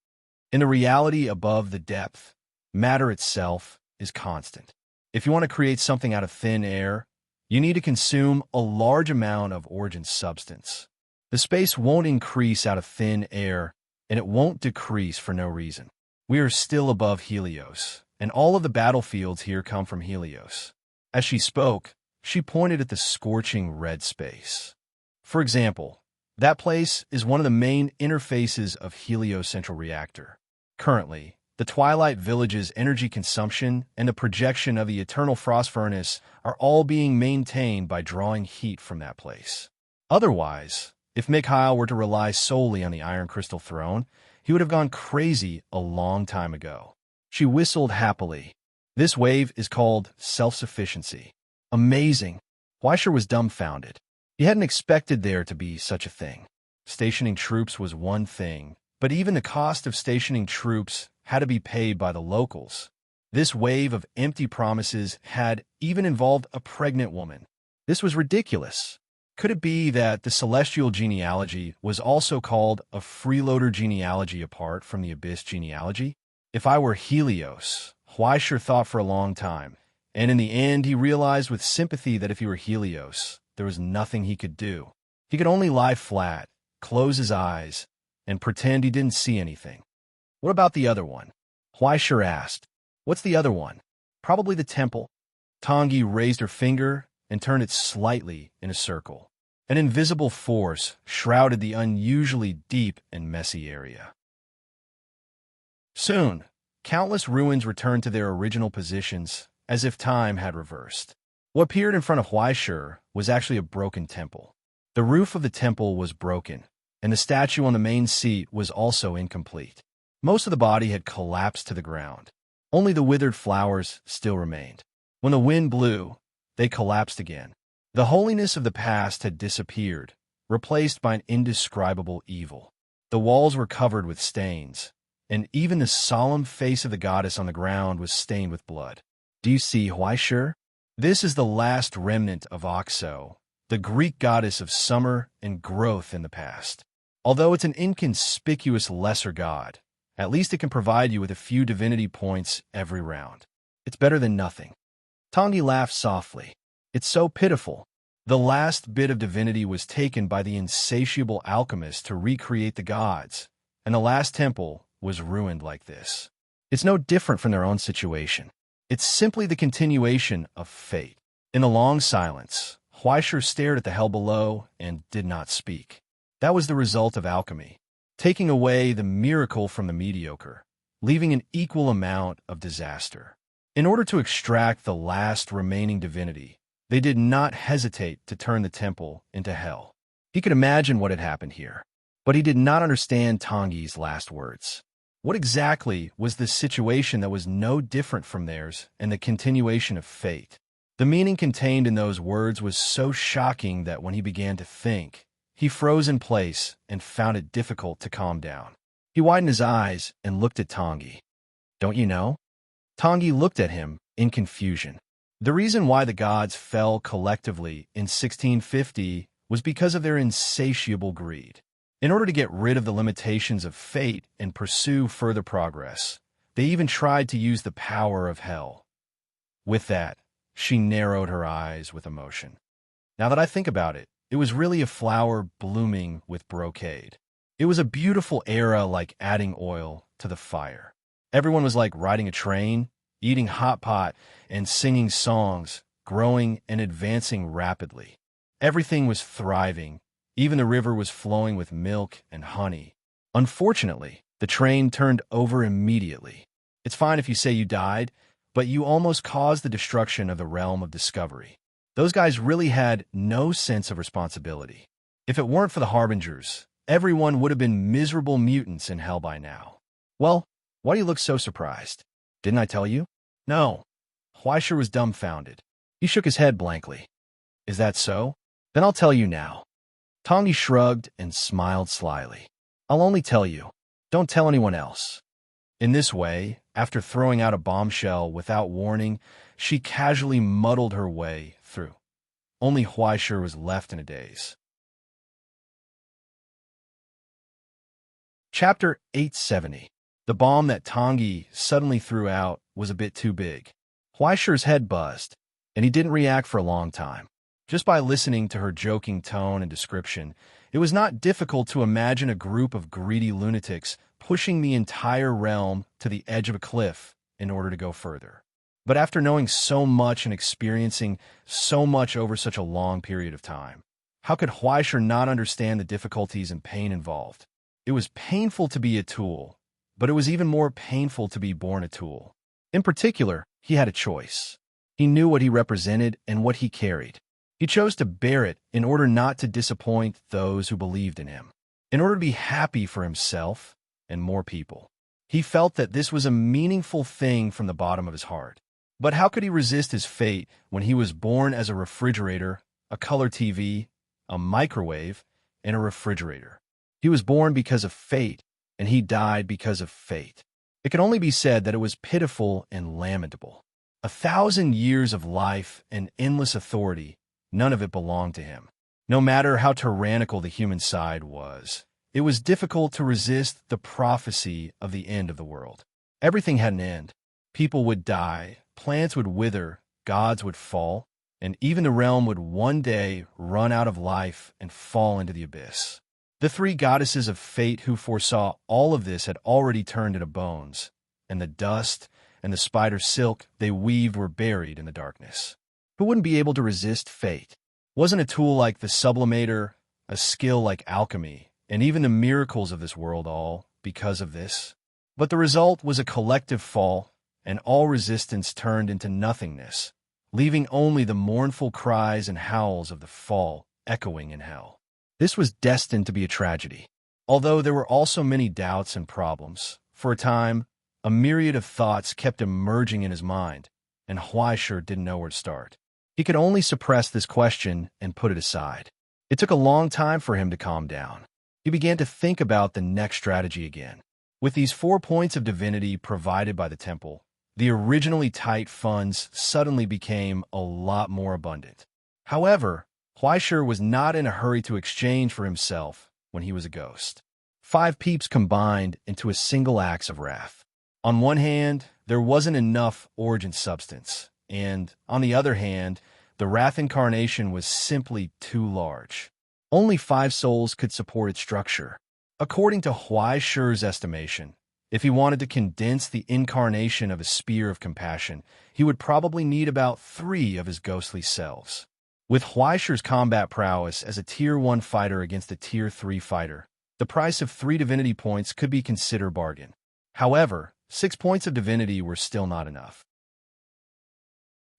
In the reality above the depth, matter itself is constant. If you want to create something out of thin air, you need to consume a large amount of origin substance. The space won't increase out of thin air, and it won't decrease for no reason. We are still above Helios, and all of the battlefields here come from Helios. As she spoke, she pointed at the scorching red space. For example, that place is one of the main interfaces of Helios Central Reactor. Currently, the Twilight Village's energy consumption and the projection of the Eternal Frost Furnace are all being maintained by drawing heat from that place. Otherwise, if Mikhail were to rely solely on the Iron Crystal Throne, he would have gone crazy a long time ago. She whistled happily. This wave is called self-sufficiency. Amazing. Huaishir was dumbfounded. He hadn't expected there to be such a thing. Stationing troops was one thing, but even the cost of stationing troops had to be paid by the locals. This wave of empty promises had even involved a pregnant woman. This was ridiculous. Could it be that the celestial genealogy was also called a freeloader genealogy apart from the abyss genealogy? If I were Helios, Huaishir thought for a long time, and in the end he realized with sympathy that if he were Helios, there was nothing he could do. He could only lie flat, close his eyes, and pretend he didn't see anything. What about the other one? Huaishir asked. What's the other one? Probably the temple. Tangi raised her finger and turned it slightly in a circle. An invisible force shrouded the unusually deep and messy area. Soon, countless ruins returned to their original positions, as if time had reversed. What appeared in front of Huaishir was actually a broken temple. The roof of the temple was broken, and the statue on the main seat was also incomplete. Most of the body had collapsed to the ground. Only the withered flowers still remained. When the wind blew, they collapsed again. The holiness of the past had disappeared, replaced by an indescribable evil. The walls were covered with stains, and even the solemn face of the goddess on the ground was stained with blood. Do you see, Huaishur? This is the last remnant of Oxo, the Greek goddess of summer and growth in the past. Although it's an inconspicuous lesser god, at least it can provide you with a few divinity points every round. It's better than nothing. Tangi laughed softly. It's so pitiful. The last bit of divinity was taken by the insatiable alchemist to recreate the gods, and the last temple was ruined like this. It's no different from their own situation. It's simply the continuation of fate. In the long silence, Huaishur stared at the hell below and did not speak. That was the result of alchemy, taking away the miracle from the mediocre, leaving an equal amount of disaster. In order to extract the last remaining divinity, they did not hesitate to turn the temple into hell. He could imagine what had happened here, but he did not understand Tangi's last words. What exactly was this situation that was no different from theirs and the continuation of fate? The meaning contained in those words was so shocking that when he began to think, he froze in place and found it difficult to calm down. He widened his eyes and looked at Tangi. Don't you know? Tangi looked at him in confusion. The reason why the gods fell collectively in 1650 was because of their insatiable greed. In order to get rid of the limitations of fate and pursue further progress, they even tried to use the power of hell. With that, she narrowed her eyes with emotion. Now that I think about it, it was really a flower blooming with brocade. It was a beautiful era, like adding oil to the fire. Everyone was like riding a train, eating hot pot, and singing songs, growing and advancing rapidly. Everything was thriving. Even the river was flowing with milk and honey. Unfortunately, the train turned over immediately. It's fine if you say you died, but you almost caused the destruction of the realm of discovery. Those guys really had no sense of responsibility. If it weren't for the Harbingers, everyone would have been miserable mutants in hell by now. Well, why do you look so surprised? Didn't I tell you? No. Huaishur was dumbfounded. He shook his head blankly. Is that so? Then I'll tell you now. Tangi shrugged and smiled slyly. I'll only tell you. Don't tell anyone else. In this way, after throwing out a bombshell without warning, she casually muddled her way through. Only Huaishur was left in a daze. Chapter 870. The bomb that Tangi suddenly threw out was a bit too big. Huaishur's head buzzed, and he didn't react for a long time. Just by listening to her joking tone and description, it was not difficult to imagine a group of greedy lunatics pushing the entire realm to the edge of a cliff in order to go further. But after knowing so much and experiencing so much over such a long period of time, how could Huaishur not understand the difficulties and pain involved? It was painful to be a tool, but it was even more painful to be born a tool. In particular, he had a choice. He knew what he represented and what he carried. He chose to bear it in order not to disappoint those who believed in him, in order to be happy for himself and more people. He felt that this was a meaningful thing from the bottom of his heart. But how could he resist his fate when he was born as a refrigerator, a color TV, a microwave, and a refrigerator? He was born because of fate, and he died because of fate. It can only be said that it was pitiful and lamentable. 1,000 years of life and endless authority, none of it belonged to him. No matter how tyrannical the human side was, it was difficult to resist the prophecy of the end of the world. Everything had an end. People would die, plants would wither, gods would fall, and even the realm would one day run out of life and fall into the abyss. The three goddesses of fate who foresaw all of this had already turned into bones, and the dust and the spider silk they weaved were buried in the darkness. Who wouldn't be able to resist fate? Wasn't a tool like the sublimator, a skill like alchemy, and even the miracles of this world all because of this? But the result was a collective fall, and all resistance turned into nothingness, leaving only the mournful cries and howls of the fall echoing in hell. This was destined to be a tragedy. Although there were also many doubts and problems, for a time, a myriad of thoughts kept emerging in his mind, and Huaishur didn't know where to start. He could only suppress this question and put it aside. It took a long time for him to calm down. He began to think about the next strategy again. With these 4 points of divinity provided by the temple, the originally tight funds suddenly became a lot more abundant. However, Huaishur was not in a hurry to exchange for himself when he was a ghost. 5 peeps combined into a single axe of wrath. On one hand, there wasn't enough origin substance, and on the other hand, the wrath incarnation was simply too large. Only 5 souls could support its structure. According to Huaishur's estimation, if he wanted to condense the incarnation of a spear of compassion, he would probably need about 3 of his ghostly selves. With Huaishur's combat prowess as a Tier 1 fighter against a Tier 3 fighter, the price of 3 divinity points could be considered a bargain. However, 6 points of divinity were still not enough.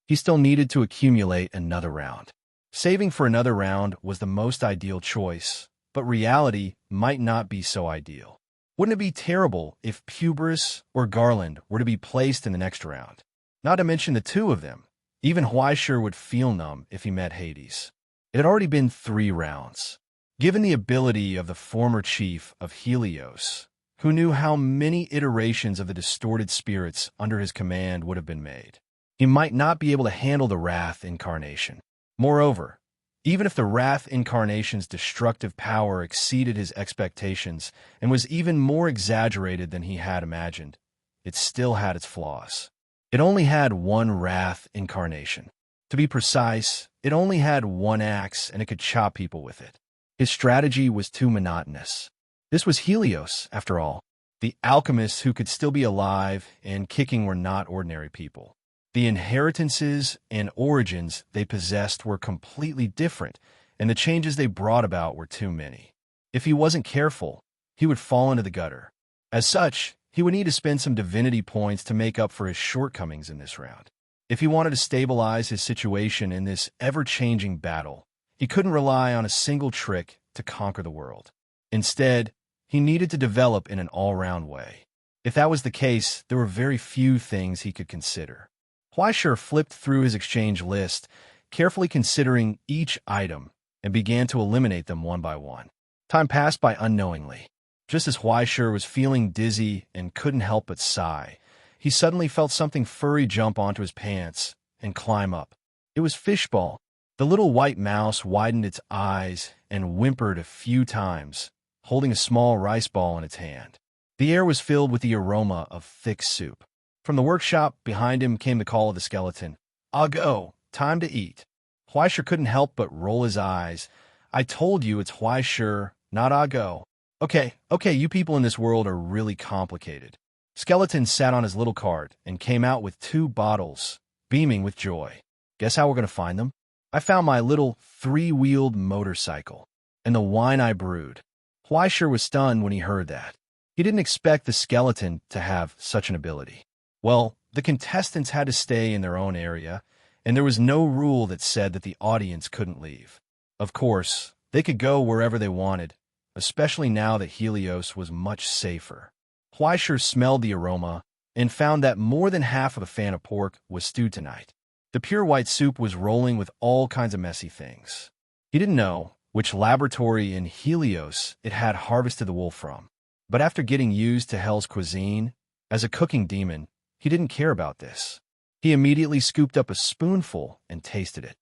He still needed to accumulate another round. Saving for another round was the most ideal choice, but reality might not be so ideal. Wouldn't it be terrible if Pubris or Garland were to be placed in the next round? Not to mention the 2 of them. Even Huaishur would feel numb if he met Hades. It had already been 3 rounds. Given the ability of the former chief of Helios, who knew how many iterations of the distorted spirits under his command would have been made, he might not be able to handle the Wrath Incarnation. Moreover, even if the Wrath Incarnation's destructive power exceeded his expectations and was even more exaggerated than he had imagined, it still had its flaws. It only had 1 Wrath Incarnation. To be precise, it only had 1 axe and it could chop people with it. His strategy was too monotonous. This was Helios, after all. The alchemists who could still be alive and kicking were not ordinary people. The inheritances and origins they possessed were completely different, and the changes they brought about were too many. If he wasn't careful, he would fall into the gutter. As such, he would need to spend some divinity points to make up for his shortcomings in this round. If he wanted to stabilize his situation in this ever-changing battle, he couldn't rely on a single trick to conquer the world. Instead, he needed to develop in an all-round way. If that was the case, there were very few things he could consider. Huaishur flipped through his exchange list, carefully considering each item, and began to eliminate them one by one. Time passed by unknowingly. Just as Huaishur was feeling dizzy and couldn't help but sigh, he suddenly felt something furry jump onto his pants and climb up. It was Fishball. The little white mouse widened its eyes and whimpered a few times, holding a small rice ball in its hand. The air was filled with the aroma of thick soup. From the workshop behind him came the call of the skeleton. "I'll go. Time to eat." Huaishur couldn't help but roll his eyes. "I told you it's Huaishur, not "I'll go." Okay, you people in this world are really complicated." Skeleton sat on his little cart and came out with 2 bottles, beaming with joy. "Guess how we're going to find them? I found my little 3-wheeled motorcycle, and the wine I brewed." Huaishur was stunned when he heard that. He didn't expect the skeleton to have such an ability. Well, the contestants had to stay in their own area, and there was no rule that said that the audience couldn't leave. Of course, they could go wherever they wanted, especially now that Helios was much safer. Huaishur smelled the aroma and found that more than half of a fan of pork was stewed tonight. The pure white soup was rolling with all kinds of messy things. He didn't know which laboratory in Helios it had harvested the wool from, but after getting used to Hell's cuisine as a cooking demon, he didn't care about this. He immediately scooped up a spoonful and tasted it.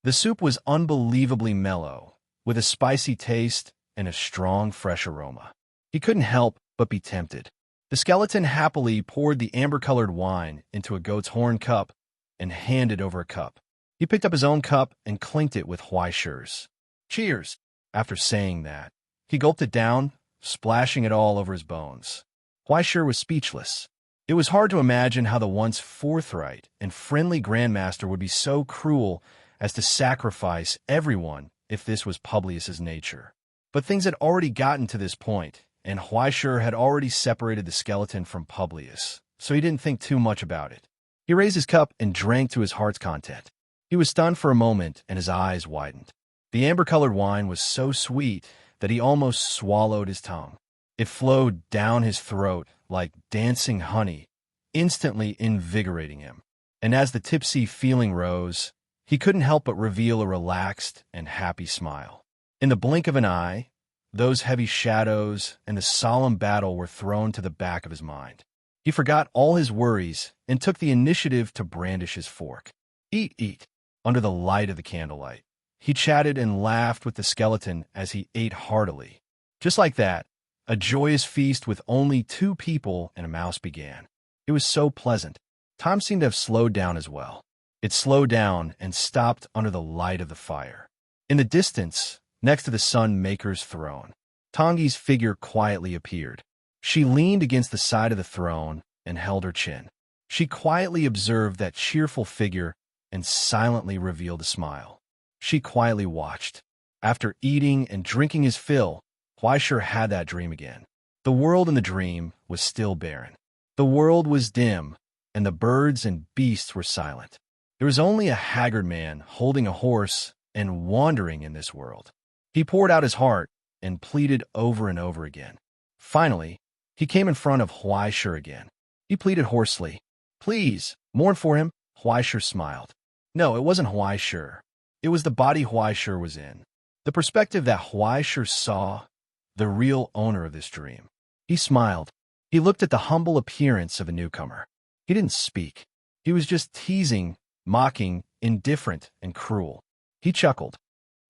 The soup was unbelievably mellow, with a spicy taste and a strong, fresh aroma. He couldn't help but be tempted. The skeleton happily poured the amber-colored wine into a goat's horn cup and handed over a cup. He picked up his own cup and clinked it with Huaishur's. "Cheers!" After saying that, he gulped it down, splashing it all over his bones. Huaishur was speechless. It was hard to imagine how the once forthright and friendly Grandmaster would be so cruel as to sacrifice everyone if this was Publius's nature. But things had already gotten to this point, and Huaishur had already separated the skeleton from Publius, so he didn't think too much about it. He raised his cup and drank to his heart's content. He was stunned for a moment, and his eyes widened. The amber-colored wine was so sweet that he almost swallowed his tongue. It flowed down his throat like dancing honey, instantly invigorating him. And as the tipsy feeling rose, he couldn't help but reveal a relaxed and happy smile. In the blink of an eye, those heavy shadows and the solemn battle were thrown to the back of his mind. He forgot all his worries and took the initiative to brandish his fork. Eat, eat, under the light of the candlelight. He chatted and laughed with the skeleton as he ate heartily. Just like that, a joyous feast with only 2 people and a mouse began. It was so pleasant. Time seemed to have slowed down as well. It slowed down and stopped under the light of the fire. In the distance, next to the Sun Maker's throne, Tongi's figure quietly appeared. She leaned against the side of the throne and held her chin. She quietly observed that cheerful figure and silently revealed a smile. She quietly watched. After eating and drinking his fill, Huaishur had that dream again. The world in the dream was still barren. The world was dim, and the birds and beasts were silent. There was only a haggard man holding a horse and wandering in this world. He poured out his heart and pleaded over and over again. Finally, he came in front of Huaishur again. He pleaded hoarsely, "Please, mourn for him." Huaishur smiled. No, it wasn't Huaishur. It was the body Huaishur was in. The perspective that Huaishur saw, the real owner of this dream. He smiled. He looked at the humble appearance of a newcomer. He didn't speak. He was just teasing, mocking, indifferent, and cruel. He chuckled.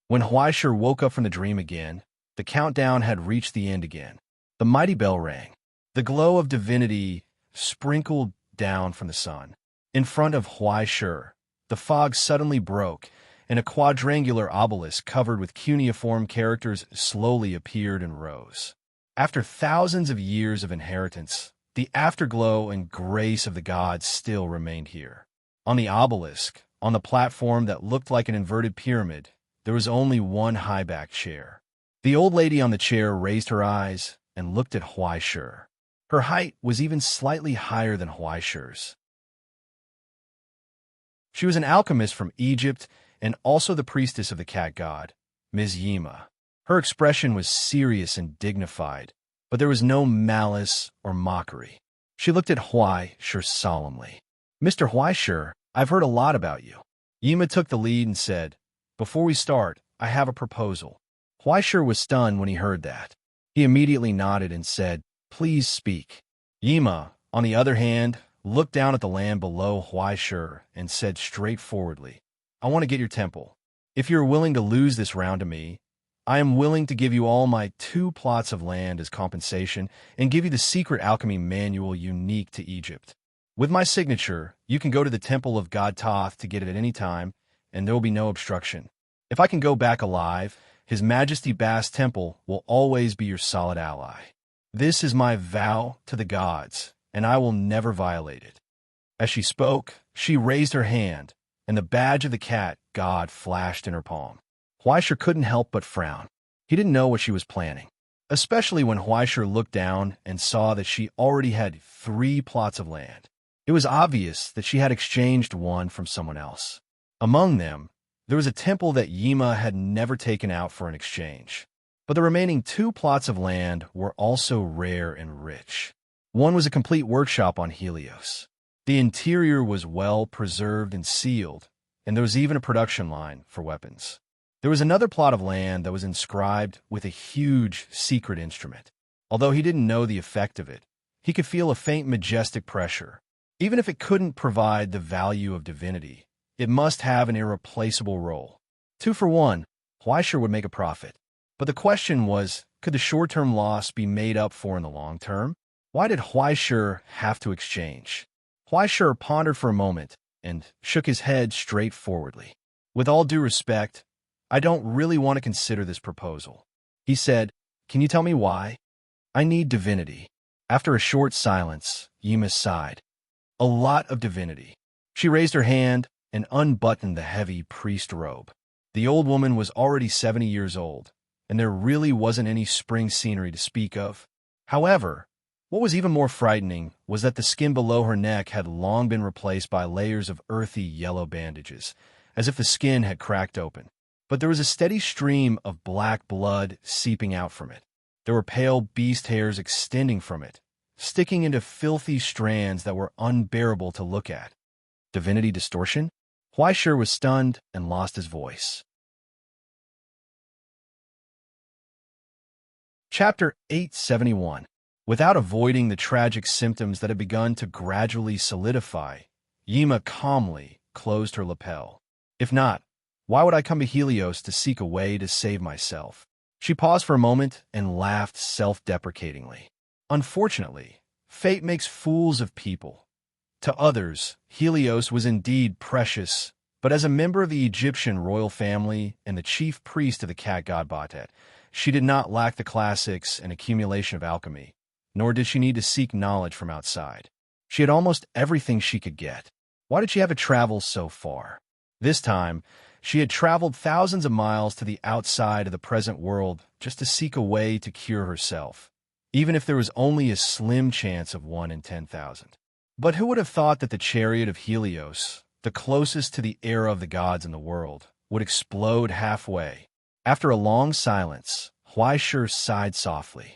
When Huaishur woke up from the dream again, the countdown had reached the end again. The mighty bell rang. The glow of divinity sprinkled down from the sun. In front of Huaishur, the fog suddenly broke, and a quadrangular obelisk covered with cuneiform characters slowly appeared and rose. After thousands of years of inheritance, the afterglow and grace of the gods still remained here. On the obelisk, on the platform that looked like an inverted pyramid, there was only one high-backed chair. The old lady on the chair raised her eyes and looked at Huaishur. Her height was even slightly higher than Huaishur's. She was an alchemist from Egypt and also the priestess of the cat god, Ms. Yima. Her expression was serious and dignified, but there was no malice or mockery. She looked at Huaishur solemnly. "Mr. Huaishur, I've heard a lot about you." Yima took the lead and said, "Before we start, I have a proposal." Huaishur was stunned when he heard that. He immediately nodded and said, "Please speak." Yima, on the other hand, looked down at the land below Huaishur and said straightforwardly, "I want to get your temple. If you're willing to lose this round to me, I am willing to give you all my 2 plots of land as compensation and give you the secret alchemy manual unique to Egypt. With my signature, you can go to the temple of God Thoth to get it at any time, and there will be no obstruction. If I can go back alive, His Majesty Bast's temple will always be your solid ally. This is my vow to the gods, and I will never violate it." As she spoke, she raised her hand, and the badge of the cat god flashed in her palm. Huaishur couldn't help but frown. He didn't know what she was planning, especially when Huaishur looked down and saw that she already had 3 plots of land. It was obvious that she had exchanged one from someone else. Among them, there was a temple that Yima had never taken out for an exchange. But the remaining 2 plots of land were also rare and rich. One was a complete workshop on Helios. The interior was well preserved and sealed, and there was even a production line for weapons. There was another plot of land that was inscribed with a huge secret instrument. Although he didn't know the effect of it, he could feel a faint majestic pressure. Even if it couldn't provide the value of divinity, it must have an irreplaceable role. 2 for 1, Huaishur would make a profit. But the question was, could the short-term loss be made up for in the long term? Why did Huaishur have to exchange? Huaishur pondered for a moment and shook his head straightforwardly. "With all due respect, I don't really want to consider this proposal." He said, "Can you tell me why?" "I need divinity." After a short silence, Yima sighed. "A lot of divinity." She raised her hand and unbuttoned the heavy priest robe. The old woman was already 70 years old, and there really wasn't any spring scenery to speak of. However, what was even more frightening was that the skin below her neck had long been replaced by layers of earthy yellow bandages, as if the skin had cracked open. but there was a steady stream of black blood seeping out from it. There were pale beast hairs extending from it, sticking into filthy strands that were unbearable to look at. Divinity distortion? Huaishir was stunned and lost his voice. Chapter 871. Without avoiding the tragic symptoms that had begun to gradually solidify, Yima calmly closed her lapel. If not, why would I come to Helios to seek a way to save myself? She paused for a moment and laughed self-deprecatingly. Unfortunately, fate makes fools of people. To others, Helios was indeed precious, but as a member of the Egyptian royal family and the chief priest of the cat god Batet, she did not lack the classics and accumulation of alchemy, nor did she need to seek knowledge from outside. She had almost everything she could get. Why did she have to travel so far? This time, she had traveled thousands of miles to the outside of the present world just to seek a way to cure herself, even if there was only a slim chance of 1 in 10,000. But who would have thought that the chariot of Helios, the closest to the era of the gods in the world, would explode halfway? After a long silence, Huaishir sighed softly.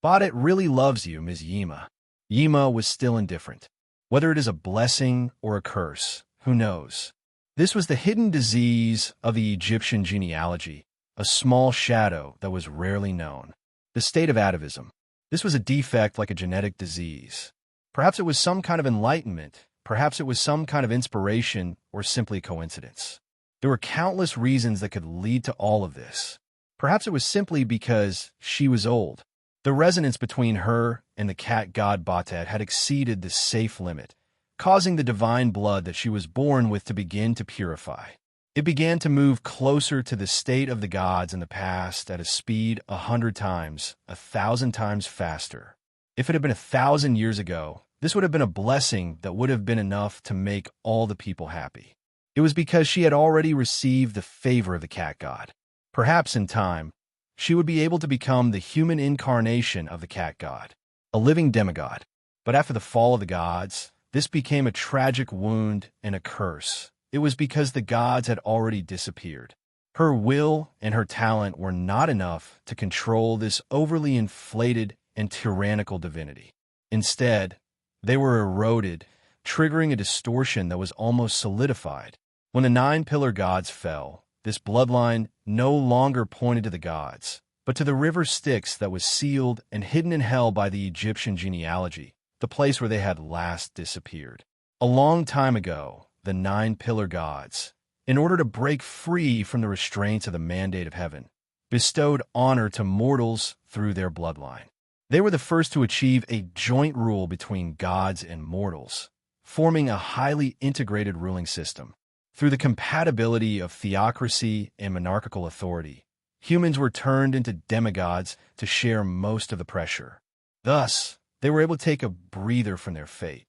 Badet really loves you, Ms. Yima. Yima was still indifferent. Whether it is a blessing or a curse, who knows? This was the hidden disease of the Egyptian genealogy, a small shadow that was rarely known. The state of atavism. This was a defect like a genetic disease. Perhaps it was some kind of enlightenment, perhaps it was some kind of inspiration, or simply coincidence. There were countless reasons that could lead to all of this. Perhaps it was simply because she was old. The resonance between her and the cat god Batet had exceeded the safe limit, causing the divine blood that she was born with to begin to purify. It began to move closer to the state of the gods in the past at a speed 100 times, 1,000 times faster. If it had been 1,000 years ago, this would have been a blessing that would have been enough to make all the people happy. It was because she had already received the favor of the cat god. Perhaps in time, she would be able to become the human incarnation of the cat god, a living demigod. But after the fall of the gods, this became a tragic wound and a curse. It was because the gods had already disappeared. Her will and her talent were not enough to control this overly inflated and tyrannical divinity. Instead, they were eroded, triggering a distortion that was almost solidified. When the 9 pillar gods fell, this bloodline no longer pointed to the gods, but to the river Styx that was sealed and hidden in hell by the Egyptian genealogy, the place where they had last disappeared. A long time ago, the 9 pillar gods, in order to break free from the restraints of the mandate of heaven, bestowed honor to mortals through their bloodline. They were the first to achieve a joint rule between gods and mortals, forming a highly integrated ruling system. Through the compatibility of theocracy and monarchical authority, humans were turned into demigods to share most of the pressure. Thus, they were able to take a breather from their fate.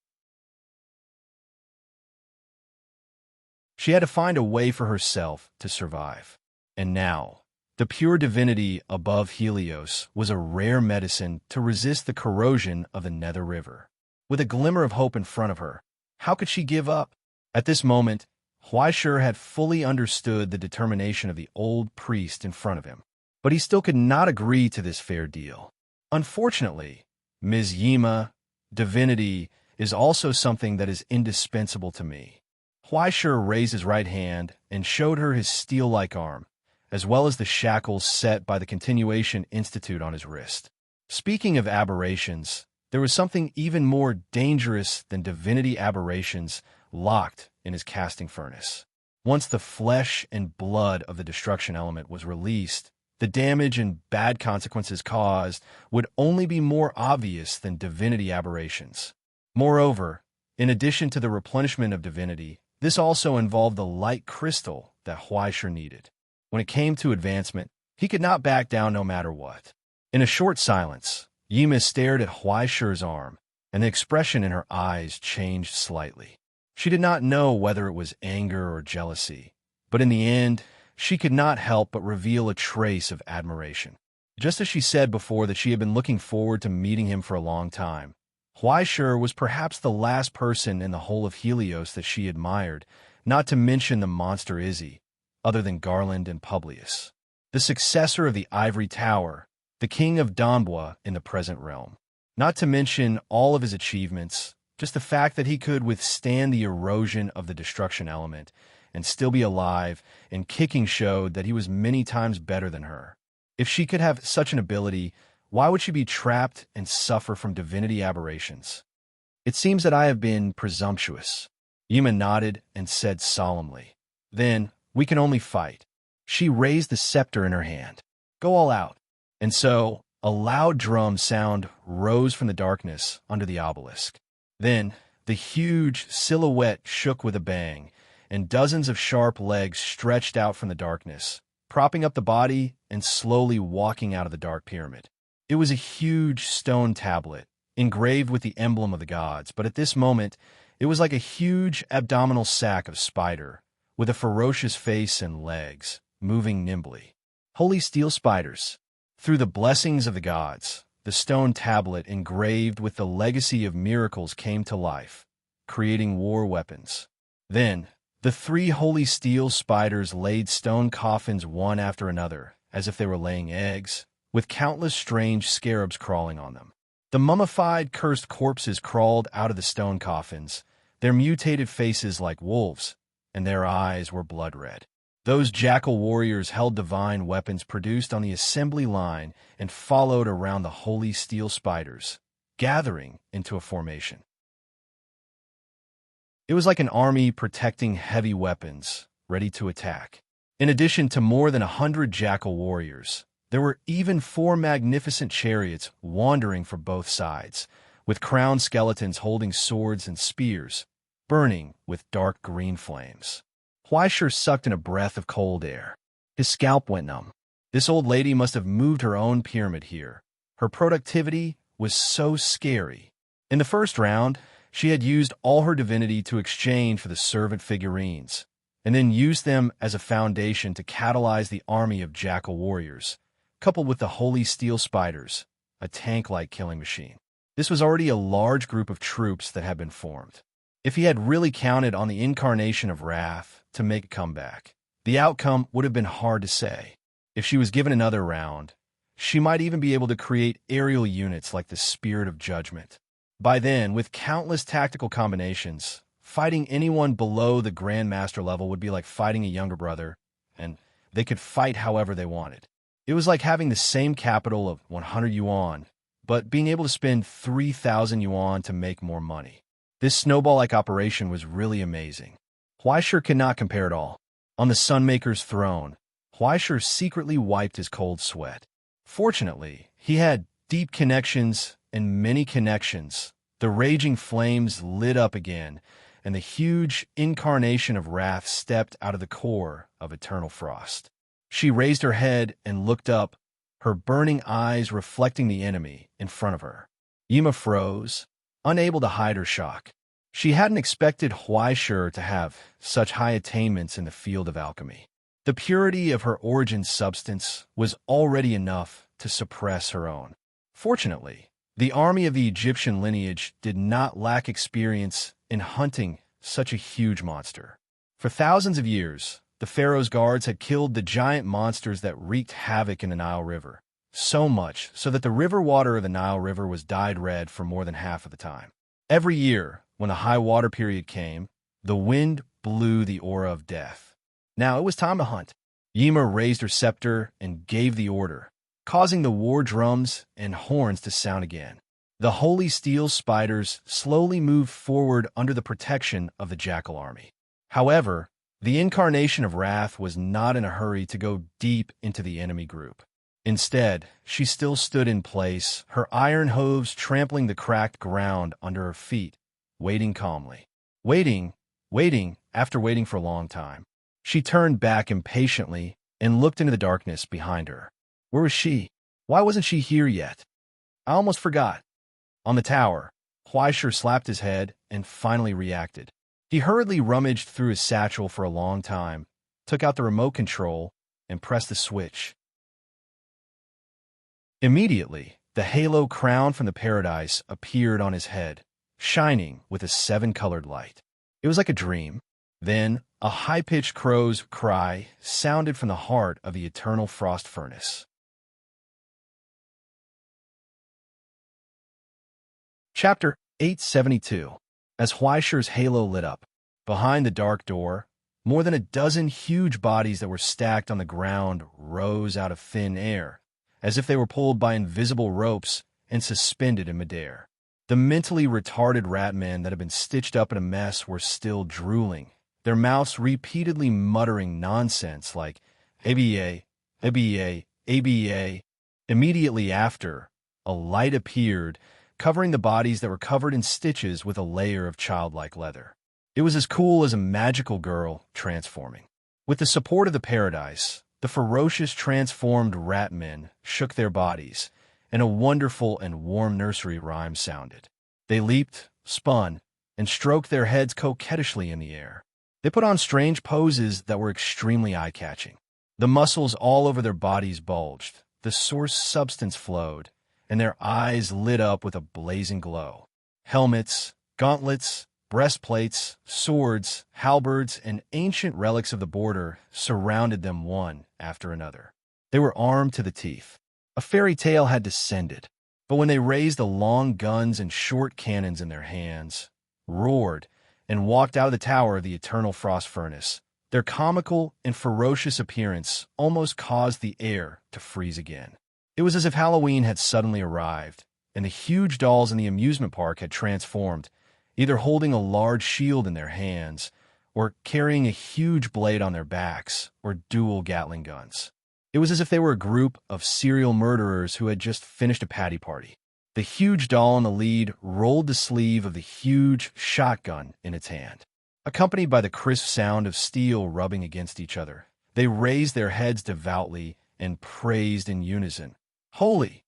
She had to find a way for herself to survive. And now, the pure divinity above Helios was a rare medicine to resist the corrosion of the Nether River. With a glimmer of hope in front of her, how could she give up? At this moment, Huaishir had fully understood the determination of the old priest in front of him, but he still could not agree to this fair deal. Unfortunately, Ms. Yima, divinity is also something that is indispensable to me. Huaishir raised his right hand and showed her his steel-like arm, as well as the shackles set by the Continuation Institute on his wrist. Speaking of aberrations, there was something even more dangerous than divinity aberrations locked in his casting furnace. Once the flesh and blood of the destruction element was released, the damage and bad consequences caused would only be more obvious than divinity aberrations. Moreover, in addition to the replenishment of divinity, this also involved the light crystal that Huaishir needed. When it came to advancement, he could not back down no matter what. In a short silence, Yima stared at Huaishir's arm, and the expression in her eyes changed slightly. She did not know whether it was anger or jealousy, but in the end, she could not help but reveal a trace of admiration. Just as she said before that she had been looking forward to meeting him for a long time, Huaishir was perhaps the last person in the whole of Helios that she admired, not to mention the monster Izzy, other than Garland and Publius, the successor of the Ivory Tower, the king of Donbois in the present realm. Not to mention all of his achievements, just the fact that he could withstand the erosion of the destruction element and still be alive and kicking showed that he was many times better than her. If she could have such an ability, why would she be trapped and suffer from divinity aberrations? It seems that I have been presumptuous. Yima nodded and said solemnly, "Then we can only fight." She raised the scepter in her hand. "Go all out." And so, a loud drum sound rose from the darkness under the obelisk. Then, the huge silhouette shook with a bang, and dozens of sharp legs stretched out from the darkness, propping up the body and slowly walking out of the dark pyramid. It was a huge stone tablet, engraved with the emblem of the gods, but at this moment, it was like a huge abdominal sack of spider, with a ferocious face and legs, moving nimbly. Holy steel spiders. Through the blessings of the gods, the stone tablet engraved with the legacy of miracles came to life, creating war weapons. Then, the 3 holy steel spiders laid stone coffins one after another, as if they were laying eggs, with countless strange scarabs crawling on them. The mummified, cursed corpses crawled out of the stone coffins, their mutated faces like wolves, and their eyes were blood red. Those jackal warriors held divine weapons produced on the assembly line and followed around the holy steel spiders, gathering into a formation. It was like an army protecting heavy weapons, ready to attack. In addition to more than 100 jackal warriors, there were even 4 magnificent chariots wandering from both sides, with crowned skeletons holding swords and spears, burning with dark green flames. Huaishur sucked in a breath of cold air. His scalp went numb. This old lady must have moved her own pyramid here. Her productivity was so scary. In the first round, she had used all her divinity to exchange for the servant figurines, and then used them as a foundation to catalyze the army of jackal warriors, coupled with the holy steel spiders, a tank-like killing machine. This was already a large group of troops that had been formed. If he had really counted on the incarnation of wrath to make a comeback, the outcome would have been hard to say. If she was given another round, she might even be able to create aerial units like the Spirit of Judgment. By then, with countless tactical combinations, fighting anyone below the Grandmaster level would be like fighting a younger brother, and they could fight however they wanted. It was like having the same capital of 100 yuan, but being able to spend 3,000 yuan to make more money. This snowball-like operation was really amazing. Huaishur could not compare at all. On the Sunmaker's throne, Huaishur secretly wiped his cold sweat. Fortunately, he had deep connections and many connections. The raging flames lit up again, and the huge incarnation of wrath stepped out of the core of eternal frost. She raised her head and looked up, her burning eyes reflecting the enemy in front of her. Yima froze, unable to hide her shock. She hadn't expected Huaishur to have such high attainments in the field of alchemy. The purity of her origin substance was already enough to suppress her own. Fortunately, the army of the Egyptian lineage did not lack experience in hunting such a huge monster. For thousands of years, the pharaoh's guards had killed the giant monsters that wreaked havoc in the Nile River, so much so that the river water of the Nile River was dyed red for more than half of the time. Every year, when the high water period came, the wind blew the aura of death. Now it was time to hunt. Yima raised her scepter and gave the order, causing the war drums and horns to sound again. The holy steel spiders slowly moved forward under the protection of the jackal army. However, the incarnation of wrath was not in a hurry to go deep into the enemy group. Instead, she still stood in place, her iron hooves trampling the cracked ground under her feet, waiting calmly. Waiting, after waiting for a long time. She turned back impatiently and looked into the darkness behind her. Where was she? Why wasn't she here yet? I almost forgot. On the tower, Huaishur slapped his head and finally reacted. He hurriedly rummaged through his satchel for a long time, took out the remote control, and pressed the switch. Immediately, the halo crown from the paradise appeared on his head, shining with a 7-colored light. It was like a dream. Then, A high-pitched crow's cry sounded from the heart of the eternal frost furnace. Chapter 872. As Huaisher's halo lit up, behind the dark door, more than a dozen huge bodies that were stacked on the ground rose out of thin air, as if they were pulled by invisible ropes and suspended in midair. The mentally retarded ratmen that had been stitched up in a mess were still drooling, their mouths repeatedly muttering nonsense like ABA, ABA, ABA. Immediately after, a light appeared, covering the bodies that were covered in stitches with a layer of childlike leather. It was as cool as a magical girl transforming. With the support of the paradise, the ferocious transformed ratmen shook their bodies, and a wonderful and warm nursery rhyme sounded. They leaped, spun, and stroked their heads coquettishly in the air. They put on strange poses that were extremely eye-catching. The muscles all over their bodies bulged, the source substance flowed, and their eyes lit up with a blazing glow. Helmets, gauntlets, breastplates, swords, halberds, and ancient relics of the border surrounded them one after another. They were armed to the teeth. A fairy tale had descended, but when they raised the long guns and short cannons in their hands, roared, and walked out of the tower of the eternal frost furnace, their comical and ferocious appearance almost caused the air to freeze again. It was as if Halloween had suddenly arrived, and the huge dolls in the amusement park had transformed, either holding a large shield in their hands, or carrying a huge blade on their backs, or dual Gatling guns. It was as if they were a group of serial murderers who had just finished a patty party. The huge doll in the lead rolled the sleeve of the huge shotgun in its hand. Accompanied by the crisp sound of steel rubbing against each other, they raised their heads devoutly and praised in unison. Holy!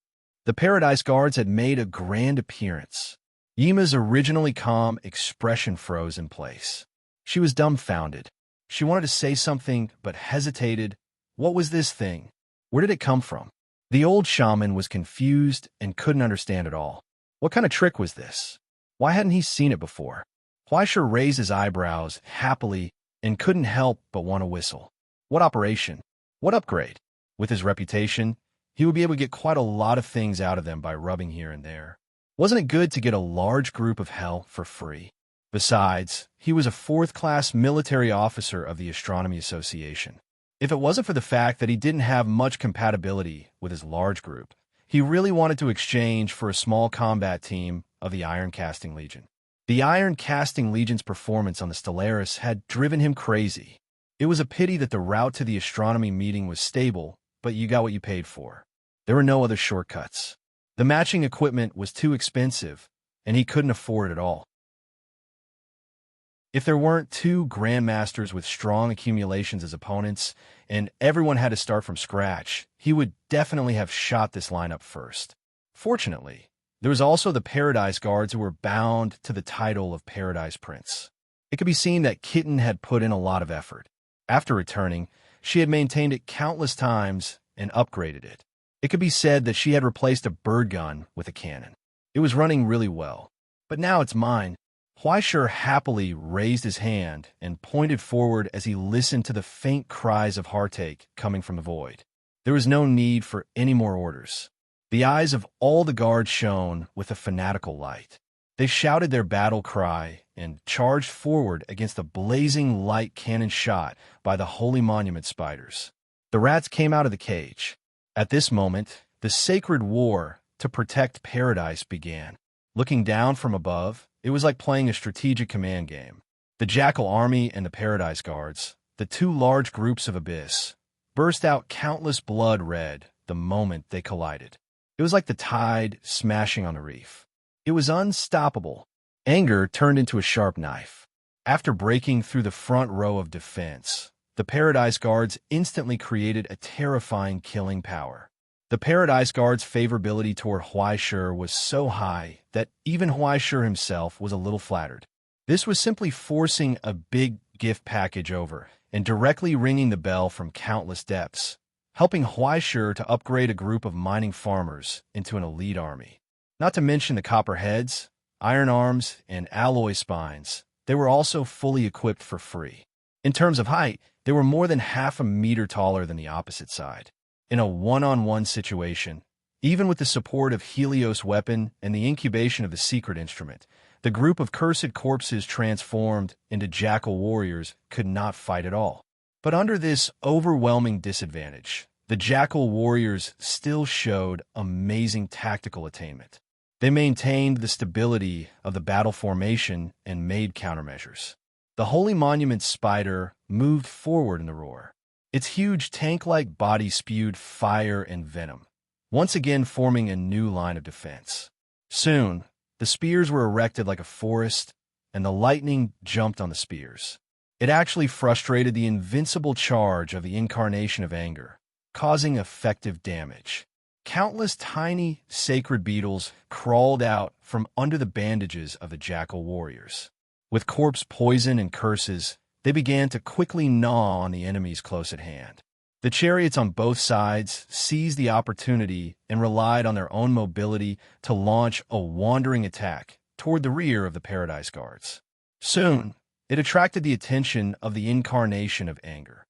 The Paradise Guards had made a grand appearance. Yima's originally calm expression froze in place. She was dumbfounded. She wanted to say something, but hesitated. What was this thing? Where did it come from? The old shaman was confused and couldn't understand at all. What kind of trick was this? Why hadn't he seen it before? Huaisher raised his eyebrows happily and couldn't help but want to whistle. What operation? What upgrade? With his reputation, he would be able to get quite a lot of things out of them by rubbing here and there. Wasn't it good to get a large group of hell for free? Besides, he was a fourth-class military officer of the Astronomy Association. If it wasn't for the fact that he didn't have much compatibility with his large group, he really wanted to exchange for a small combat team of the Iron Casting Legion. The Iron Casting Legion's performance on the Stellaris had driven him crazy. It was a pity that the route to the astronomy meeting was stable, but you got what you paid for. There were no other shortcuts. The matching equipment was too expensive, and he couldn't afford it all. If there weren't two grandmasters with strong accumulations as opponents, and everyone had to start from scratch, he would definitely have shot this lineup first. Fortunately, there was also the Paradise Guards who were bound to the title of Paradise Prince. It could be seen that Kitten had put in a lot of effort. After returning, she had maintained it countless times and upgraded it. It could be said that she had replaced a bird gun with a cannon. It was running really well. But now it's mine. Huaisher happily raised his hand and pointed forward as he listened to the faint cries of heartache coming from the void. There was no need for any more orders. The eyes of all the guards shone with a fanatical light. They shouted their battle cry and charged forward against the blazing light cannon shot by the Holy Monument spiders. The rats came out of the cage. At this moment, the sacred war to protect paradise began. Looking down from above, it was like playing a strategic command game. The Jackal Army and the Paradise Guards, the two large groups of Abyss, burst out countless blood red the moment they collided. It was like the tide smashing on a reef. It was unstoppable. Anger turned into a sharp knife. After breaking through the front row of defense, the Paradise Guards instantly created a terrifying killing power. The Paradise Guard's favorability toward Huaisher was so high that even Huaisher himself was a little flattered. This was simply forcing a big gift package over and directly ringing the bell from countless depths, helping Huaisher to upgrade a group of mining farmers into an elite army. Not to mention the copper heads, iron arms, and alloy spines, they were also fully equipped for free. In terms of height, they were more than half a meter taller than the opposite side. In a one-on-one situation, even with the support of Helios' weapon and the incubation of the secret instrument, the group of cursed corpses transformed into jackal warriors could not fight at all. But under this overwhelming disadvantage, the jackal warriors still showed amazing tactical attainment. They maintained the stability of the battle formation and made countermeasures. The Holy Monument spider moved forward in the roar. Its huge tank-like body spewed fire and venom, once again forming a new line of defense. Soon, the spears were erected like a forest, and the lightning jumped on the spears. It actually frustrated the invincible charge of the incarnation of anger, causing effective damage. Countless tiny, sacred beetles crawled out from under the bandages of the jackal warriors. With corpse poison and curses, they began to quickly gnaw on the enemies close at hand. The chariots on both sides seized the opportunity and relied on their own mobility to launch a wandering attack toward the rear of the Paradise Guards. Soon, it attracted the attention of the incarnation of anger.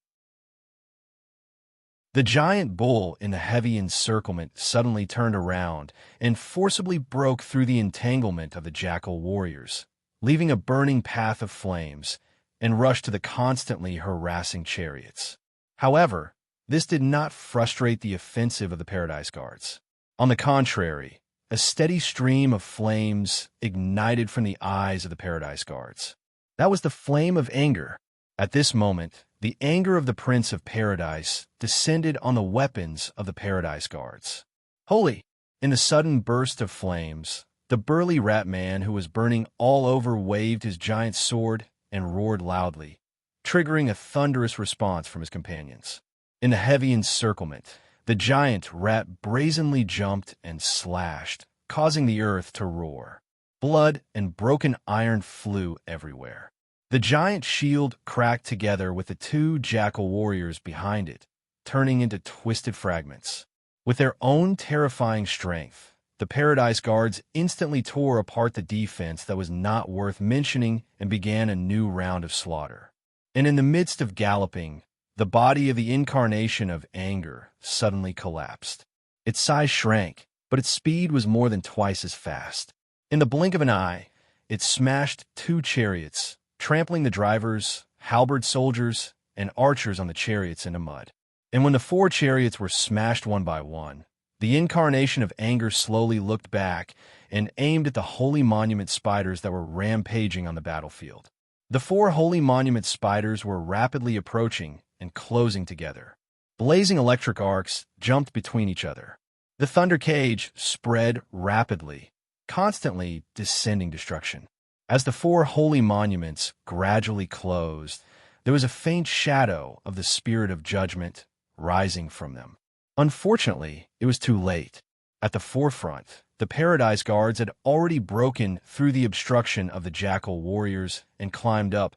The giant bull in the heavy encirclement suddenly turned around and forcibly broke through the entanglement of the jackal warriors, leaving a burning path of flames, and rushed to the constantly harassing chariots. However, this did not frustrate the offensive of the Paradise Guards. On the contrary, a steady stream of flames ignited from the eyes of the Paradise Guards. That was the flame of anger. At this moment, the anger of the Prince of Paradise descended on the weapons of the Paradise Guards. Holy! In the sudden burst of flames, the burly rat man who was burning all over waved his giant sword and roared loudly, triggering a thunderous response from his companions. In the heavy encirclement, the giant rat brazenly jumped and slashed, causing the earth to roar. Blood and broken iron flew everywhere. The giant shield cracked together with the two jackal warriors behind it, turning into twisted fragments. With their own terrifying strength, the Paradise Guards instantly tore apart the defense that was not worth mentioning and began a new round of slaughter. And in the midst of galloping, the body of the incarnation of anger suddenly collapsed. Its size shrank, but its speed was more than twice as fast. In the blink of an eye, it smashed two chariots, trampling the drivers, halberd soldiers, and archers on the chariots into mud. And when the four chariots were smashed one by one, the incarnation of anger slowly looked back and aimed at the Holy Monument spiders that were rampaging on the battlefield. The four Holy Monument spiders were rapidly approaching and closing together. Blazing electric arcs jumped between each other. The thunder cage spread rapidly, constantly descending destruction. As the four holy monuments gradually closed, there was a faint shadow of the spirit of judgment rising from them. Unfortunately, it was too late. At the forefront, the Paradise Guards had already broken through the obstruction of the jackal warriors and climbed up,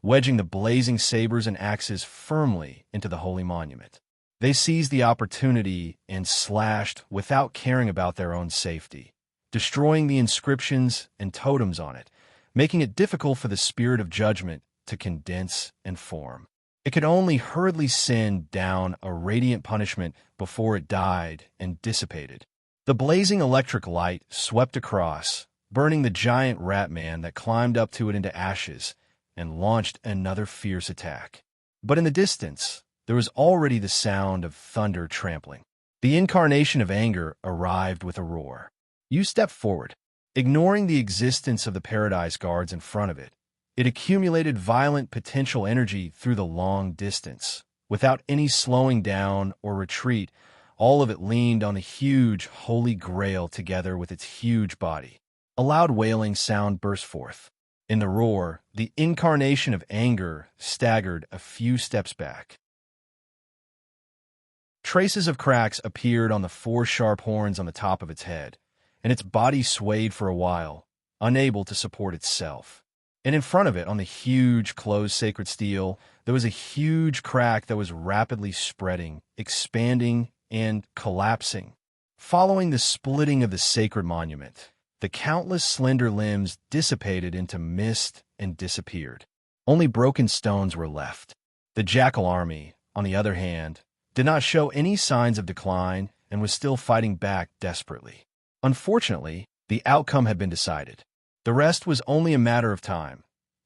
wedging the blazing sabers and axes firmly into the holy monument. They seized the opportunity and slashed without caring about their own safety, destroying the inscriptions and totems on it, making it difficult for the spirit of judgment to condense and form. It could only hurriedly send down a radiant punishment before it died and dissipated. The blazing electric light swept across, burning the giant rat man that climbed up to it into ashes, and launched another fierce attack. But in the distance, there was already the sound of thunder trampling. The incarnation of anger arrived with a roar. You stepped forward. Ignoring the existence of the Paradise Guards in front of it, it accumulated violent potential energy through the long distance. Without any slowing down or retreat, all of it leaned on the huge Holy Grail together with its huge body. A loud wailing sound burst forth. In the roar, the incarnation of anger staggered a few steps back. Traces of cracks appeared on the four sharp horns on the top of its head, and its body swayed for a while, unable to support itself. And in front of it, on the huge closed sacred steel, there was a huge crack that was rapidly spreading, expanding, and collapsing. Following the splitting of the sacred monument, the countless slender limbs dissipated into mist and disappeared. Only broken stones were left. The Jackal army, on the other hand, did not show any signs of decline and was still fighting back desperately. Unfortunately, the outcome had been decided. The rest was only a matter of time.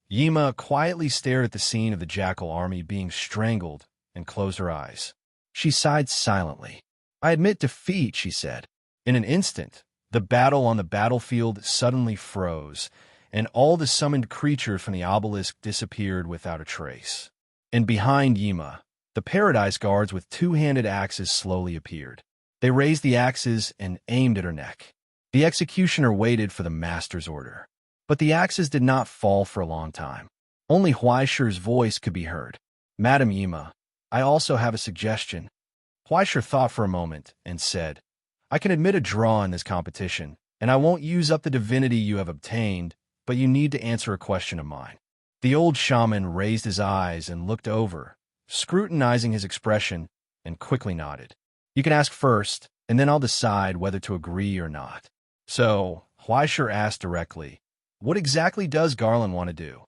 Yima quietly stared at the scene of the Jackal army being strangled and closed her eyes. She sighed silently. "I admit defeat," she said. In an instant, the battle on the battlefield suddenly froze, and all the summoned creatures from the obelisk disappeared without a trace. And behind Yima, the Paradise Guards with two-handed axes slowly appeared. They raised the axes and aimed at her neck. The executioner waited for the master's order. But the axes did not fall for a long time. Only Huaishi's voice could be heard. "Madam Yima, I also have a suggestion." Huaishi thought for a moment and said, "I can admit a draw in this competition, and I won't use up the divinity you have obtained, but you need to answer a question of mine." The old shaman raised his eyes and looked over, scrutinizing his expression, and quickly nodded. "You can ask first, and then I'll decide whether to agree or not." So, Huaishi asked directly, "What exactly does Garland want to do?"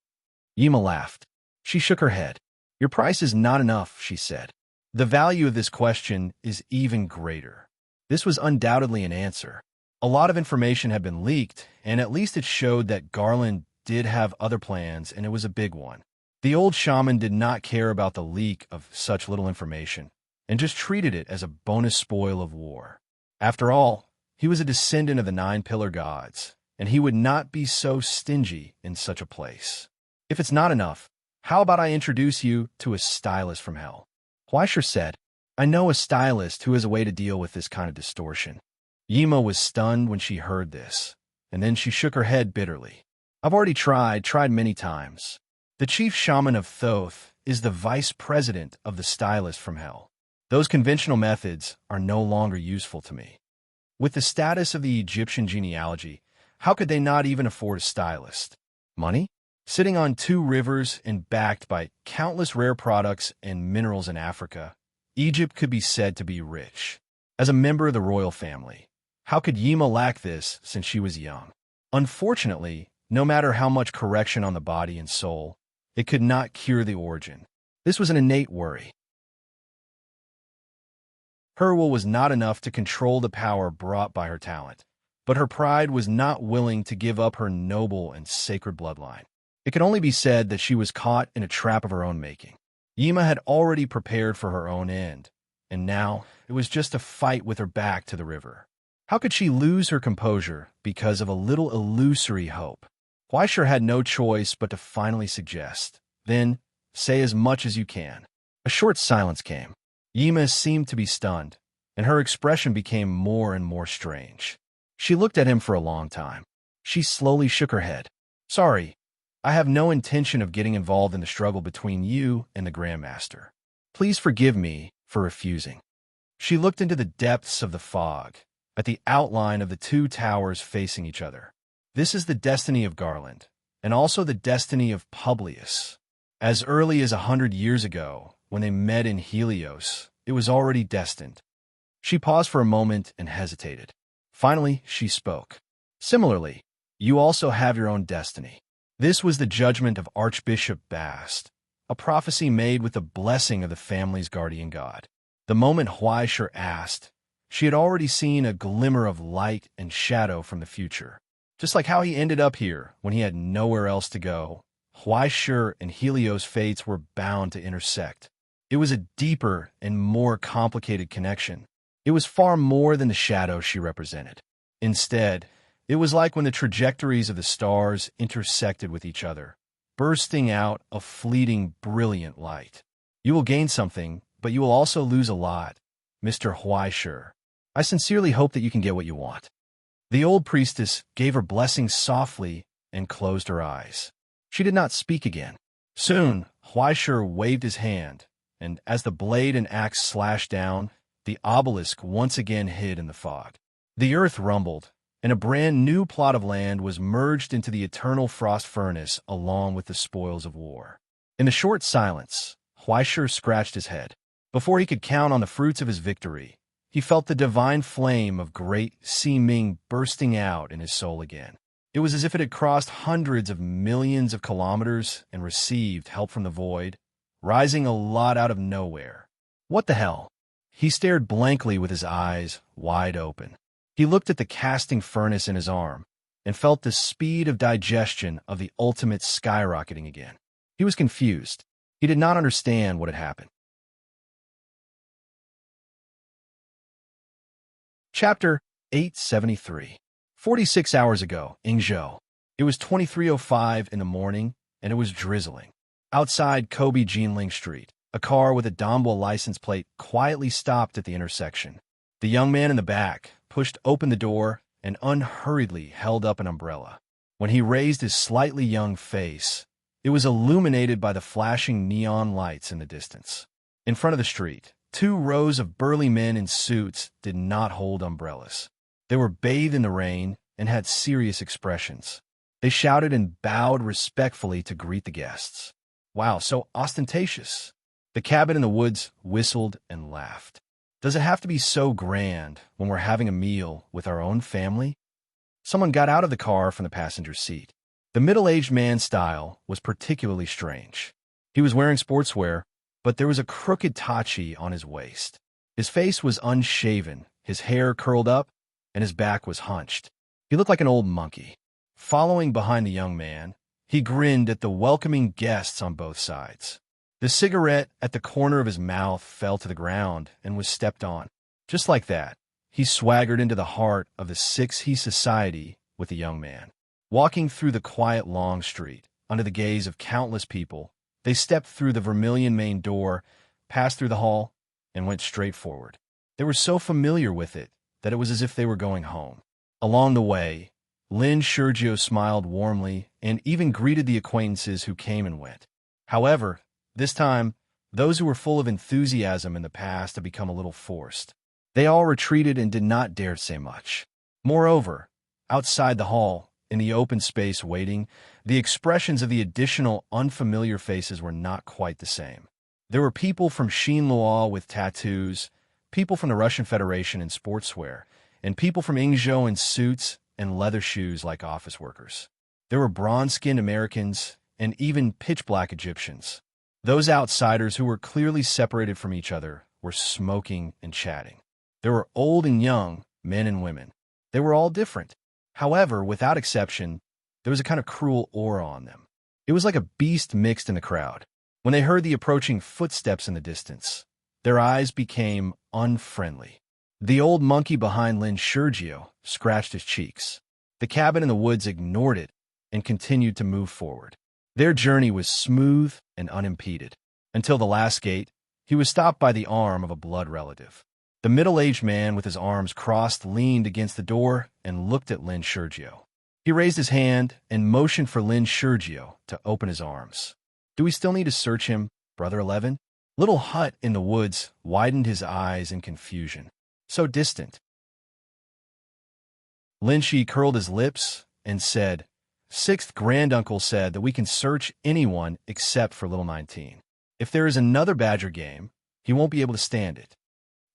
Yima laughed. She shook her head. "Your price is not enough," she said. "The value of this question is even greater." This was undoubtedly an answer. A lot of information had been leaked, and at least it showed that Garland did have other plans, and it was a big one. The old shaman did not care about the leak of such little information, and just treated it as a bonus spoil of war. After all, he was a descendant of the 9 Pillar Gods, and he would not be so stingy in such a place. "If it's not enough, how about I introduce you to a stylist from hell?" Huaisher said, "I know a stylist who has a way to deal with this kind of distortion." Yima was stunned when she heard this, and then she shook her head bitterly. "I've already tried many times. The chief shaman of Thoth is the vice president of the stylist from hell. Those conventional methods are no longer useful to me. With the status of the Egyptian genealogy, how could they not even afford a stylist? Money? Sitting on 2 rivers and backed by countless rare products and minerals in Africa, Egypt could be said to be rich. As a member of the royal family, how could Yima lack this since she was young? Unfortunately, no matter how much correction on the body and soul, it could not cure the origin. This was an innate worry. Her will was not enough to control the power brought by her talent, but her pride was not willing to give up her noble and sacred bloodline. It could only be said that she was caught in a trap of her own making. Yima had already prepared for her own end, and now it was just a fight with her back to the river. How could she lose her composure because of a little illusory hope? Huaisher had no choice but to finally suggest, "Then, say as much as you can." A short silence came. Yima seemed to be stunned, and her expression became more and more strange. She looked at him for a long time. She slowly shook her head. "Sorry, I have no intention of getting involved in the struggle between you and the Grandmaster. Please forgive me for refusing." She looked into the depths of the fog, at the outline of the 2 towers facing each other. This is the destiny of Garland, and also the destiny of Publius. As early as 100 years ago, when they met in Helios, it was already destined. She paused for a moment and hesitated. Finally, she spoke. "Similarly, you also have your own destiny." This was the judgment of Archbishop Bast, a prophecy made with the blessing of the family's guardian god. The moment Huaisher asked, she had already seen a glimmer of light and shadow from the future. Just like how he ended up here when he had nowhere else to go, Huaisher and Helios' fates were bound to intersect. It was a deeper and more complicated connection. It was far more than the shadow she represented. Instead, it was like when the trajectories of the stars intersected with each other, bursting out a fleeting, brilliant light. "You will gain something, but you will also lose a lot, Mr. Huaisher. I sincerely hope that you can get what you want." The old priestess gave her blessing softly and closed her eyes. She did not speak again. Soon, Huaisher waved his hand, and as the blade and axe slashed down, the obelisk once again hid in the fog. The earth rumbled, and a brand new plot of land was merged into the eternal frost furnace along with the spoils of war. In the short silence, Huaisher scratched his head. Before he could count on the fruits of his victory, he felt the divine flame of great Si Ming bursting out in his soul again. It was as if it had crossed hundreds of millions of kilometers and received help from the void, rising a lot out of nowhere. What the hell? He stared blankly with his eyes wide open. He looked at the casting furnace in his arm and felt the speed of digestion of the ultimate skyrocketing again. He was confused. He did not understand what had happened. Chapter 873. 46 hours ago, Ingzhou. It was 23:05 in the morning, and it was drizzling. Outside Kobe Jinling Street, a car with a Dongbo license plate quietly stopped at the intersection. The young man in the back pushed open the door and unhurriedly held up an umbrella. When he raised his slightly young face, it was illuminated by the flashing neon lights in the distance. In front of the street, 2 rows of burly men in suits did not hold umbrellas. They were bathed in the rain and had serious expressions. They shouted and bowed respectfully to greet the guests. Wow, so ostentatious. The cabin in the woods whistled and laughed. Does it have to be so grand when we're having a meal with our own family? Someone got out of the car from the passenger seat. The middle-aged man's style was particularly strange. He was wearing sportswear, but there was a crooked tachi on his waist. His face was unshaven, his hair curled up, and his back was hunched. He looked like an old monkey. Following behind the young man, he grinned at the welcoming guests on both sides. The cigarette at the corner of his mouth fell to the ground and was stepped on. Just like that, he swaggered into the heart of the 6He society with the young man. Walking through the quiet long street, under the gaze of countless people, they stepped through the vermilion main door, passed through the hall, and went straight forward. They were so familiar with it that it was as if they were going home. Along the way, Lin Sergio smiled warmly and even greeted the acquaintances who came and went. However, this time, those who were full of enthusiasm in the past had become a little forced. They all retreated and did not dare say much. Moreover, outside the hall, in the open space waiting, the expressions of the additional unfamiliar faces were not quite the same. There were people from Xinluo with tattoos, people from the Russian Federation in sportswear, and people from Ingzhou in suits and leather shoes like office workers. There were bronze-skinned Americans and even pitch-black Egyptians. Those outsiders who were clearly separated from each other were smoking and chatting. There were old and young, men and women. They were all different. However, without exception, there was a kind of cruel aura on them. It was like a beast mixed in the crowd. When they heard the approaching footsteps in the distance, their eyes became unfriendly. The old monkey behind Lin Sergio scratched his cheeks. The cabin in the woods ignored it and continued to move forward. Their journey was smooth and unimpeded. Until the last gate, he was stopped by the arm of a blood relative. The middle-aged man with his arms crossed leaned against the door and looked at Lin Sergio. He raised his hand and motioned for Lin Sergio to open his arms. Do we still need to search him, Brother 11? Little Hut in the woods widened his eyes in confusion. So distant. Lin Shi curled his lips and said, 6th granduncle said that we can search anyone except for little 19. If there is another badger game, he won't be able to stand it.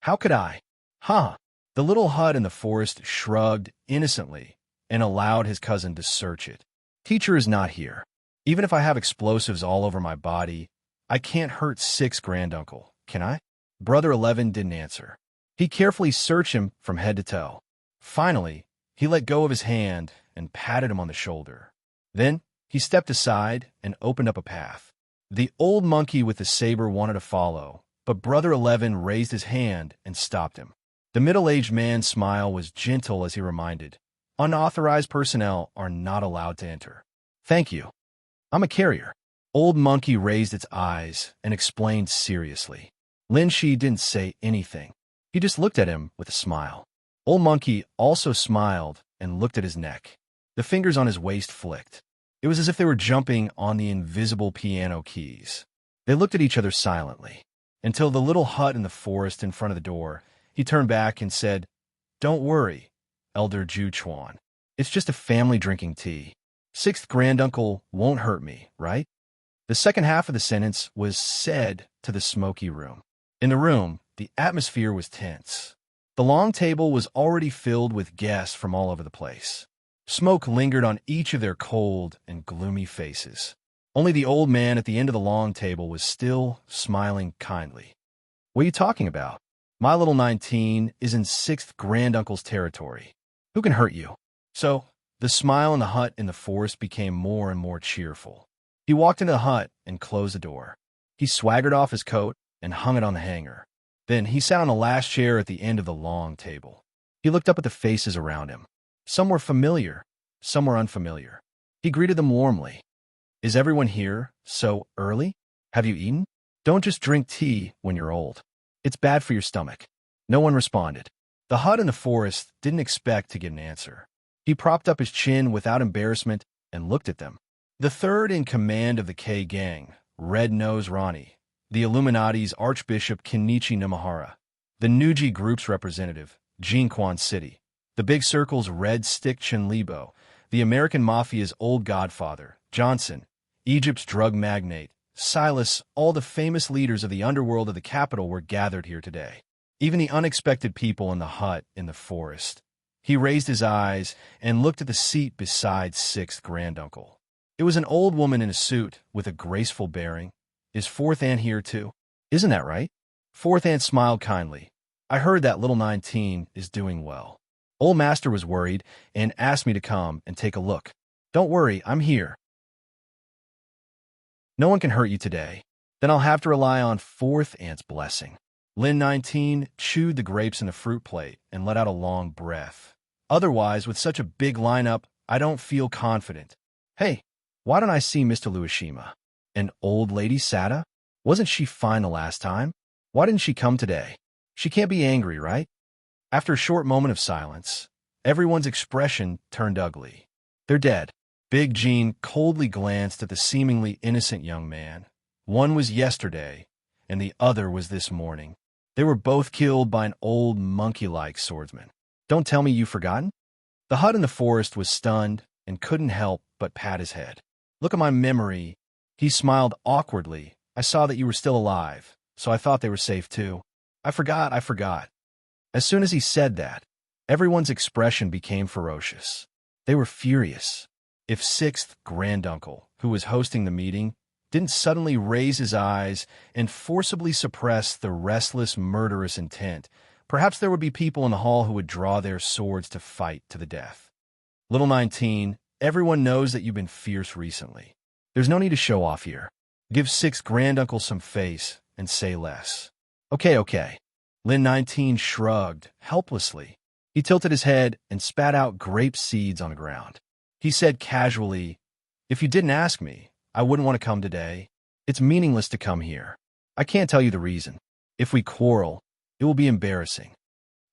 How could I? Huh. The little hut in the forest shrugged innocently and allowed his cousin to search it. Teacher is not here. Even if I have explosives all over my body, I can't hurt 6th granduncle, can I? Brother 11 didn't answer. He carefully searched him from head to toe. Finally, he let go of his hand and patted him on the shoulder. Then, he stepped aside and opened up a path. The old monkey with the saber wanted to follow, but Brother 11 raised his hand and stopped him. The middle-aged man's smile was gentle as he reminded, unauthorized personnel are not allowed to enter. Thank you. I'm a carrier. Old monkey raised its eyes and explained seriously. Lin Shi didn't say anything. He just looked at him with a smile. Old monkey also smiled and looked at his neck. The fingers on his waist flicked. It was as if they were jumping on the invisible piano keys. They looked at each other silently, until the little hut in the forest in front of the door, he turned back and said, Don't worry, Elder Ju Chuan. It's just a family drinking tea. 6th granduncle won't hurt me, right? The second half of the sentence was said to the smoky room. In the room, the atmosphere was tense. The long table was already filled with guests from all over the place. Smoke lingered on each of their cold and gloomy faces. Only the old man at the end of the long table was still smiling kindly. "What are you talking about? My little 19 is in 6th granduncle's territory. Who can hurt you?" So, the smile in the hut in the forest became more and more cheerful. He walked into the hut and closed the door. He swaggered off his coat and hung it on the hanger. Then he sat on the last chair at the end of the long table. He looked up at the faces around him. Some were familiar, some were unfamiliar. He greeted them warmly. "Is everyone here so early? Have you eaten? Don't just drink tea when you're old. It's bad for your stomach." No one responded. The hut in the forest didn't expect to get an answer. He propped up his chin without embarrassment and looked at them. The third in command of the K gang, Red Nose Ronnie, the Illuminati's Archbishop Kenichi Namahara, the Nuji Group's representative, Jinquan City, the Big Circle's Red Stick Chinlibo, the American Mafia's old godfather, Johnson, Egypt's drug magnate, Silas, all the famous leaders of the underworld of the capital were gathered here today. Even the unexpected people in the hut in the forest. He raised his eyes and looked at the seat beside 6th granduncle. It was an old woman in a suit with a graceful bearing. "Is 4th Aunt here too? Isn't that right?" 4th Aunt smiled kindly. "I heard that little 19 is doing well. Old Master was worried and asked me to come and take a look. Don't worry, I'm here. No one can hurt you today. Then I'll have to rely on 4th Aunt's blessing." Lin 19 chewed the grapes in a fruit plate and let out a long breath. "Otherwise, with such a big lineup, I don't feel confident. Hey, why don't I see Mr. Luishima? And old lady Sada? Wasn't she fine the last time? Why didn't she come today? She can't be angry, right?" After a short moment of silence, everyone's expression turned ugly. "They're dead." Big Gene coldly glanced at the seemingly innocent young man. One was yesterday, and the other was this morning. They were both killed by an old monkey-like swordsman. "Don't tell me you've forgotten?" The hut in the forest was stunned and couldn't help but pat his head. "Look at my memory." He smiled awkwardly. "I saw that you were still alive, so I thought they were safe too. I forgot. As soon as he said that, everyone's expression became ferocious. They were furious. If 6th granduncle, who was hosting the meeting, didn't suddenly raise his eyes and forcibly suppress the restless, murderous intent, perhaps there would be people in the hall who would draw their swords to fight to the death. "Little 19, everyone knows that you've been fierce recently. There's no need to show off here. Give 6th granduncle some face and say less." Okay. Lin 19 shrugged helplessly. He tilted his head and spat out grape seeds on the ground. He said casually, "If you didn't ask me, I wouldn't want to come today. It's meaningless to come here. I can't tell you the reason. If we quarrel, it will be embarrassing."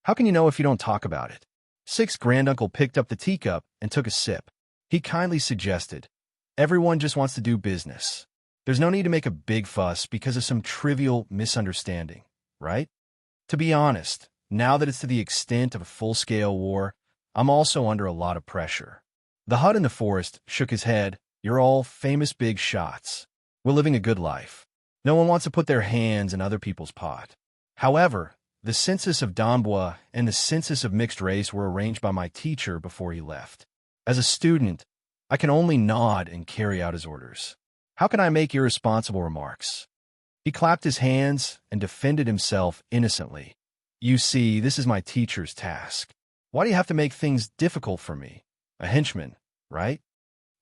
"How can you know if you don't talk about it?" 6th granduncle picked up the teacup and took a sip. He kindly suggested, "Everyone just wants to do business. There's no need to make a big fuss because of some trivial misunderstanding, right? To be honest, now that it's to the extent of a full-scale war, I'm also under a lot of pressure." The hut in the forest shook his head. "You're all famous big shots. We're living a good life. No one wants to put their hands in other people's pot. However, the census of Donbua and the census of mixed race were arranged by my teacher before he left. As a student, I can only nod and carry out his orders. How can I make irresponsible remarks?" He clapped his hands and defended himself innocently. "You see, this is my teacher's task. Why do you have to make things difficult for me? A henchman, right?"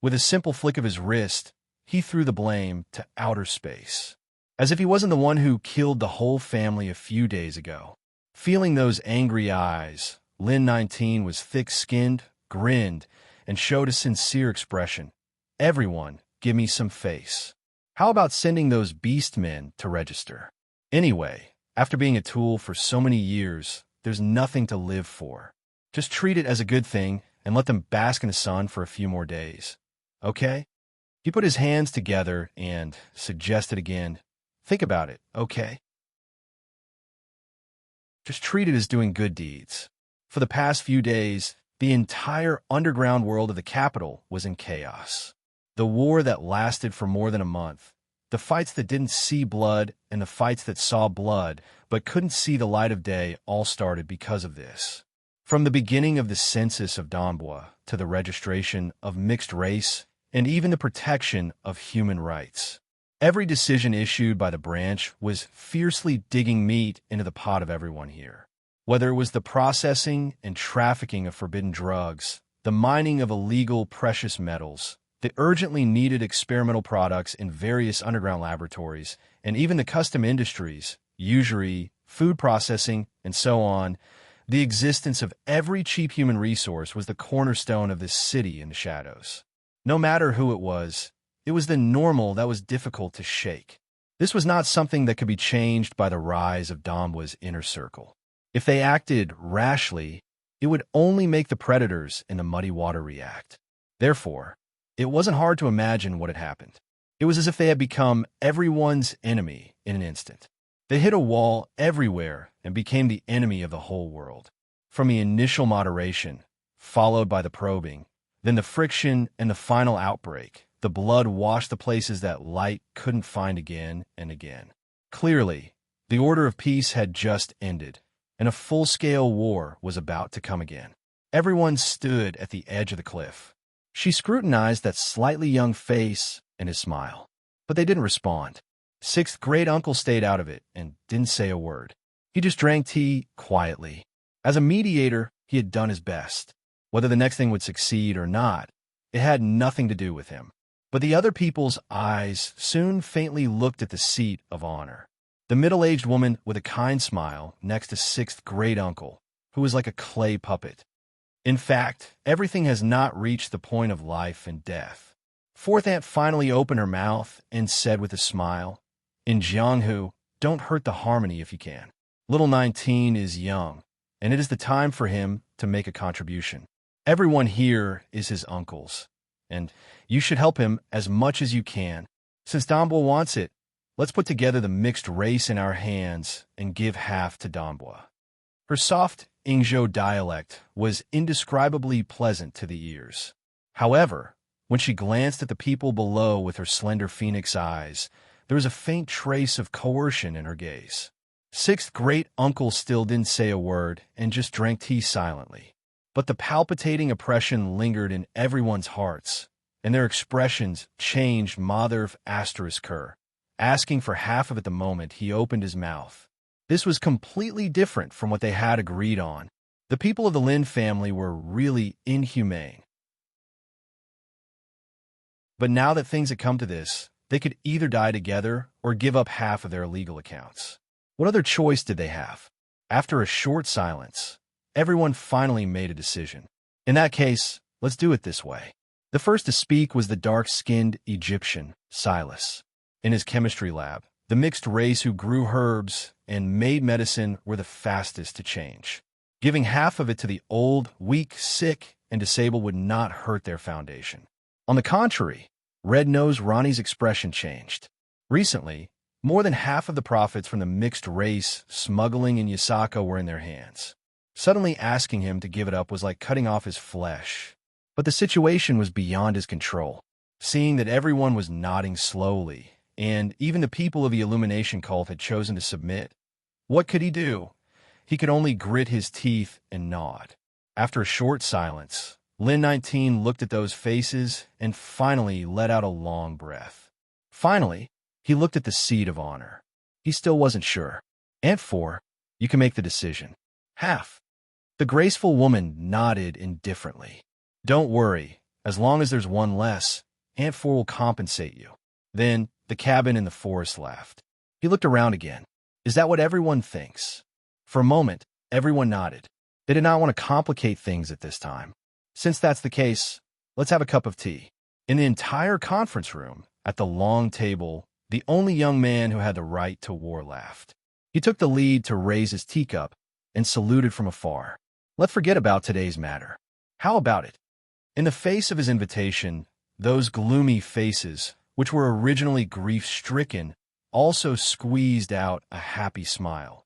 With a simple flick of his wrist, he threw the blame to outer space, as if he wasn't the one who killed the whole family a few days ago. Feeling those angry eyes, Lin 19 was thick-skinned, grinned, and showed a sincere expression. "Everyone, give me some face. How about sending those beast men to register? Anyway, after being a tool for so many years, there's nothing to live for. Just treat it as a good thing and let them bask in the sun for a few more days. Okay?" He put his hands together and suggested again, "Think about it, okay? Just treat it as doing good deeds." For the past few days, the entire underground world of the capital was in chaos. The war that lasted for more than a month, the fights that didn't see blood and the fights that saw blood but couldn't see the light of day all started because of this. From the beginning of the census of Donbua, to the registration of mixed race and even the protection of human rights. Every decision issued by the branch was fiercely digging meat into the pot of everyone here. Whether it was the processing and trafficking of forbidden drugs, the mining of illegal precious metals, the urgently needed experimental products in various underground laboratories, and even the custom industries, usury, food processing, and so on, the existence of every cheap human resource was the cornerstone of this city in the shadows. No matter who it was the normal that was difficult to shake. This was not something that could be changed by the rise of Dombo's inner circle. If they acted rashly, it would only make the predators in the muddy water react. Therefore, it wasn't hard to imagine what had happened. It was as if they had become everyone's enemy in an instant. They hit a wall everywhere and became the enemy of the whole world. From the initial moderation, followed by the probing, then the friction and the final outbreak, the blood washed the places that light couldn't find again and again. Clearly, the order of peace had just ended, and a full-scale war was about to come again. Everyone stood at the edge of the cliff. She scrutinized that slightly young face and his smile, but they didn't respond. Sixth great uncle stayed out of it and didn't say a word. He just drank tea quietly. As a mediator, he had done his best. Whether the next thing would succeed or not, it had nothing to do with him. But the other people's eyes soon faintly looked at the seat of honor. The middle-aged woman with a kind smile next to sixth great uncle, who was like a clay puppet. In fact, everything has not reached the point of life and death. Fourth aunt finally opened her mouth and said with a smile, "In Jianghu, don't hurt the harmony if you can. Little 19 is young, and it is the time for him to make a contribution. Everyone here is his uncle's, and you should help him as much as you can. Since Dombo wants it, let's put together the mixed race in our hands and give half to Dombo." Her soft Yingzhou dialect was indescribably pleasant to the ears. However, when she glanced at the people below with her slender phoenix eyes, there was a faint trace of coercion in her gaze. Sixth great uncle still didn't say a word and just drank tea silently. But the palpitating oppression lingered in everyone's hearts, and their expressions changed Madhav Asterisker, asking for half of it the moment he opened his mouth. This was completely different from what they had agreed on. The people of the Lin family were really inhumane. But now that things had come to this, they could either die together or give up half of their legal accounts. What other choice did they have? After a short silence, everyone finally made a decision. In that case, let's do it this way. The first to speak was the dark-skinned Egyptian, Silas. In his chemistry lab, the mixed race who grew herbs and made medicine were the fastest to change. Giving half of it to the old, weak, sick, and disabled would not hurt their foundation. On the contrary, Red-Nosed Ronnie's expression changed. Recently, more than half of the profits from the mixed race smuggling in Yasaka were in their hands. Suddenly asking him to give it up was like cutting off his flesh. But the situation was beyond his control. Seeing that everyone was nodding slowly, and even the people of the Illumination cult had chosen to submit, what could he do? He could only grit his teeth and nod. After a short silence, Lin 19 looked at those faces and finally let out a long breath. Finally, he looked at the seat of honor. He still wasn't sure. Aunt 4, you can make the decision. Half. The graceful woman nodded indifferently. Don't worry, as long as there's one less, Aunt 4 will compensate you. Then, the cabin in the forest laughed. He looked around again. Is that what everyone thinks? For a moment, everyone nodded. They did not want to complicate things at this time. Since that's the case, let's have a cup of tea. In the entire conference room, at the long table, the only young man who had the right to war laughed. He took the lead to raise his teacup and saluted from afar. Let's forget about today's matter. How about it? In the face of his invitation, those gloomy faces, which were originally grief-stricken, also squeezed out a happy smile,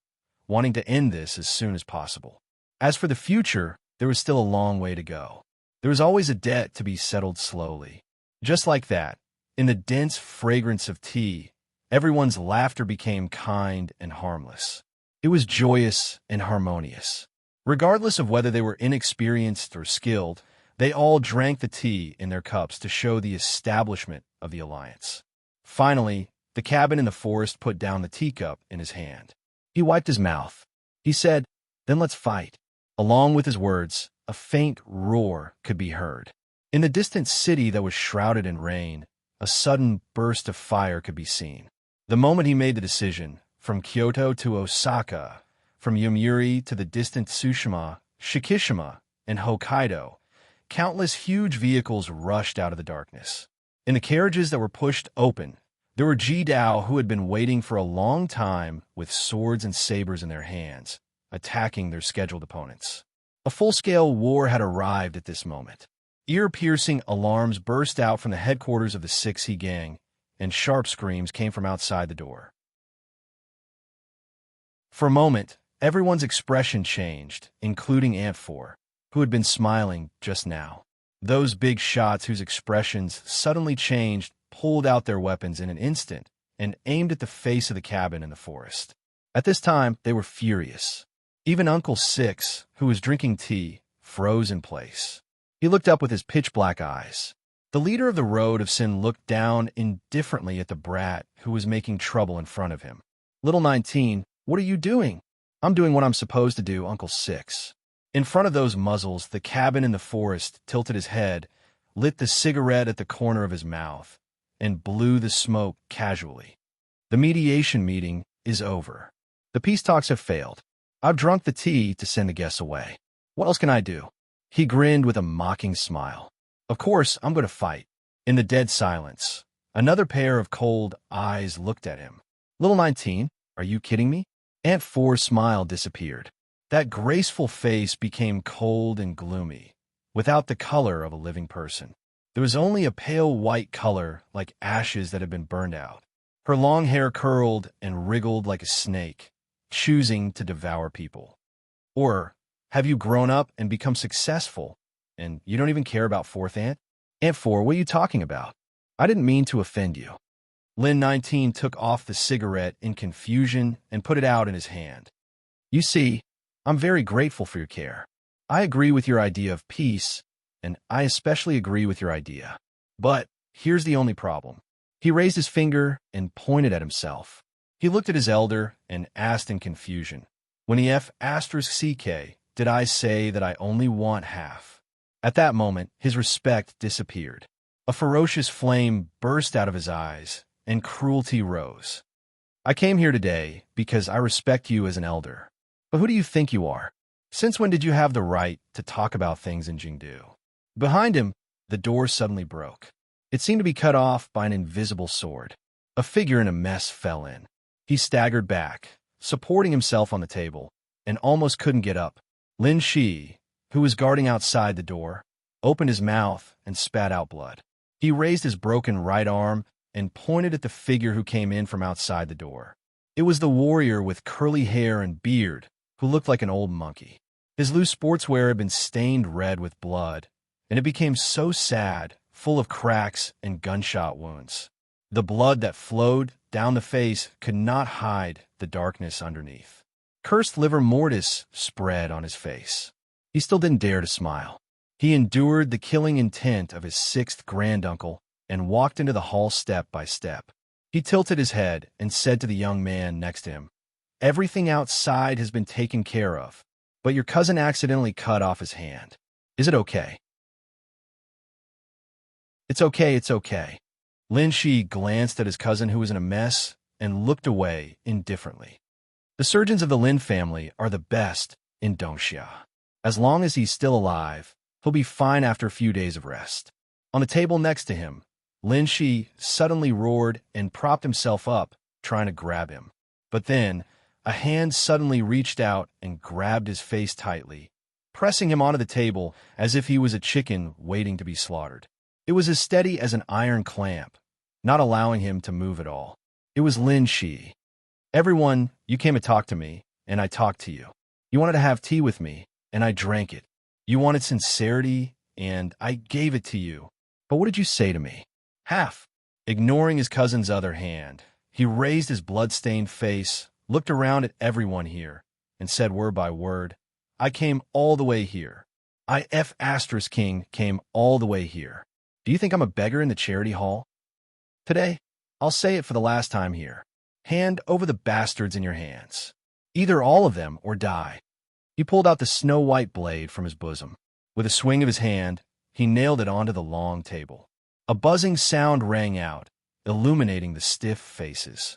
wanting to end this as soon as possible. As for the future, there was still a long way to go. There was always a debt to be settled slowly. Just like that, in the dense fragrance of tea, everyone's laughter became kind and harmless. It was joyous and harmonious. Regardless of whether they were inexperienced or skilled, They all drank the tea in their cups to show the establishment of the alliance. Finally, the cabin in the forest put down the teacup in his hand. He wiped his mouth. He said, "Then let's fight." Along with his words, a faint roar could be heard. In the distant city that was shrouded in rain, a sudden burst of fire could be seen. The moment he made the decision, from Kyoto to Osaka, from Yomiuri to the distant Tsushima, Shikishima, and Hokkaido, countless huge vehicles rushed out of the darkness. In the carriages that were pushed open, there were Jidao who had been waiting for a long time with swords and sabers in their hands, attacking their scheduled opponents. A full-scale war had arrived at this moment. Ear-piercing alarms burst out from the headquarters of the 6E gang, and sharp screams came from outside the door. For a moment, everyone's expression changed, including Ant 4, who had been smiling just now. Those big shots whose expressions suddenly changed pulled out their weapons in an instant and aimed at the face of the cabin in the forest. At this time, they were furious. Even Uncle 6, who was drinking tea, froze in place. He looked up with his pitch-black eyes. The leader of the Road of Sin looked down indifferently at the brat who was making trouble in front of him. "Little 19, what are you doing?" "I'm doing what I'm supposed to do, Uncle 6. In front of those muzzles, the cabin in the forest tilted his head, lit the cigarette at the corner of his mouth, and blew the smoke casually. "The mediation meeting is over. The peace talks have failed. I've drunk the tea to send the guests away. What else can I do?" He grinned with a mocking smile. "Of course, I'm going to fight." In the dead silence, another pair of cold eyes looked at him. "Little 19, are you kidding me?" Ant 4's smile disappeared. That graceful face became cold and gloomy, without the color of a living person. There was only a pale white color like ashes that had been burned out. Her long hair curled and wriggled like a snake, choosing to devour people. Or have you grown up and become successful, and you don't even care about fourth Ant? "Ant 4, what are you talking about? I didn't mean to offend you." Lin 19 took off the cigarette in confusion and put it out in his hand. "You see, I'm very grateful for your care. I agree with your idea of peace, and I especially agree with your idea. But here's the only problem." He raised his finger and pointed at himself. He looked at his elder and asked in confusion, "When F***CK, did I say that I only want half?" At that moment, his respect disappeared. A ferocious flame burst out of his eyes, and cruelty rose. "I came here today because I respect you as an elder. But who do you think you are? Since when did you have the right to talk about things in Jingdu?" Behind him, the door suddenly broke. It seemed to be cut off by an invisible sword. A figure in a mess fell in. He staggered back, supporting himself on the table, and almost couldn't get up. Lin Shi, who was guarding outside the door, opened his mouth and spat out blood. He raised his broken right arm and pointed at the figure who came in from outside the door. It was the warrior with curly hair and beard, who looked like an old monkey. His loose sportswear had been stained red with blood, and it became so sad, full of cracks and gunshot wounds. The blood that flowed down the face could not hide the darkness underneath. Cursed livor mortis spread on his face. He still didn't dare to smile. He endured the killing intent of his sixth granduncle and walked into the hall step by step. He tilted his head and said to the young man next to him, "Everything outside has been taken care of, but your cousin accidentally cut off his hand. Is it okay?" "It's okay, it's okay." Lin Shi glanced at his cousin who was in a mess and looked away indifferently. The surgeons of the Lin family are the best in Dongxia. As long as he's still alive, he'll be fine after a few days of rest. On the table next to him, Lin Shi suddenly roared and propped himself up, trying to grab him. But then, a hand suddenly reached out and grabbed his face tightly, pressing him onto the table as if he was a chicken waiting to be slaughtered. It was as steady as an iron clamp, not allowing him to move at all. It was Lin Shi. "Everyone, you came to talk to me, and I talked to you. You wanted to have tea with me, and I drank it. You wanted sincerity, and I gave it to you. But what did you say to me?" "Half." Ignoring his cousin's other hand, he raised his blood-stained face, looked around at everyone here, and said word by word, "I came all the way here. King came all the way here. Do you think I'm a beggar in the charity hall? Today, I'll say it for the last time here. Hand over the bastards in your hands. Either all of them or die. He pulled out the snow-white blade from his bosom. With a swing of his hand, he nailed it onto the long table. A buzzing sound rang out, illuminating the stiff faces.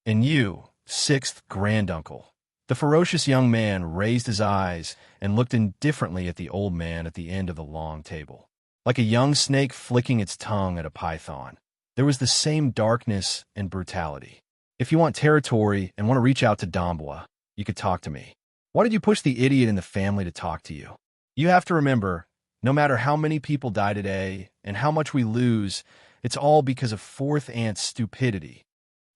And you, sixth granduncle. The ferocious young man raised his eyes and looked indifferently at the old man at the end of the long table. Like a young snake flicking its tongue at a python, there was the same darkness and brutality. If you want territory and want to reach out to Doomsday, you could talk to me. Why did you push the idiot in the family to talk to you? You have to remember, no matter how many people die today and how much we lose, it's all because of Fourth Ant's stupidity.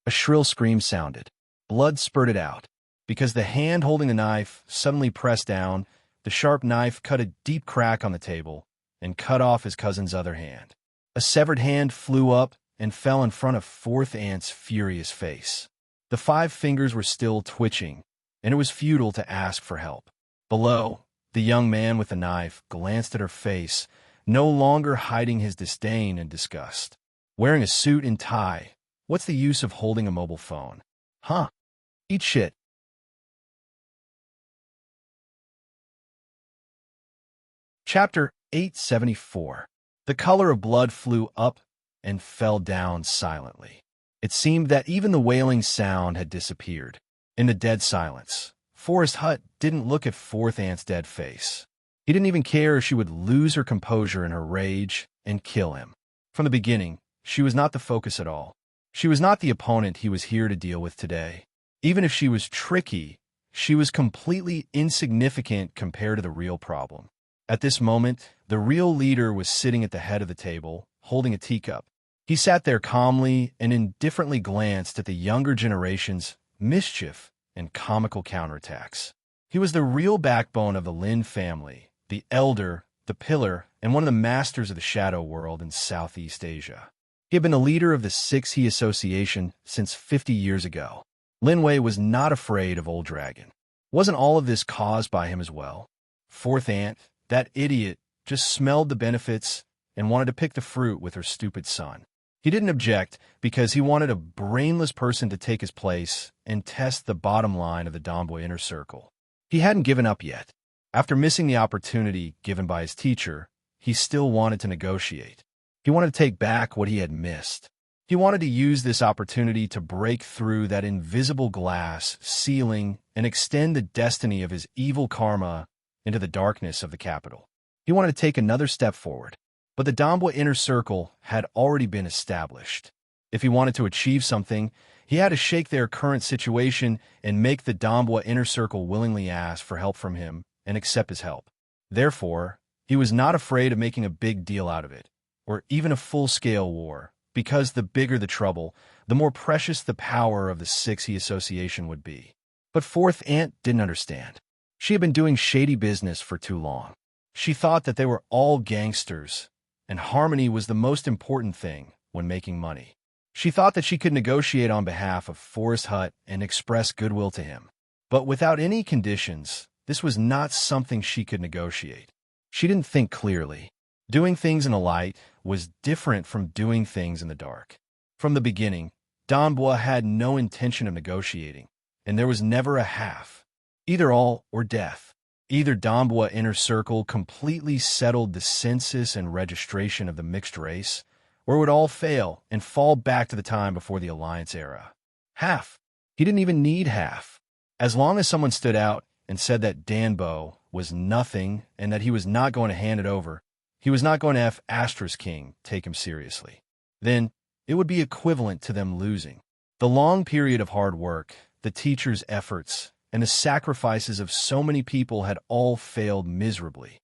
A shrill scream sounded. Blood spurted out. Because the hand holding the knife suddenly pressed down, the sharp knife cut a deep crack on the table and cut off his cousin's other hand. A severed hand flew up and fell in front of Fourth Ant's furious face. The 5 fingers were still twitching, and it was futile to ask for help. Below, the young man with the knife glanced at her face, no longer hiding his disdain and disgust. Wearing a suit and tie, what's the use of holding a mobile phone? Huh? Eat shit. Chapter 874. The color of blood flew up and fell down silently. It seemed that even the wailing sound had disappeared. In the dead silence, Forrest Hutt didn't look at Fourth Ant's dead face. He didn't even care if she would lose her composure in her rage and kill him. From the beginning, she was not the focus at all. She was not the opponent he was here to deal with today. Even if she was tricky, she was completely insignificant compared to the real problem. At this moment, the real leader was sitting at the head of the table, holding a teacup. He sat there calmly and indifferently glanced at the younger generation's mischief and comical counterattacks. He was the real backbone of the Lin family, the elder, the pillar, and one of the masters of the shadow world in Southeast Asia. He had been the leader of the 6 He Association since 50 years ago. Lin Wei was not afraid of Old Dragon. Wasn't all of this caused by him as well? Fourth Ant, that idiot, just smelled the benefits and wanted to pick the fruit with her stupid son. He didn't object because he wanted a brainless person to take his place and test the bottom line of the Doomsday inner circle. He hadn't given up yet. After missing the opportunity given by his teacher, he still wanted to negotiate. He wanted to take back what he had missed. He wanted to use this opportunity to break through that invisible glass ceiling and extend the destiny of his evil karma into the darkness of the capital. He wanted to take another step forward. But the Doomsday inner circle had already been established. If he wanted to achieve something, he had to shake their current situation and make the Doomsday inner circle willingly ask for help from him and accept his help. Therefore, he was not afraid of making a big deal out of it, or even a full-scale war, because the bigger the trouble, the more precious the power of the 6 He Association would be. But Fourth Ant didn't understand. She had been doing shady business for too long. She thought that they were all gangsters, and harmony was the most important thing when making money. She thought that she could negotiate on behalf of Forrest Hutt and express goodwill to him. But without any conditions, this was not something she could negotiate. She didn't think clearly. Doing things in the light was different from doing things in the dark. From the beginning, Doomsday had no intention of negotiating, and there was never a half. Either all or death. Either Doomsday inner circle completely settled the census and registration of the mixed race, or it would all fail and fall back to the time before the Alliance era. Half. He didn't even need half. As long as someone stood out and said that Danbo was nothing and that he was not going to hand it over, he was not going to have King take him seriously. Then it would be equivalent to them losing. The long period of hard work, the teacher's efforts, and the sacrifices of so many people had all failed miserably.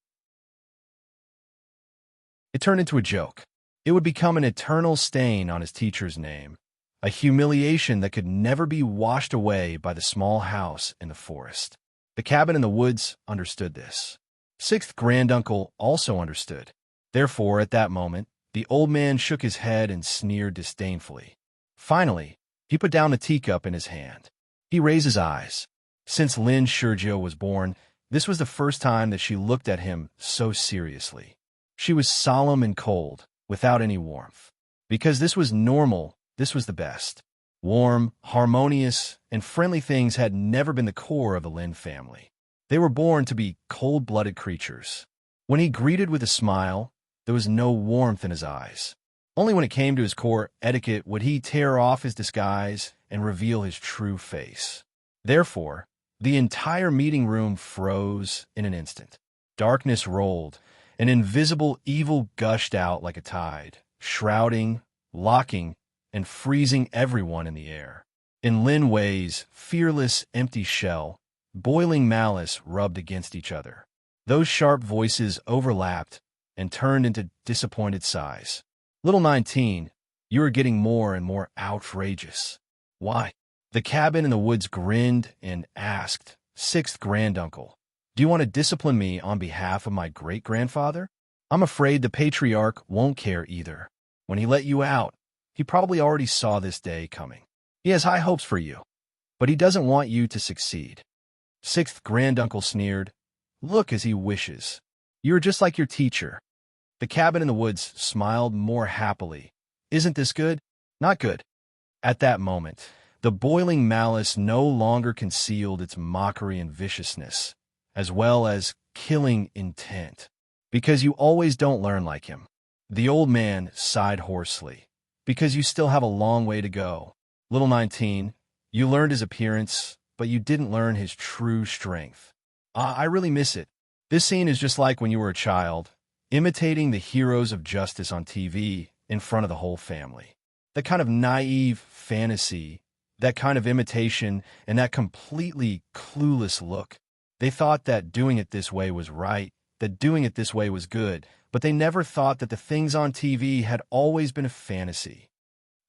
It turned into a joke. It would become an eternal stain on his teacher's name, a humiliation that could never be washed away by the small house in the forest. The cabin in the woods understood this. Sixth granduncle also understood. Therefore, at that moment, the old man shook his head and sneered disdainfully. Finally, he put down the teacup in his hand. He raised his eyes. Since Lin Shurjo was born, This was the first time that she looked at him so seriously. She was solemn and cold, without any warmth. Because this was normal, this was the best. Warm, harmonious, and friendly things had never been the core of the Lin family. They were born to be cold-blooded creatures. When he greeted with a smile, there was no warmth in his eyes. Only when it came to his core etiquette would he tear off his disguise and reveal his true face. Therefore, the entire meeting room froze in an instant. Darkness rolled. An invisible evil gushed out like a tide, shrouding, locking, and freezing everyone in the air. In Lin Wei's fearless, empty shell, boiling malice rubbed against each other. Those sharp voices overlapped and turned into disappointed sighs. Little 19, you are getting more and more outrageous. Why? The cabin in the woods grinned and asked, Sixth granduncle, do you want to discipline me on behalf of my great-grandfather? I'm afraid the patriarch won't care either. When he let you out, he probably already saw this day coming. He has high hopes for you, but he doesn't want you to succeed. Sixth granduncle sneered, look as he wishes. You are just like your teacher. The cabin in the woods smiled more happily. Isn't this good? Not good. At that moment, the boiling malice no longer concealed its mockery and viciousness, as well as killing intent. Because you always don't learn like him. The old man sighed hoarsely. Because you still have a long way to go. Little 19, you learned his appearance, but you didn't learn his true strength. I really miss it. This scene is just like when you were a child, imitating the heroes of justice on TV in front of the whole family. That kind of naive fantasy, that kind of imitation, and that completely clueless look. They thought that doing it this way was right, that doing it this way was good, but they never thought that the things on TV had always been a fantasy.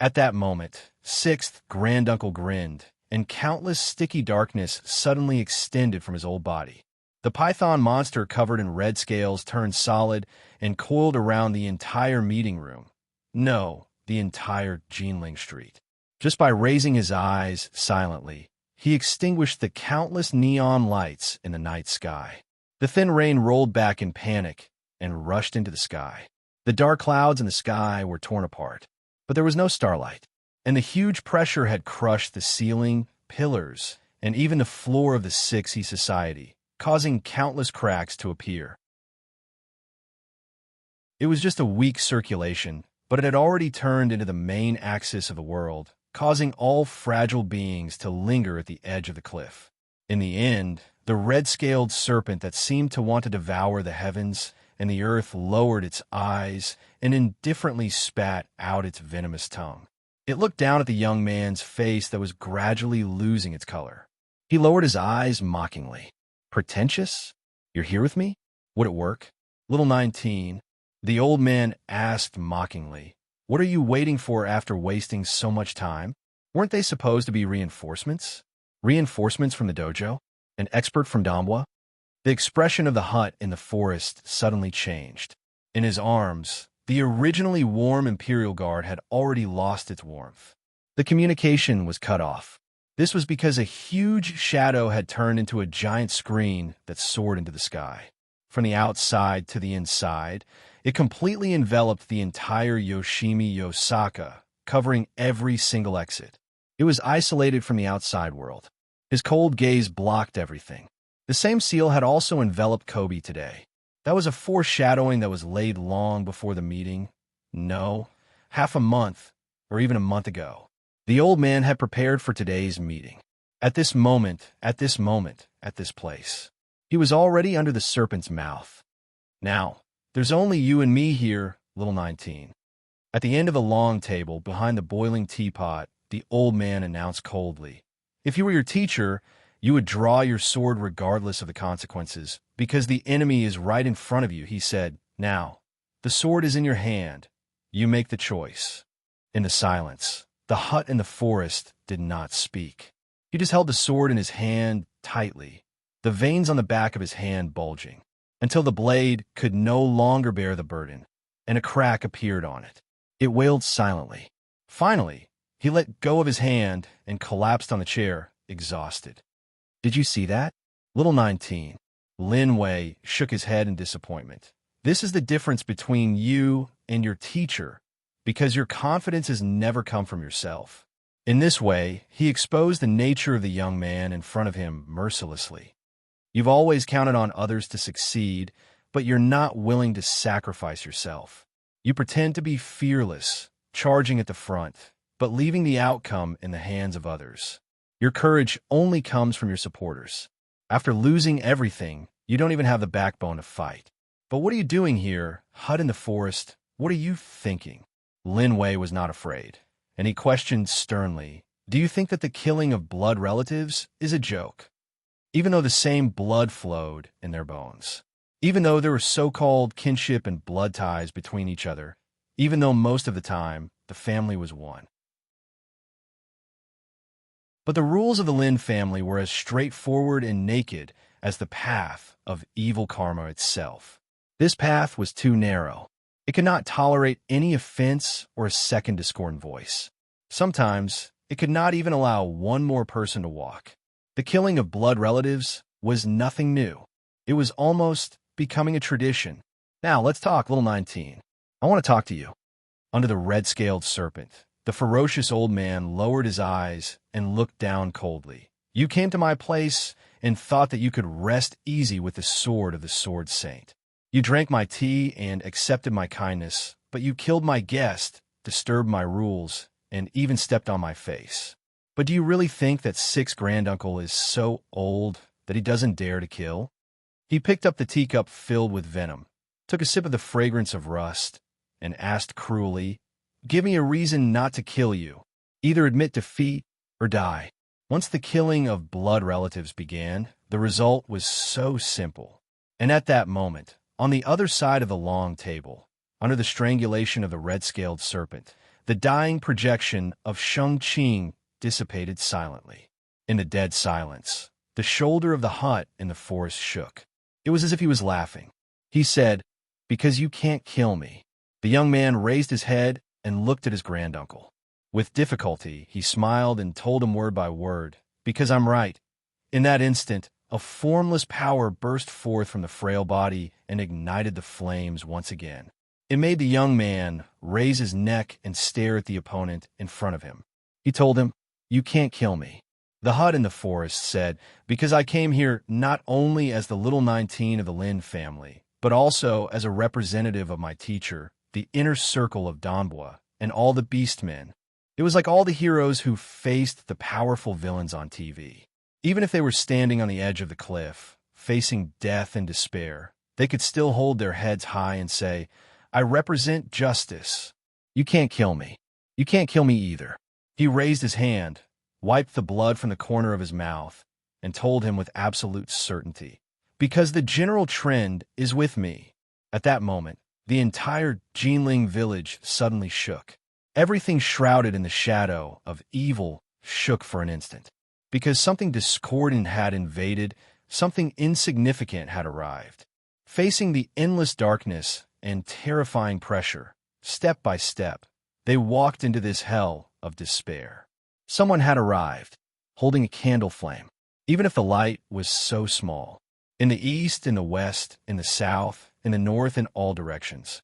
At that moment, Sixth granduncle grinned, and countless sticky darkness suddenly extended from his old body. The python monster covered in red scales turned solid and coiled around the entire meeting room. No, the entire Jinling Street. Just by raising his eyes silently, he extinguished the countless neon lights in the night sky. The thin rain rolled back in panic and rushed into the sky. The dark clouds in the sky were torn apart, but there was no starlight, and the huge pressure had crushed the ceiling, pillars, and even the floor of the 6E society, causing countless cracks to appear. It was just a weak circulation, but it had already turned into the main axis of the world, causing all fragile beings to linger at the edge of the cliff. In the end, the red-scaled serpent that seemed to want to devour the heavens and the earth lowered its eyes and indifferently spat out its venomous tongue. It looked down at the young man's face that was gradually losing its color. He lowered his eyes mockingly. Pretentious? You're here with me? Would it work? Little 19, the old man asked mockingly, what are you waiting for after wasting so much time? Weren't they supposed to be reinforcements? Reinforcements from the dojo? An expert from Damwa? The expression of the hut in the forest suddenly changed. In his arms, the originally warm Imperial Guard had already lost its warmth. The communication was cut off. This was because a huge shadow had turned into a giant screen that soared into the sky. From the outside to the inside, it completely enveloped the entire Yoshimi Yosaka, covering every single exit. It was isolated from the outside world. His cold gaze blocked everything. The same seal had also enveloped Kobe today. That was a foreshadowing that was laid long before the meeting. No, half a month, or even a month ago. The old man had prepared for today's meeting. At this moment, at this place. He was already under the serpent's mouth. Now, there's only you and me here, little 19. At the end of the long table, behind the boiling teapot, the old man announced coldly, if you were your teacher, you would draw your sword regardless of the consequences, because the enemy is right in front of you, he said. Now, the sword is in your hand. You make the choice. In the silence, the hut in the forest did not speak. He just held the sword in his hand tightly, the veins on the back of his hand bulging, until the blade could no longer bear the burden, and a crack appeared on it. It wailed silently. Finally, he let go of his hand and collapsed on the chair, exhausted. Did you see that? Little 19. Lin Wei shook his head in disappointment. This is the difference between you and your teacher, because your confidence has never come from yourself. In this way, he exposed the nature of the young man in front of him mercilessly. You've always counted on others to succeed, but you're not willing to sacrifice yourself. You pretend to be fearless, charging at the front, but leaving the outcome in the hands of others. Your courage only comes from your supporters. After losing everything, you don't even have the backbone to fight. But what are you doing here, hut in the forest? What are you thinking? Lin Wei was not afraid, and he questioned sternly, do you think that the killing of blood relatives is a joke? Even though the same blood flowed in their bones. Even though there were so-called kinship and blood ties between each other. Even though most of the time, the family was one. But the rules of the Lin family were as straightforward and naked as the path of evil karma itself. This path was too narrow. It could not tolerate any offense or a second discordant voice. Sometimes, it could not even allow one more person to walk. The killing of blood relatives was nothing new. It was almost becoming a tradition. Now, let's talk, little 19. I want to talk to you. Under the red-scaled serpent, the ferocious old man lowered his eyes and looked down coldly. You came to my place and thought that you could rest easy with the sword of the Sword Saint. You drank my tea and accepted my kindness, but you killed my guest, disturbed my rules, and even stepped on my face. But do you really think that Sixth Granduncle is so old that he doesn't dare to kill? He picked up the teacup filled with venom, took a sip of the fragrance of rust, and asked cruelly, give me a reason not to kill you. Either admit defeat or die. Once the killing of blood relatives began, the result was so simple. And at that moment, on the other side of the long table, under the strangulation of the red-scaled serpent, the dying projection of Shang Qing dissipated silently. In the dead silence, the shoulder of the hut in the forest shook. It was as if he was laughing. He said, because you can't kill me. The young man raised his head and looked at his granduncle. With difficulty, he smiled and told him word by word, because I'm right. In that instant, a formless power burst forth from the frail body and ignited the flames once again. It made the young man raise his neck and stare at the opponent in front of him. He told him, you can't kill me. The hut in the forest said, because I came here not only as the little 19 of the Lin family, but also as a representative of my teacher, the inner circle of Danbua, and all the beastmen. It was like all the heroes who faced the powerful villains on TV. Even if they were standing on the edge of the cliff, facing death and despair, they could still hold their heads high and say, I represent justice. You can't kill me. You can't kill me either. He raised his hand, wiped the blood from the corner of his mouth, and told him with absolute certainty, because the general trend is with me. At that moment, the entire Jinling village suddenly shook. Everything shrouded in the shadow of evil shook for an instant. Because something discordant had invaded, something insignificant had arrived. Facing the endless darkness and terrifying pressure, step by step, they walked into this hell of despair. Someone had arrived, holding a candle flame, even if the light was so small. In the east, in the west, in the south, in the north, in all directions.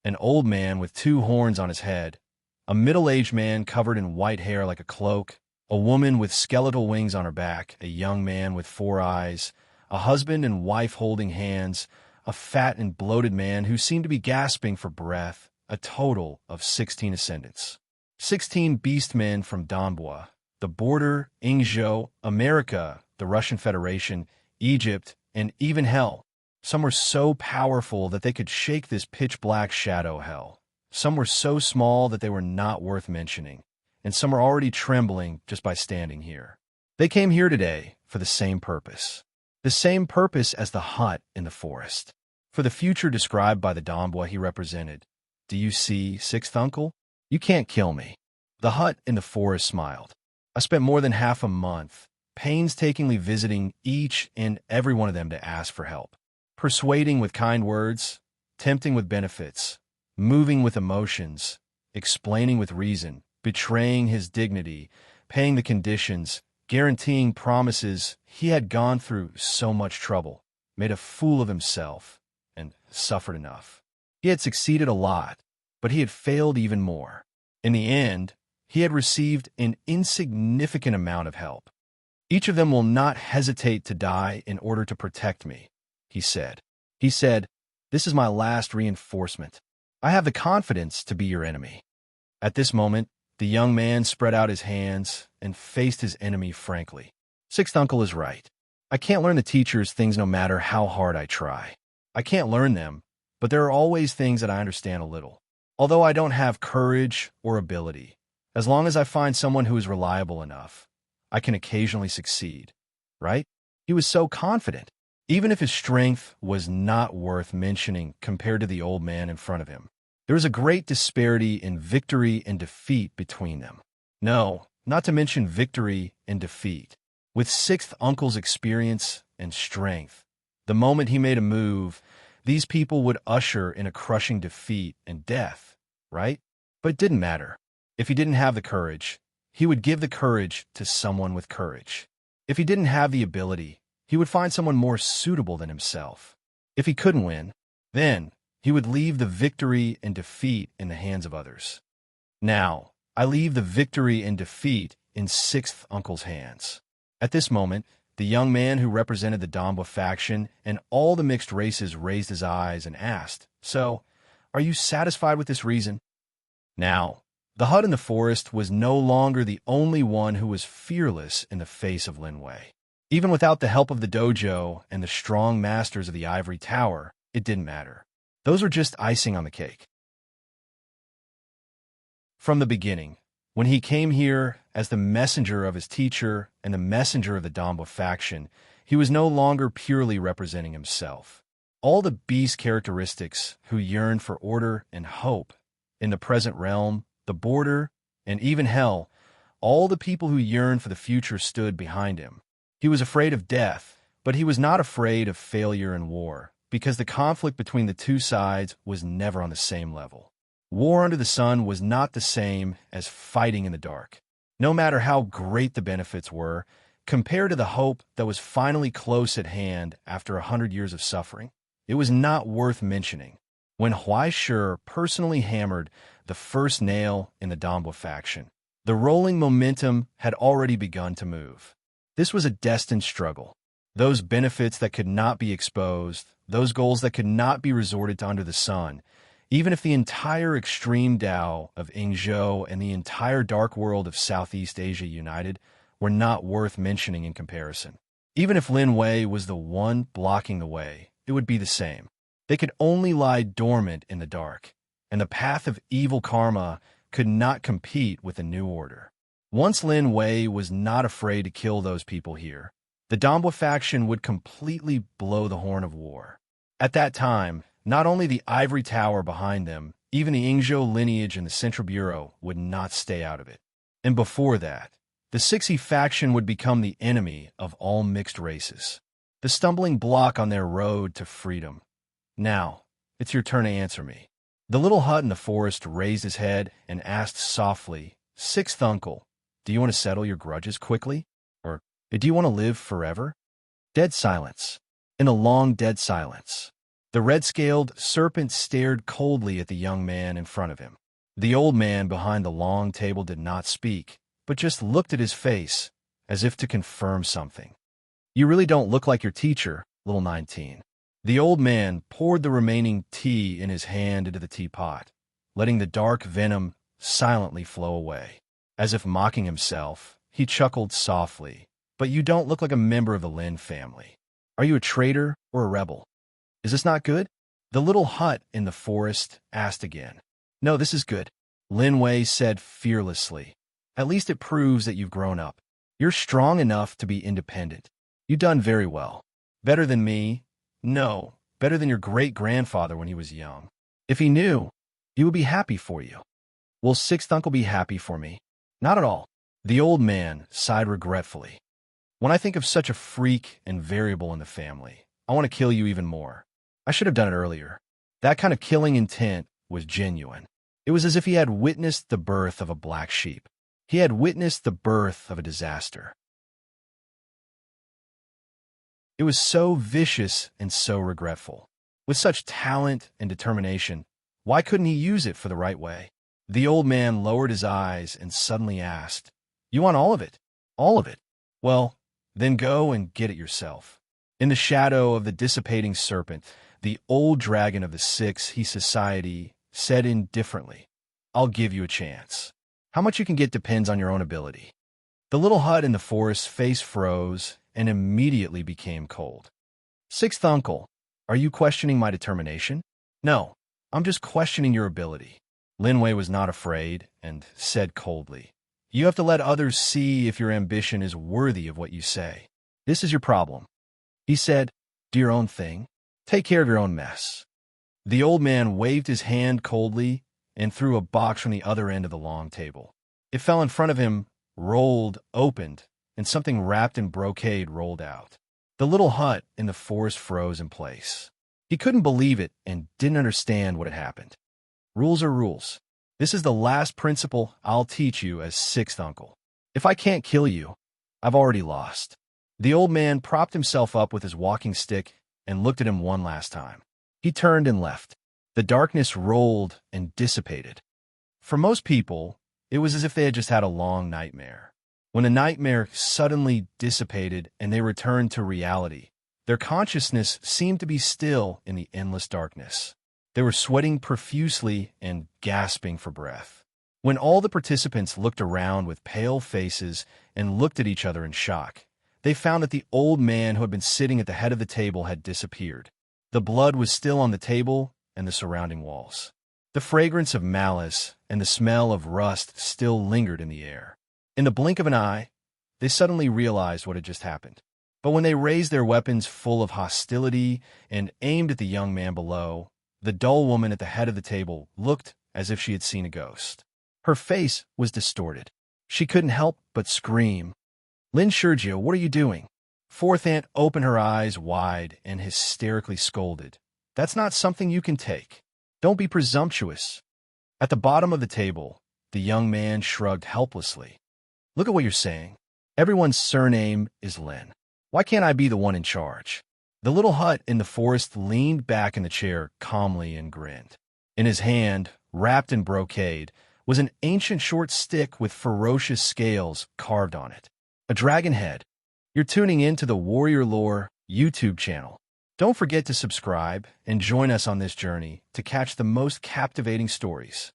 An old man with 2 horns on his head, a middle-aged man covered in white hair like a cloak, a woman with skeletal wings on her back, a young man with 4 eyes, a husband and wife holding hands, a fat and bloated man who seemed to be gasping for breath, a total of 16 ascendants. 16 beastmen from Danbua, the border, Ingzhou, America, the Russian Federation, Egypt, and even hell. Some were so powerful that they could shake this pitch-black shadow hell. Some were so small that they were not worth mentioning, and some are already trembling just by standing here. They came here today for the same purpose as the hut in the forest, for the future described by the Danbua he represented. Do you see, Sixth Uncle? You can't kill me. The hut in the forest smiled. I spent more than half a month painstakingly visiting each and every one of them to ask for help. Persuading with kind words, tempting with benefits, moving with emotions, explaining with reason, betraying his dignity, paying the conditions, guaranteeing promises. He had gone through so much trouble, made a fool of himself, and suffered enough. He had succeeded a lot, but he had failed even more. In the end, he had received an insignificant amount of help. Each of them will not hesitate to die in order to protect me, he said. He said, "This is my last reinforcement. I have the confidence to be your enemy." At this moment, the young man spread out his hands and faced his enemy frankly. Sixth uncle is right. I can't learn the teacher's things no matter how hard I try. I can't learn them, but there are always things that I understand a little. Although I don't have courage or ability, as long as I find someone who is reliable enough, I can occasionally succeed, right? He was so confident, even if his strength was not worth mentioning compared to the old man in front of him. There was a great disparity in victory and defeat between them. No, not to mention victory and defeat. With sixth uncle's experience and strength, the moment he made a move, these people would usher in a crushing defeat and death, right? But it didn't matter. If he didn't have the courage, he would give the courage to someone with courage. If he didn't have the ability, he would find someone more suitable than himself. If he couldn't win, then he would leave the victory and defeat in the hands of others. Now, I leave the victory and defeat in sixth uncle's hands. At this moment, the young man who represented the Doomsday faction and all the mixed races raised his eyes and asked, "So, are you satisfied with this reason?" Now, the hut in the forest was no longer the only one who was fearless in the face of Lin Wei. Even without the help of the dojo and the strong masters of the ivory tower, it didn't matter. Those were just icing on the cake. From the beginning, when he came here as the messenger of his teacher and the messenger of the Doomsday faction, he was no longer purely representing himself. All the beast characteristics who yearned for order and hope in the present realm, the border, and even hell, all the people who yearned for the future stood behind him. He was afraid of death, but he was not afraid of failure and war, because the conflict between the two sides was never on the same level. War under the sun was not the same as fighting in the dark. No matter how great the benefits were, compared to the hope that was finally close at hand after 100 years of suffering, it was not worth mentioning. When Huai Shi personally hammered the first nail in the Doomsday faction, the rolling momentum had already begun to move. This was a destined struggle. Those benefits that could not be exposed, those goals that could not be resorted to under the sun, even if the entire extreme Tao of Yingzhou and the entire dark world of Southeast Asia united, were not worth mentioning in comparison. Even if Lin Wei was the one blocking the way, it would be the same. They could only lie dormant in the dark, and the path of evil karma could not compete with the new order. Once Lin Wei was not afraid to kill those people here, the Doomsday faction would completely blow the horn of war. At that time, not only the ivory tower behind them, even the Yingzhou lineage and the Central Bureau would not stay out of it. And before that, the Sixi faction would become the enemy of all mixed races, the stumbling block on their road to freedom. Now, it's your turn to answer me. The little hut in the forest raised his head and asked softly, "Sixth uncle, do you want to settle your grudges quickly? Or do you want to live forever?" Dead silence. In a long dead silence. The red-scaled serpent stared coldly at the young man in front of him. The old man behind the long table did not speak, but just looked at his face, as if to confirm something. "You really don't look like your teacher, little 19. The old man poured the remaining tea in his hand into the teapot, letting the dark venom silently flow away. As if mocking himself, he chuckled softly. "But you don't look like a member of the Lin family. Are you a traitor or a rebel? Is this not good?" The little hut in the forest asked again. "No, this is good," Lin Wei said fearlessly. "At least it proves that you've grown up. You're strong enough to be independent. You've done very well. Better than me. No, better than your great-grandfather when he was young. If he knew, he would be happy for you." "Will sixth uncle be happy for me?" "Not at all." The old man sighed regretfully. "When I think of such a freak and variable in the family, I want to kill you even more. I should have done it earlier." That kind of killing intent was genuine. It was as if he had witnessed the birth of a black sheep. He had witnessed the birth of a disaster. It was so vicious and so regretful. With such talent and determination, why couldn't he use it for the right way? The old man lowered his eyes and suddenly asked, "You want all of it? All of it? Well, then go and get it yourself." In the shadow of the dissipating serpent, the old dragon of the Six He Society said indifferently, "I'll give you a chance. How much you can get depends on your own ability." The little hut in the forest's face froze and immediately became cold. "Sixth uncle, are you questioning my determination?" "No, I'm just questioning your ability." Linway was not afraid and said coldly, "You have to let others see if your ambition is worthy of what you say. This is your problem." He said, "Do your own thing. Take care of your own mess." The old man waved his hand coldly and threw a box from the other end of the long table. It fell in front of him, rolled, opened, and something wrapped in brocade rolled out. The little hut in the forest froze in place. He couldn't believe it and didn't understand what had happened. Rules are rules. This is the last principle I'll teach you as sixth uncle. If I can't kill you, I've already lost. The old man propped himself up with his walking stick and looked at him one last time. He turned and left. The darkness rolled and dissipated. For most people, it was as if they had just had a long nightmare. When the nightmare suddenly dissipated and they returned to reality, their consciousness seemed to be still in the endless darkness. They were sweating profusely and gasping for breath. When all the participants looked around with pale faces and looked at each other in shock, they found that the old man who had been sitting at the head of the table had disappeared. The blood was still on the table and the surrounding walls. The fragrance of malice and the smell of rust still lingered in the air. In the blink of an eye, they suddenly realized what had just happened. But when they raised their weapons full of hostility and aimed at the young man below, the dull woman at the head of the table looked as if she had seen a ghost. Her face was distorted. She couldn't help but scream, "Lynn Sergio, what are you doing?" Fourth Aunt opened her eyes wide and hysterically scolded, "That's not something you can take. Don't be presumptuous." At the bottom of the table, the young man shrugged helplessly. "Look at what you're saying. Everyone's surname is Lynn. Why can't I be the one in charge?" The little hut in the forest leaned back in the chair calmly and grinned. In his hand, wrapped in brocade, was an ancient short stick with ferocious scales carved on it. A dragon head. You're tuning in to the Warrior Lore YouTube channel. Don't forget to subscribe and join us on this journey to catch the most captivating stories.